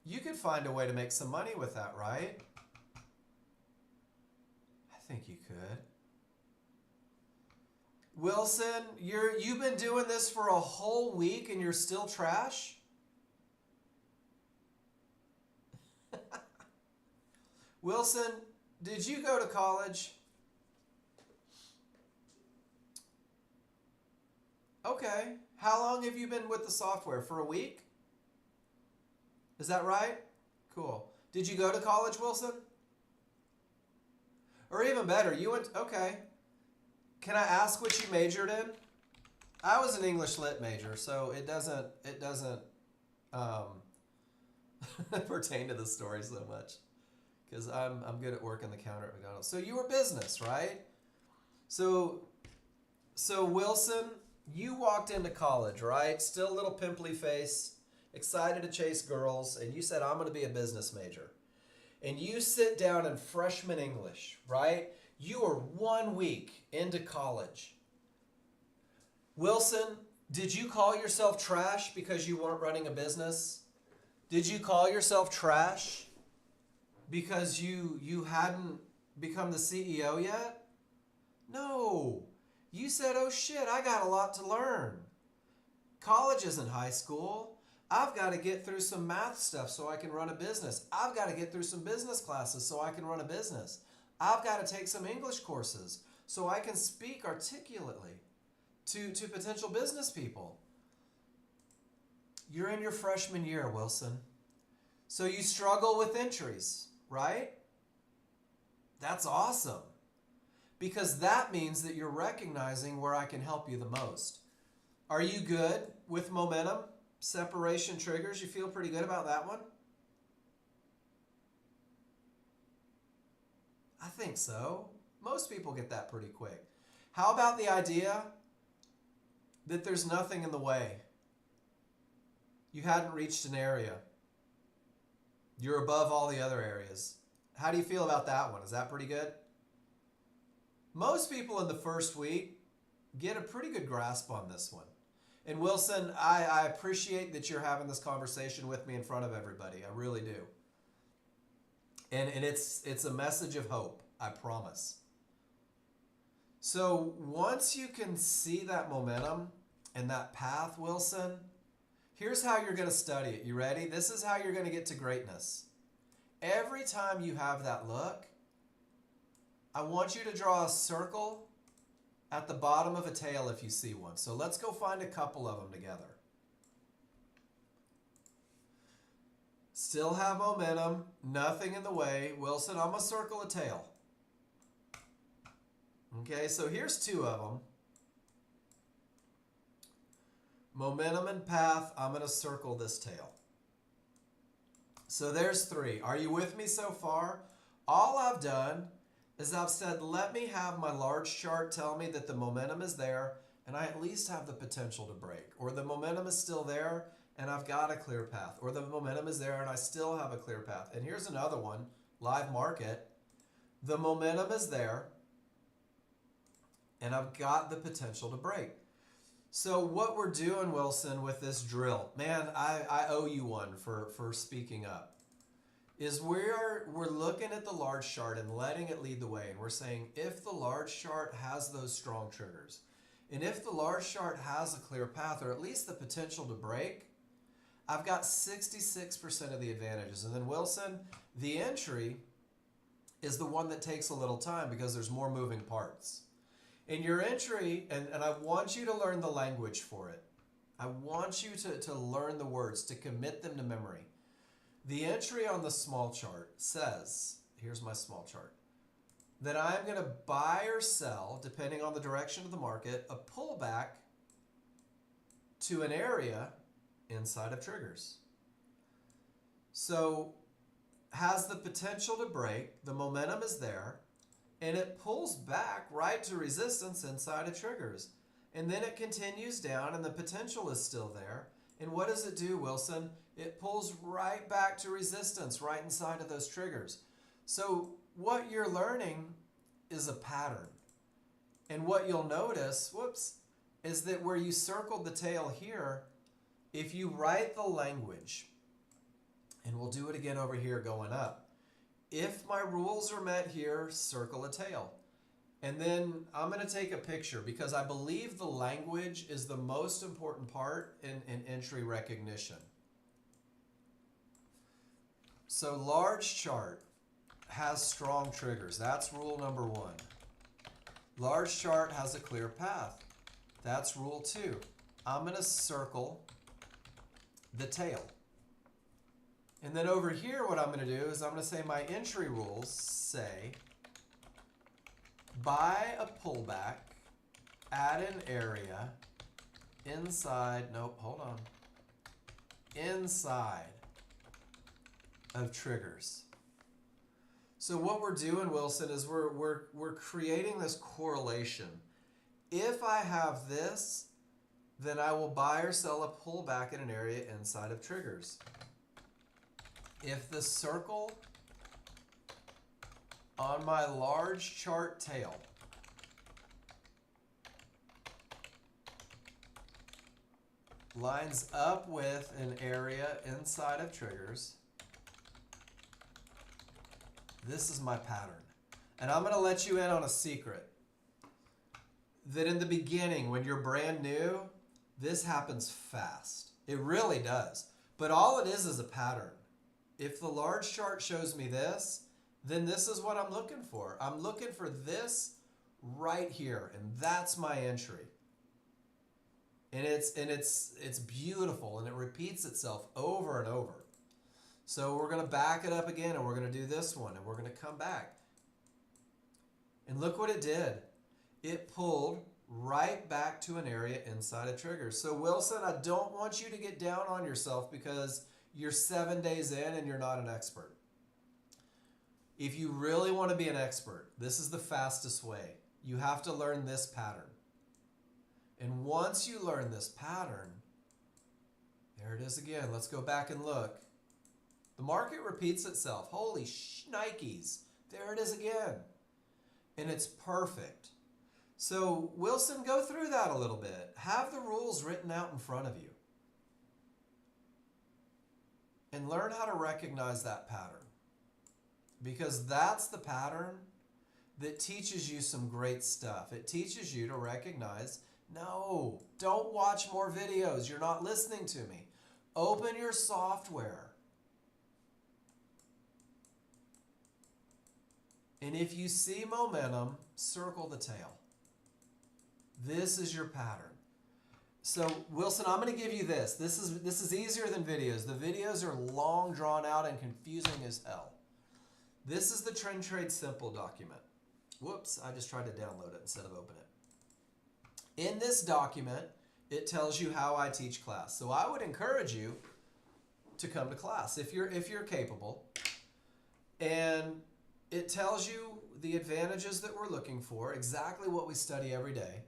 you could find a way to make some money with that, right? I think you could. Wilson, you've been doing this for a whole week and you're still trash? Wilson, did you go to college? Okay. How long have you been with the software? For a week? Is that right? Cool. Did you go to college, Wilson? Or even better, you went, okay. Can I ask what you majored in? I was an English Lit major, so it doesn't pertain to the story so much. Because I'm good at working the counter at McDonald's. So you were business, right? So Wilson, you walked into college, right? Still a little pimply face, excited to chase girls, and you said, I'm going to be a business major. And you sit down in freshman English, right? You are 1 week into college. Wilson, did you call yourself trash because you weren't running a business? Did you call yourself trash because you hadn't become the CEO yet? No. You said, oh shit, I got a lot to learn. College isn't high school. I've got to get through some math stuff so I can run a business. I've got to get through some business classes so I can run a business. I've got to take some English courses so I can speak articulately to potential business people. You're in your freshman year, Wilson. So you struggle with entries, right? That's awesome. Because that means that you're recognizing where I can help you the most. Are you good with momentum? Separation triggers? You feel pretty good about that one? I think so. Most people get that pretty quick. How about the idea that there's nothing in the way? You hadn't reached an area. You're above all the other areas. How do you feel about that one? Is that pretty good? Most people in the first week get a pretty good grasp on this one. And Wilson, I appreciate that you're having this conversation with me in front of everybody. I really do. And it's a message of hope, I promise. So once you can see that momentum and that path, Wilson, here's how you're going to study it. You ready? This is how you're going to get to greatness. Every time you have that look, I want you to draw a circle at the bottom of a tail if you see one. So let's go find a couple of them together. Still have momentum, nothing in the way. Wilson, I'm going to circle a tail. Okay, so here's two of them. Momentum and path, I'm going to circle this tail. So there's three. Are you with me so far? All I've done is I've said, let me have my large chart tell me that the momentum is there and I at least have the potential to break. Or the momentum is still there and I've got a clear path. Or the momentum is there and I still have a clear path. And here's another one, live market. The momentum is there and I've got the potential to break. So what we're doing, Wilson, with this drill, man, I owe you one for speaking up, is we're looking at the large chart and letting it lead the way. And we're saying if the large chart has those strong triggers, and if the large chart has a clear path, or at least the potential to break, I've got 66% of the advantages. And then Wilson, the entry is the one that takes a little time because there's more moving parts. In your entry, and I want you to learn the language for it. I want you to learn the words, to commit them to memory. The entry on the small chart says, here's my small chart, that I'm going to buy or sell, depending on the direction of the market, a pullback to an area inside of triggers. So has the potential to break, the momentum is there, and it pulls back right to resistance inside of triggers. And then it continues down and the potential is still there. And what does it do, Wilson? It pulls right back to resistance right inside of those triggers. So what you're learning is a pattern. And what you'll notice, is that where you circled the tail here, if you write the language, and we'll do it again over here going up, if my rules are met here, circle a tail. And then I'm going to take a picture because I believe the language is the most important part in entry recognition. So large chart has strong triggers. That's rule number 1. Large chart has a clear path. That's rule 2. I'm going to circle the tail. And then over here, what I'm going to do is I'm going to say my entry rules say buy a pullback at an area inside, inside of triggers. So what we're doing, Wilson, is we're creating this correlation. If I have this, then I will buy or sell a pullback in an area inside of triggers. If the circle on my large chart tail lines up with an area inside of triggers, this is my pattern. And I'm going to let you in on a secret. That in the beginning, when you're brand new, this happens fast. It really does. But all it is a pattern. If the large chart shows me this, then this is what I'm looking for. I'm looking for this right here, and that's my entry. And it's beautiful, and it repeats itself over and over. So we're going to back it up again, and we're going to do this one, and we're going to come back. And look what it did. It pulled right back to an area inside of triggers. So Wilson, I don't want you to get down on yourself because you're 7 days in and you're not an expert. If you really want to be an expert, this is the fastest way. You have to learn this pattern. And once you learn this pattern, there it is again. Let's go back and look. The market repeats itself. Holy shnikes. There it is again. And it's perfect. So Wilson, go through that a little bit. Have the rules written out in front of you. And learn how to recognize that pattern. Because that's the pattern that teaches you some great stuff. It teaches you to recognize, no, don't watch more videos. You're not listening to me. Open your software. And if you see momentum, circle the tail. This is your pattern. So Wilson, I'm going to give you this. This is easier than videos. The videos are long, drawn out, and confusing as hell. This is the Trend Trade Simple document. Whoops, I just tried to download it instead of open it. In this document, it tells you how I teach class. So I would encourage you to come to class if you're capable. And it tells you the advantages that we're looking for, exactly what we study every day.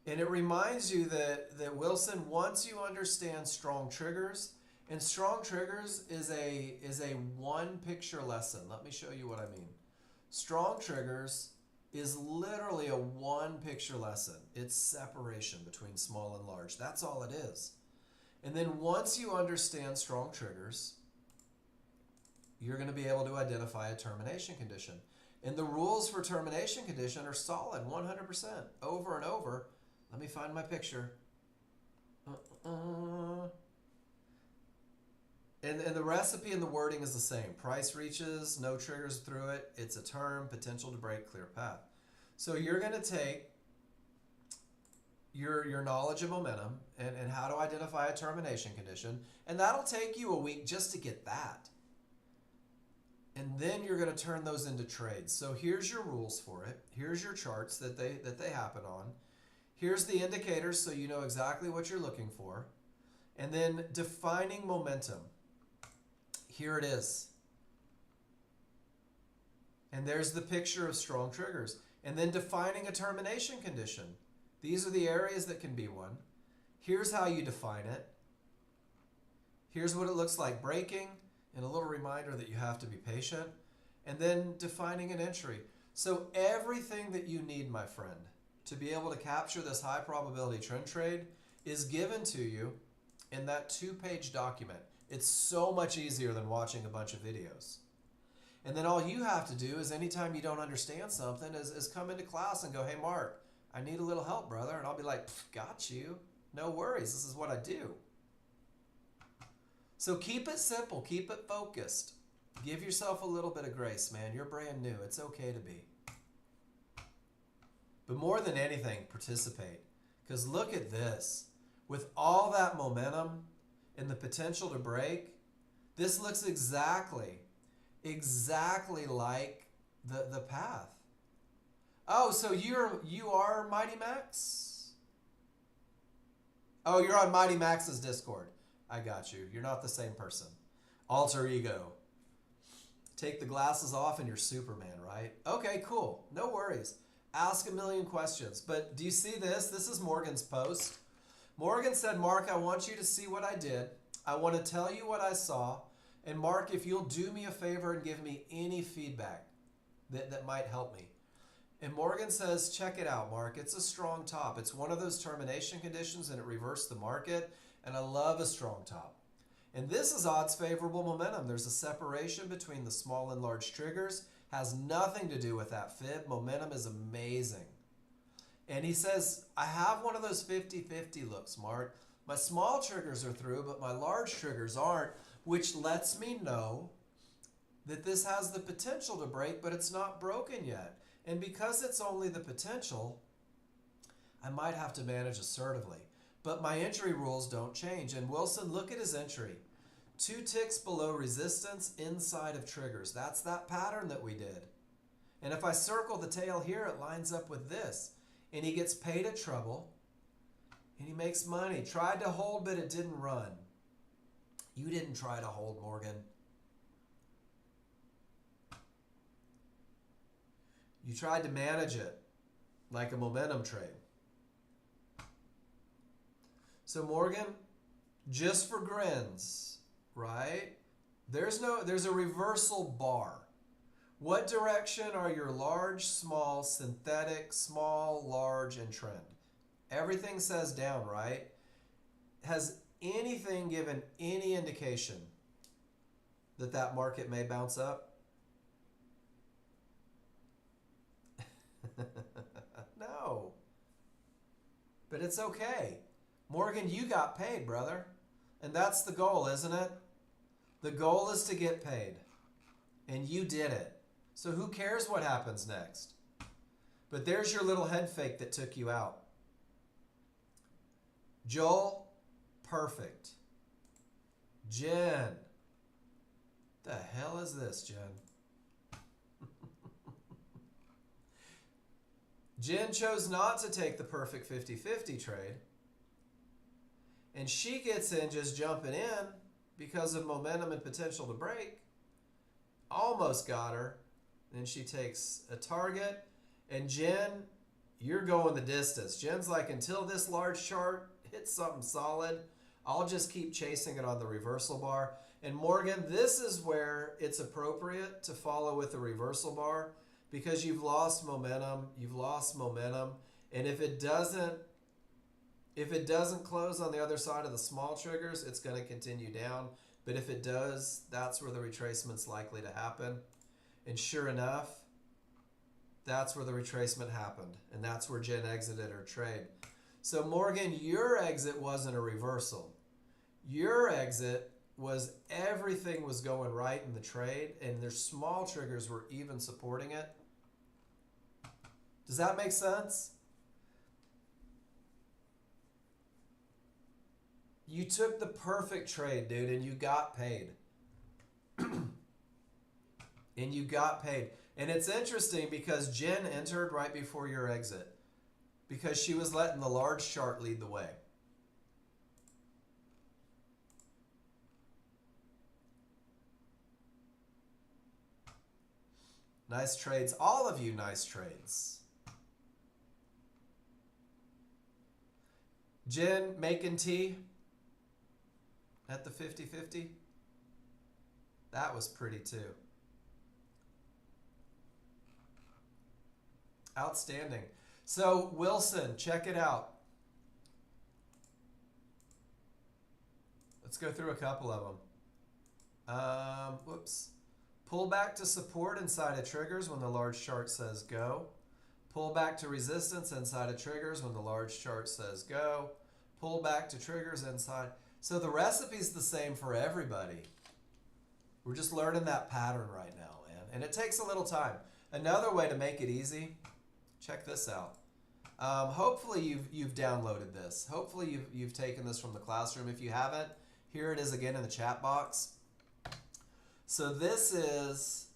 And it reminds you that Wilson, once you understand strong triggers, and strong triggers is a one picture lesson. Let me show you what I mean. Strong triggers is literally a one picture lesson. It's separation between small and large. That's all it is. And then once you understand strong triggers, you're going to be able to identify a termination condition. And the rules for termination condition are solid, 100%, over and over. Let me find my picture. And the recipe and the wording is the same. Price reaches, no triggers through it. It's a term, potential to break, clear path. So you're going to take your knowledge of momentum and how to identify a termination condition, and that'll take you a week just to get that. And then you're going to turn those into trades. So here's your rules for it. Here's your charts that they happen on. Here's the indicators so you know exactly what you're looking for. And then defining momentum. Here it is. And there's the picture of strong triggers. And then defining a termination condition. These are the areas that can be one. Here's how you define it. Here's what it looks like breaking, and a little reminder that you have to be patient. And then defining an entry. So everything that you need, my friend, to be able to capture this high probability trend trade is given to you in that 2-page document. It's so much easier than watching a bunch of videos. And then all you have to do is anytime you don't understand something is come into class and go, hey, Mark, I need a little help, brother. And I'll be like, got you. No worries. This is what I do. So keep it simple. Keep it focused. Give yourself a little bit of grace, man. You're brand new. It's okay to be. But more than anything, participate. Because look at this. With all that momentum and the potential to break, this looks exactly like the path. Oh, so you are Mighty Max? Oh, you're on Mighty Max's Discord. I got you. You're not the same person. Alter ego. Take the glasses off and you're Superman, right? Okay, cool. No worries. Ask a million questions. But do you see this? This is Morgan's post. Morgan said, Mark, I want you to see what I did. I want to tell you what I saw. And Mark, if you'll do me a favor and give me any feedback that might help me. And Morgan says, check it out, Mark. It's a strong top. It's one of those termination conditions and it reversed the market. And I love a strong top. And this is odds favorable momentum. There's a separation between the small and large triggers. Has nothing to do with that fib. Momentum is amazing. And he says, I have one of those 50-50 looks, Mark. My small triggers are through, but my large triggers aren't, which lets me know that this has the potential to break, but it's not broken yet. And because it's only the potential, I might have to manage assertively. But my entry rules don't change. And Wilson, look at his entry. 2 ticks below resistance inside of triggers. That's that pattern that we did. And if I circle the tail here, it lines up with this. And he gets paid at trouble. And he makes money. Tried to hold, but it didn't run. You didn't try to hold, Morgan. You tried to manage it like a momentum trade. So Morgan, just for grins, right? There's a reversal bar. What direction are your large, small, synthetic, small, large, and trend? Everything says down, right? Has anything given any indication that market may bounce up? No. But it's okay. Morgan, you got paid, brother. And that's the goal, isn't it? The goal is to get paid. And you did it. So who cares what happens next? But there's your little head fake that took you out. Joel, perfect. Jen. The hell is this, Jen? Jen chose not to take the perfect 50-50 trade. And she gets in just jumping in because of momentum and potential to break. Almost got her. Then she takes a target. And Jen, you're going the distance. Jen's like, until this large chart hits something solid, I'll just keep chasing it on the reversal bar. And Morgan, this is where it's appropriate to follow with the reversal bar because you've lost momentum. You've lost momentum. And if it doesn't close on the other side of the small triggers, it's going to continue down. But if it does, that's where the retracement's likely to happen. And sure enough, that's where the retracement happened. And that's where Jen exited her trade. So Morgan, your exit wasn't a reversal. Your exit was everything was going right in the trade, and their small triggers were even supporting it. Does that make sense? You took the perfect trade, dude, and you got paid. And you got paid. And it's interesting because Jen entered right before your exit because she was letting the large chart lead the way. Nice trades. All of you, nice trades. Jen making tea at the 50-50. That was pretty too. Outstanding. So Wilson, check it out. Let's go through a couple of them. Whoops. Pull back to support inside of triggers when the large chart says go. Pull back to resistance inside of triggers when the large chart says go. Pull back to triggers inside. So the recipe's the same for everybody. We're just learning that pattern right now, man. And it takes a little time. Another way to make it easy, check this out. Hopefully you've downloaded this. Hopefully you've taken this from the classroom. If you haven't, here it is again in the chat box. So this is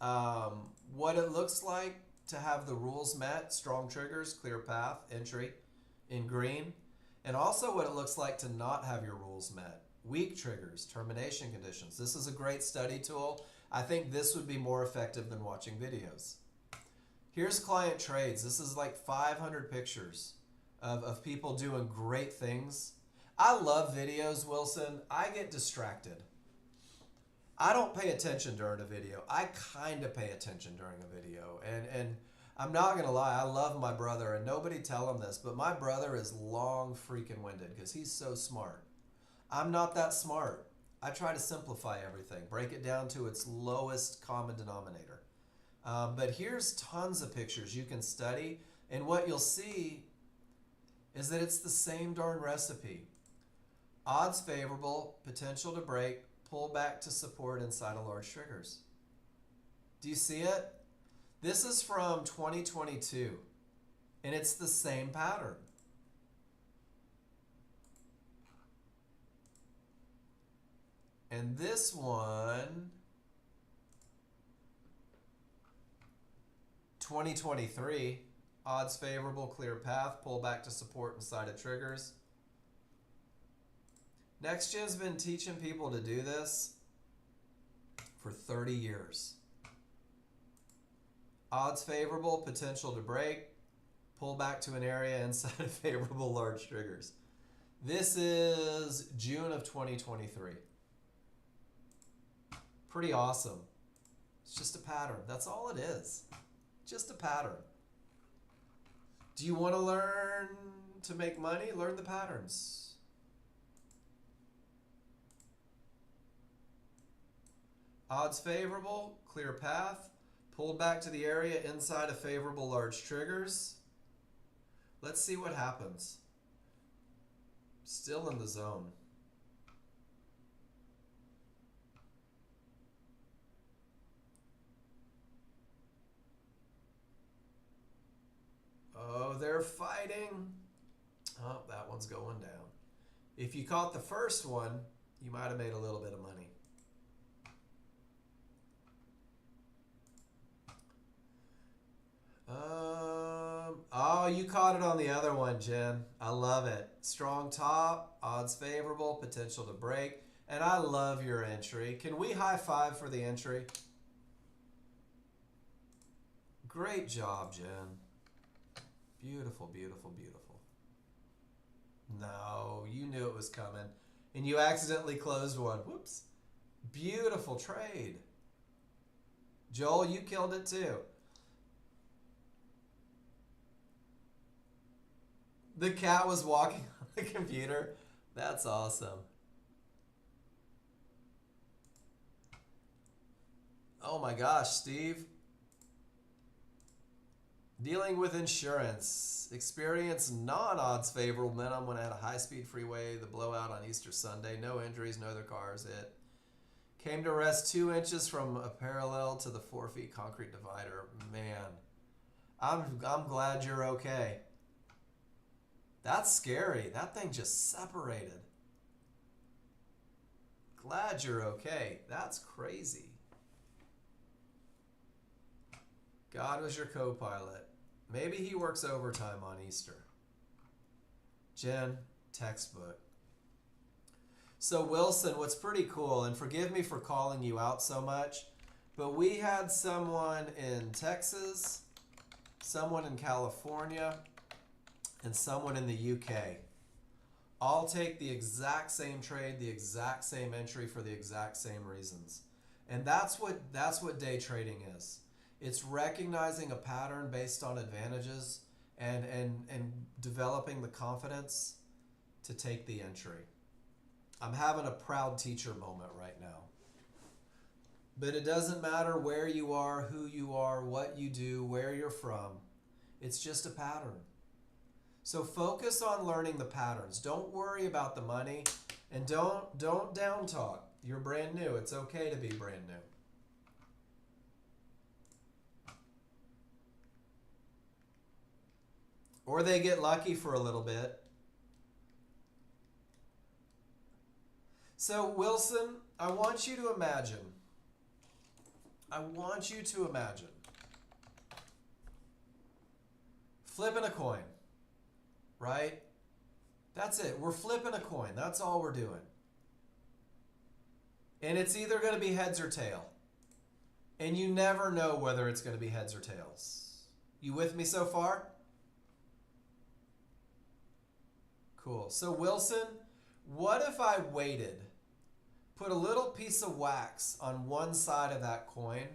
what it looks like to have the rules met, strong triggers, clear path, entry in green. And also what it looks like to not have your rules met, weak triggers, termination conditions. This is a great study tool. I think this would be more effective than watching videos. Here's client trades. This is like 500 pictures of people doing great things. I love videos, Wilson. I get distracted. I don't pay attention during a video. I kind of pay attention during a video. And I'm not going to lie, I love my brother, and nobody tell him this, but my brother is long freaking winded because he's so smart. I'm not that smart. I try to simplify everything, break it down to its lowest common denominator. But here's tons of pictures you can study, and what you'll see is that it's the same darn recipe. Odds favorable, potential to break, pull back to support inside of large triggers. Do you see it? This is from 2022, and it's the same pattern. And this one, 2023, odds favorable, clear path, pull back to support inside of triggers. Nexgen's been teaching people to do this for 30 years. Odds favorable, potential to break, pull back to an area inside of favorable large triggers. This is June of 2023. Pretty awesome. It's just a pattern. That's all it is. Just a pattern. Do you want to learn to make money? Learn the patterns. Odds favorable, clear path, pulled back to the area inside of favorable large triggers. Let's see what happens. Still in the zone. Oh, they're fighting. Oh, that one's going down. If you caught the first one, you might have made a little bit of money. Oh, you caught it on the other one, Jen. I love it. Strong top, odds favorable, potential to break. And I love your entry. Can we high five for the entry? Great job, Jen. Beautiful, beautiful, beautiful. No, you knew it was coming. And you accidentally closed one. Whoops. Beautiful trade. Joel, you killed it too. The cat was walking on the computer. That's awesome. Oh my gosh, Steve. Dealing with insurance. Experience non-odds favorable momentum when at a high-speed freeway. The blowout on Easter Sunday. No injuries, no other cars hit. Came to rest 2 inches from a parallel to the 4 feet concrete divider. Man, I'm glad you're okay. That's scary. That thing just separated. Glad you're okay. That's crazy. God was your co-pilot. Maybe he works overtime on Easter. Jen, textbook. So Wilson, what's pretty cool, and forgive me for calling you out so much, but we had someone in Texas, someone in California, and someone in the UK all take the exact same trade, the exact same entry for the exact same reasons. And that's what day trading is. It's recognizing a pattern based on advantages and developing the confidence to take the entry. I'm having a proud teacher moment right now. But it doesn't matter where you are, who you are, what you do, where you're from. It's just a pattern. So focus on learning the patterns. Don't worry about the money, and don't down talk. You're brand new. It's okay to be brand new. Or they get lucky for a little bit. So Wilson, I want you to imagine. Flipping a coin, right? That's it. We're flipping a coin. That's all we're doing. And it's either going to be heads or tail. And you never know whether it's going to be heads or tails. You with me so far? Cool. So Wilson, what if I waited, put a little piece of wax on one side of that coin,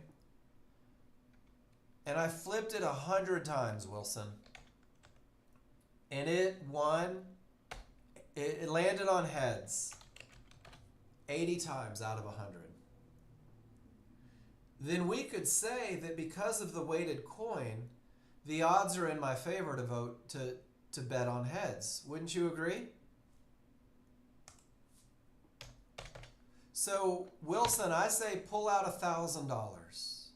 and I flipped it 100 times, Wilson, and it won, it landed on heads 80 times out of 100. Then we could say that because of the weighted coin, the odds are in my favor to vote to bet on heads. Wouldn't you agree? So Wilson, I say pull out $1,000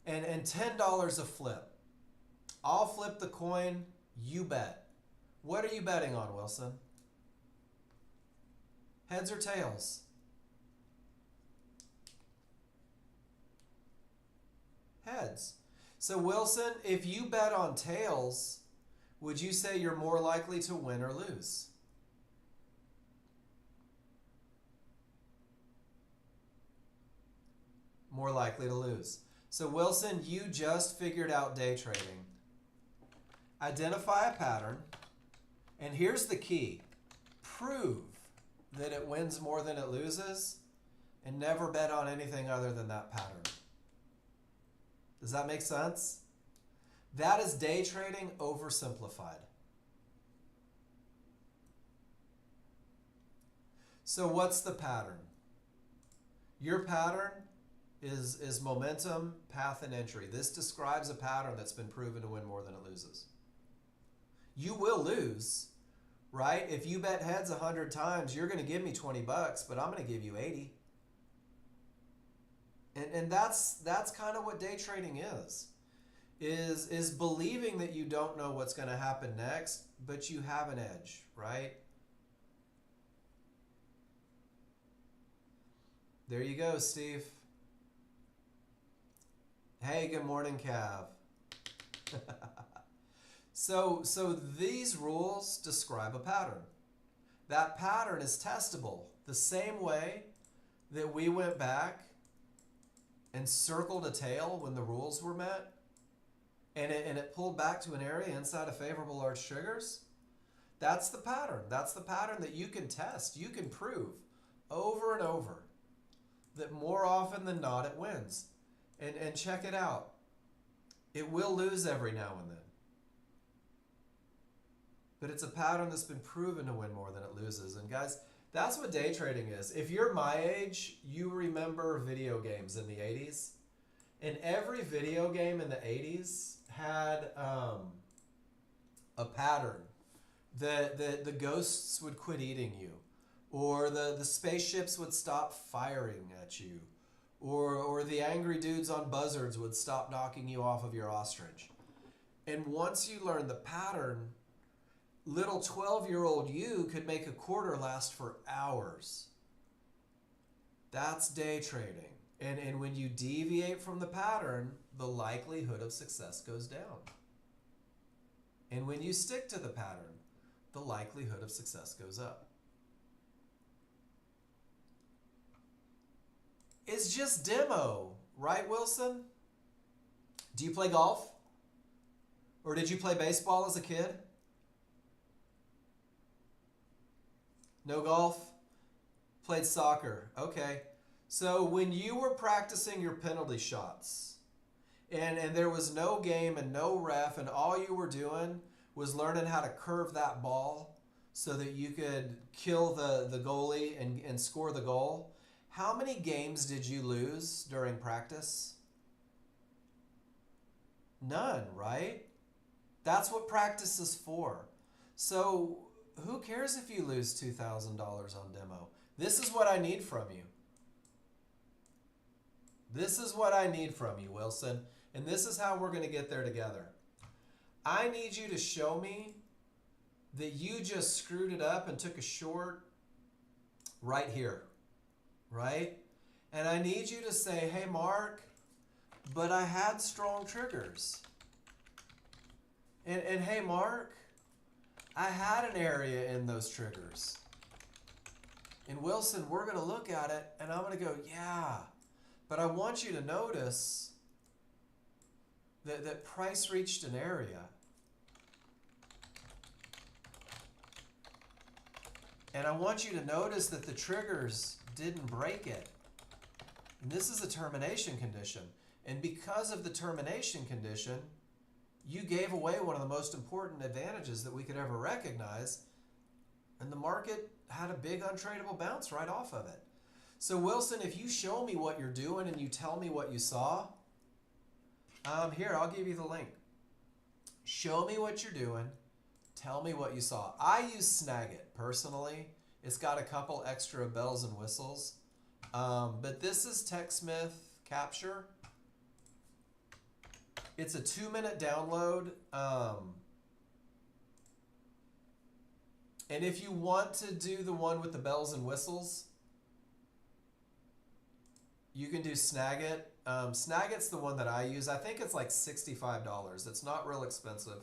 and $10 a flip. I'll flip the coin, you bet. What are you betting on, Wilson? Heads or tails? Heads. So Wilson, if you bet on tails, would you say you're more likely to win or lose? More likely to lose. So Wilson, you just figured out day trading. Identify a pattern, and here's the key. Prove that it wins more than it loses, and never bet on anything other than that pattern. Does that make sense? That is day trading oversimplified. So what's the pattern? Your pattern is momentum, path, and entry. This describes a pattern that's been proven to win more than it loses. You will lose, right? If you bet heads 100 times, you're going to give me 20 bucks, but I'm going to give you 80. And that's kind of what day trading is believing that you don't know what's going to happen next, but you have an edge, right? There you go, Steve. Hey, good morning, Cav. So these rules describe a pattern. That pattern is testable the same way that we went back and circled a tail when the rules were met, and it pulled back to an area inside of favorable large triggers. That's the pattern. That's the pattern that you can test. You can prove over and over that more often than not it wins. And check it out. It will lose every now and then. but it's a pattern that's been proven to win more than it loses. And guys, that's what day trading is. If you're my age, you remember video games in the 80s. And every video game in the 80s had a pattern that the ghosts would quit eating you, or the spaceships would stop firing at you, or the angry dudes on buzzards would stop knocking you off of your ostrich. And once you learn the pattern, little 12-year-old you could make a quarter last for hours. That's day trading. And when you deviate from the pattern, the likelihood of success goes down. And when you stick to the pattern, the likelihood of success goes up. It's just demo, right, Wilson? Do you play golf? Or did you play baseball as a kid? No golf? Played soccer. Okay. So when you were practicing your penalty shots, and there was no game and no ref, and all you were doing was learning how to curve that ball so that you could kill the goalie and score the goal, how many games did you lose during practice? None, right? That's what practice is for. So who cares if you lose $2,000 on demo? This is what I need from you. This is what I need from you, Wilson. And this is how we're going to get there together. I need you to show me that you just screwed it up and took a short right here, right? And I need you to say, hey, Mark, but I had strong triggers. And hey, Mark, I had an area in those triggers. And Wilson, we're going to look at it and I'm going to go, yeah. But I want you to notice that price reached an area. And I want you to notice that the triggers didn't break it. And this is a termination condition. And because of the termination condition, you gave away one of the most important advantages that we could ever recognize. And the market had a big untradeable bounce right off of it. So Wilson, if you show me what you're doing and you tell me what you saw, here, I'll give you the link. Show me what you're doing. Tell me what you saw. I use Snagit personally. It's got a couple extra bells and whistles. But this is TechSmith Capture. It's a 2-minute download. And if you want to do the one with the bells and whistles, you can do Snagit. Snagit's the one that I use. I think it's like $65. It's not real expensive.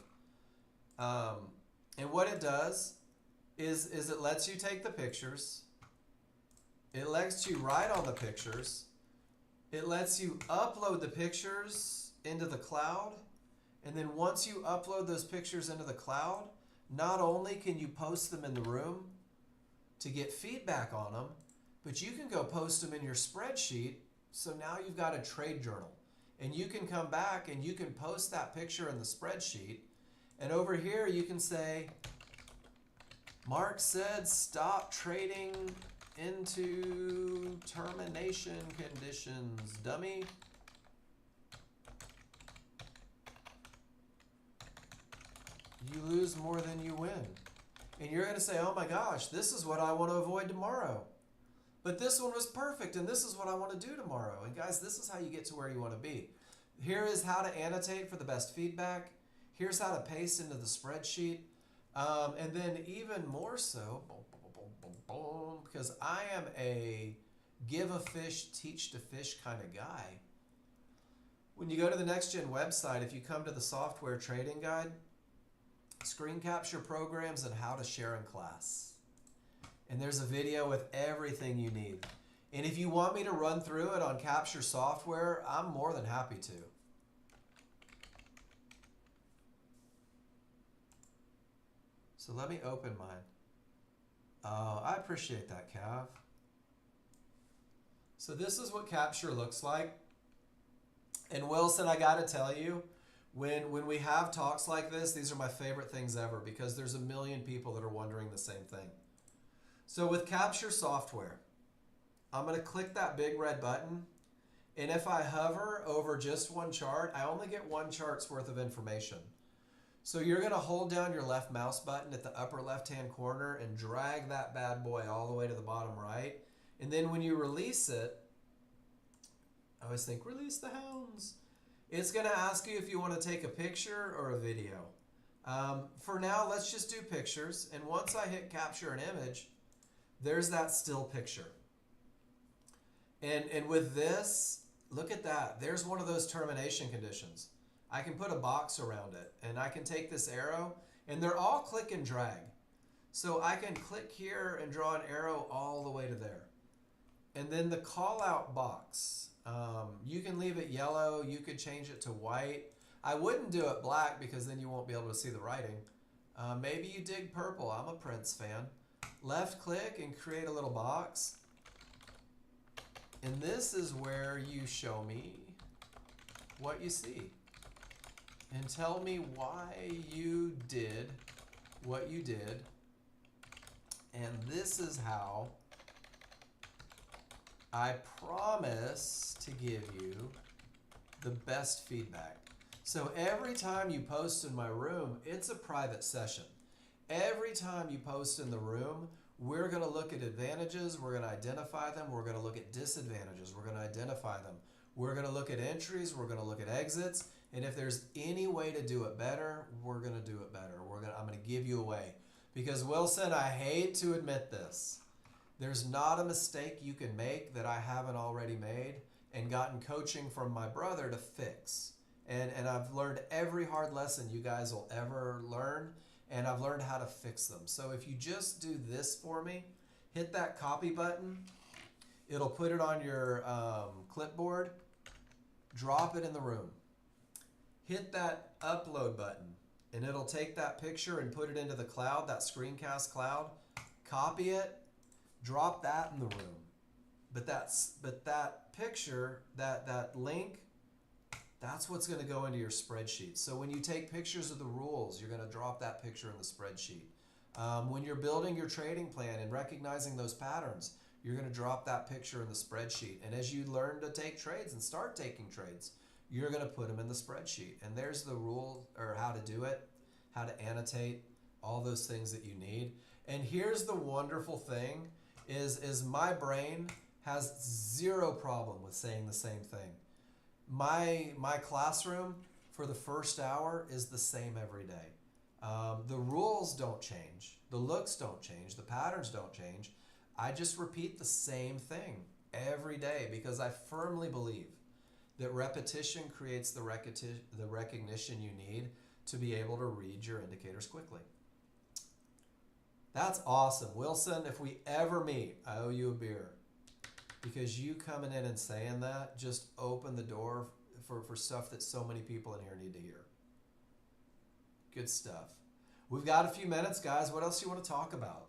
And what it does is it lets you take the pictures. It lets you write on the pictures. It lets you upload the pictures into the cloud. And then once you upload those pictures into the cloud, not only can you post them in the room to get feedback on them, but you can go post them in your spreadsheet. So now you've got a trade journal. And you can come back and you can post that picture in the spreadsheet. And over here you can say, Mark said stop trading into termination conditions, dummy. You lose more than you win. And you're going to say, oh my gosh, this is what I want to avoid tomorrow. But this one was perfect, and this is what I want to do tomorrow. And guys, this is how you get to where you want to be. Here is how to annotate for the best feedback. Here's how to paste into the spreadsheet. And then even more so, because I am a give a fish, teach to fish kind of guy. When you go to the Nexgen website, if you come to the software trading guide, screen capture programs and how to share in class. And there's a video with everything you need. And if you want me to run through it on Capture software, I'm more than happy to. So let me open mine. Oh, I appreciate that, Cav. So this is what Capture looks like. And Wilson, I gotta tell you, When we have talks like this, these are my favorite things ever because there's a million people that are wondering the same thing. So with Capture software, I'm going to click that big red button, and if I hover over just one chart, I only get one chart's worth of information. So you're going to hold down your left mouse button at the upper left-hand corner and drag that bad boy all the way to the bottom right. And then when you release it, I always think, release the hounds. It's going to ask you if you want to take a picture or a video. For now, let's just do pictures. And once I hit capture an image, there's that still picture. And with this, look at that. There's one of those termination conditions. I can put a box around it, and I can take this arrow, and they're all click and drag. So I can click here and draw an arrow all the way to there. And then the call out box, you can leave it yellow, you could change it to white. I wouldn't do it black because then you won't be able to see the writing. Maybe you dig purple, I'm a Prince fan. Left click and create a little box. And this is where you show me what you see. And tell me why you did what you did. And this is how I promise to give you the best feedback. So every time you post in my room, it's a private session. Every time you post in the room, we're going to look at advantages, we're going to identify them, we're going to look at disadvantages, we're going to identify them. We're going to look at entries, we're going to look at exits, and if there's any way to do it better, we're going to do it better. I'm going to give you a way. Because Wilson, I hate to admit this, there's not a mistake you can make that I haven't already made and gotten coaching from my brother to fix. And I've learned every hard lesson you guys will ever learn, and I've learned how to fix them. So if you just do this for me, hit that copy button, it'll put it on your clipboard, drop it in the room. Hit that upload button, and it'll take that picture and put it into the cloud, that screencast cloud, copy it, drop that in the room. But that picture, that link, that's what's going to go into your spreadsheet. So when you take pictures of the rules, you're going to drop that picture in the spreadsheet. When you're building your trading plan and recognizing those patterns, you're going to drop that picture in the spreadsheet. And as you learn to take trades and start taking trades, you're going to put them in the spreadsheet. And there's the rule, or how to do it, how to annotate, all those things that you need. And here's the wonderful thing is my brain has zero problem with saying the same thing. My classroom for the first hour is the same every day. The rules don't change. The looks don't change. The patterns don't change. I just repeat the same thing every day because I firmly believe that repetition creates the recognition you need to be able to read your indicators quickly. That's awesome. Wilson, if we ever meet, I owe you a beer. Because you coming in and saying that just opened the door for stuff that so many people in here need to hear. Good stuff. We've got a few minutes, guys. What else do you want to talk about?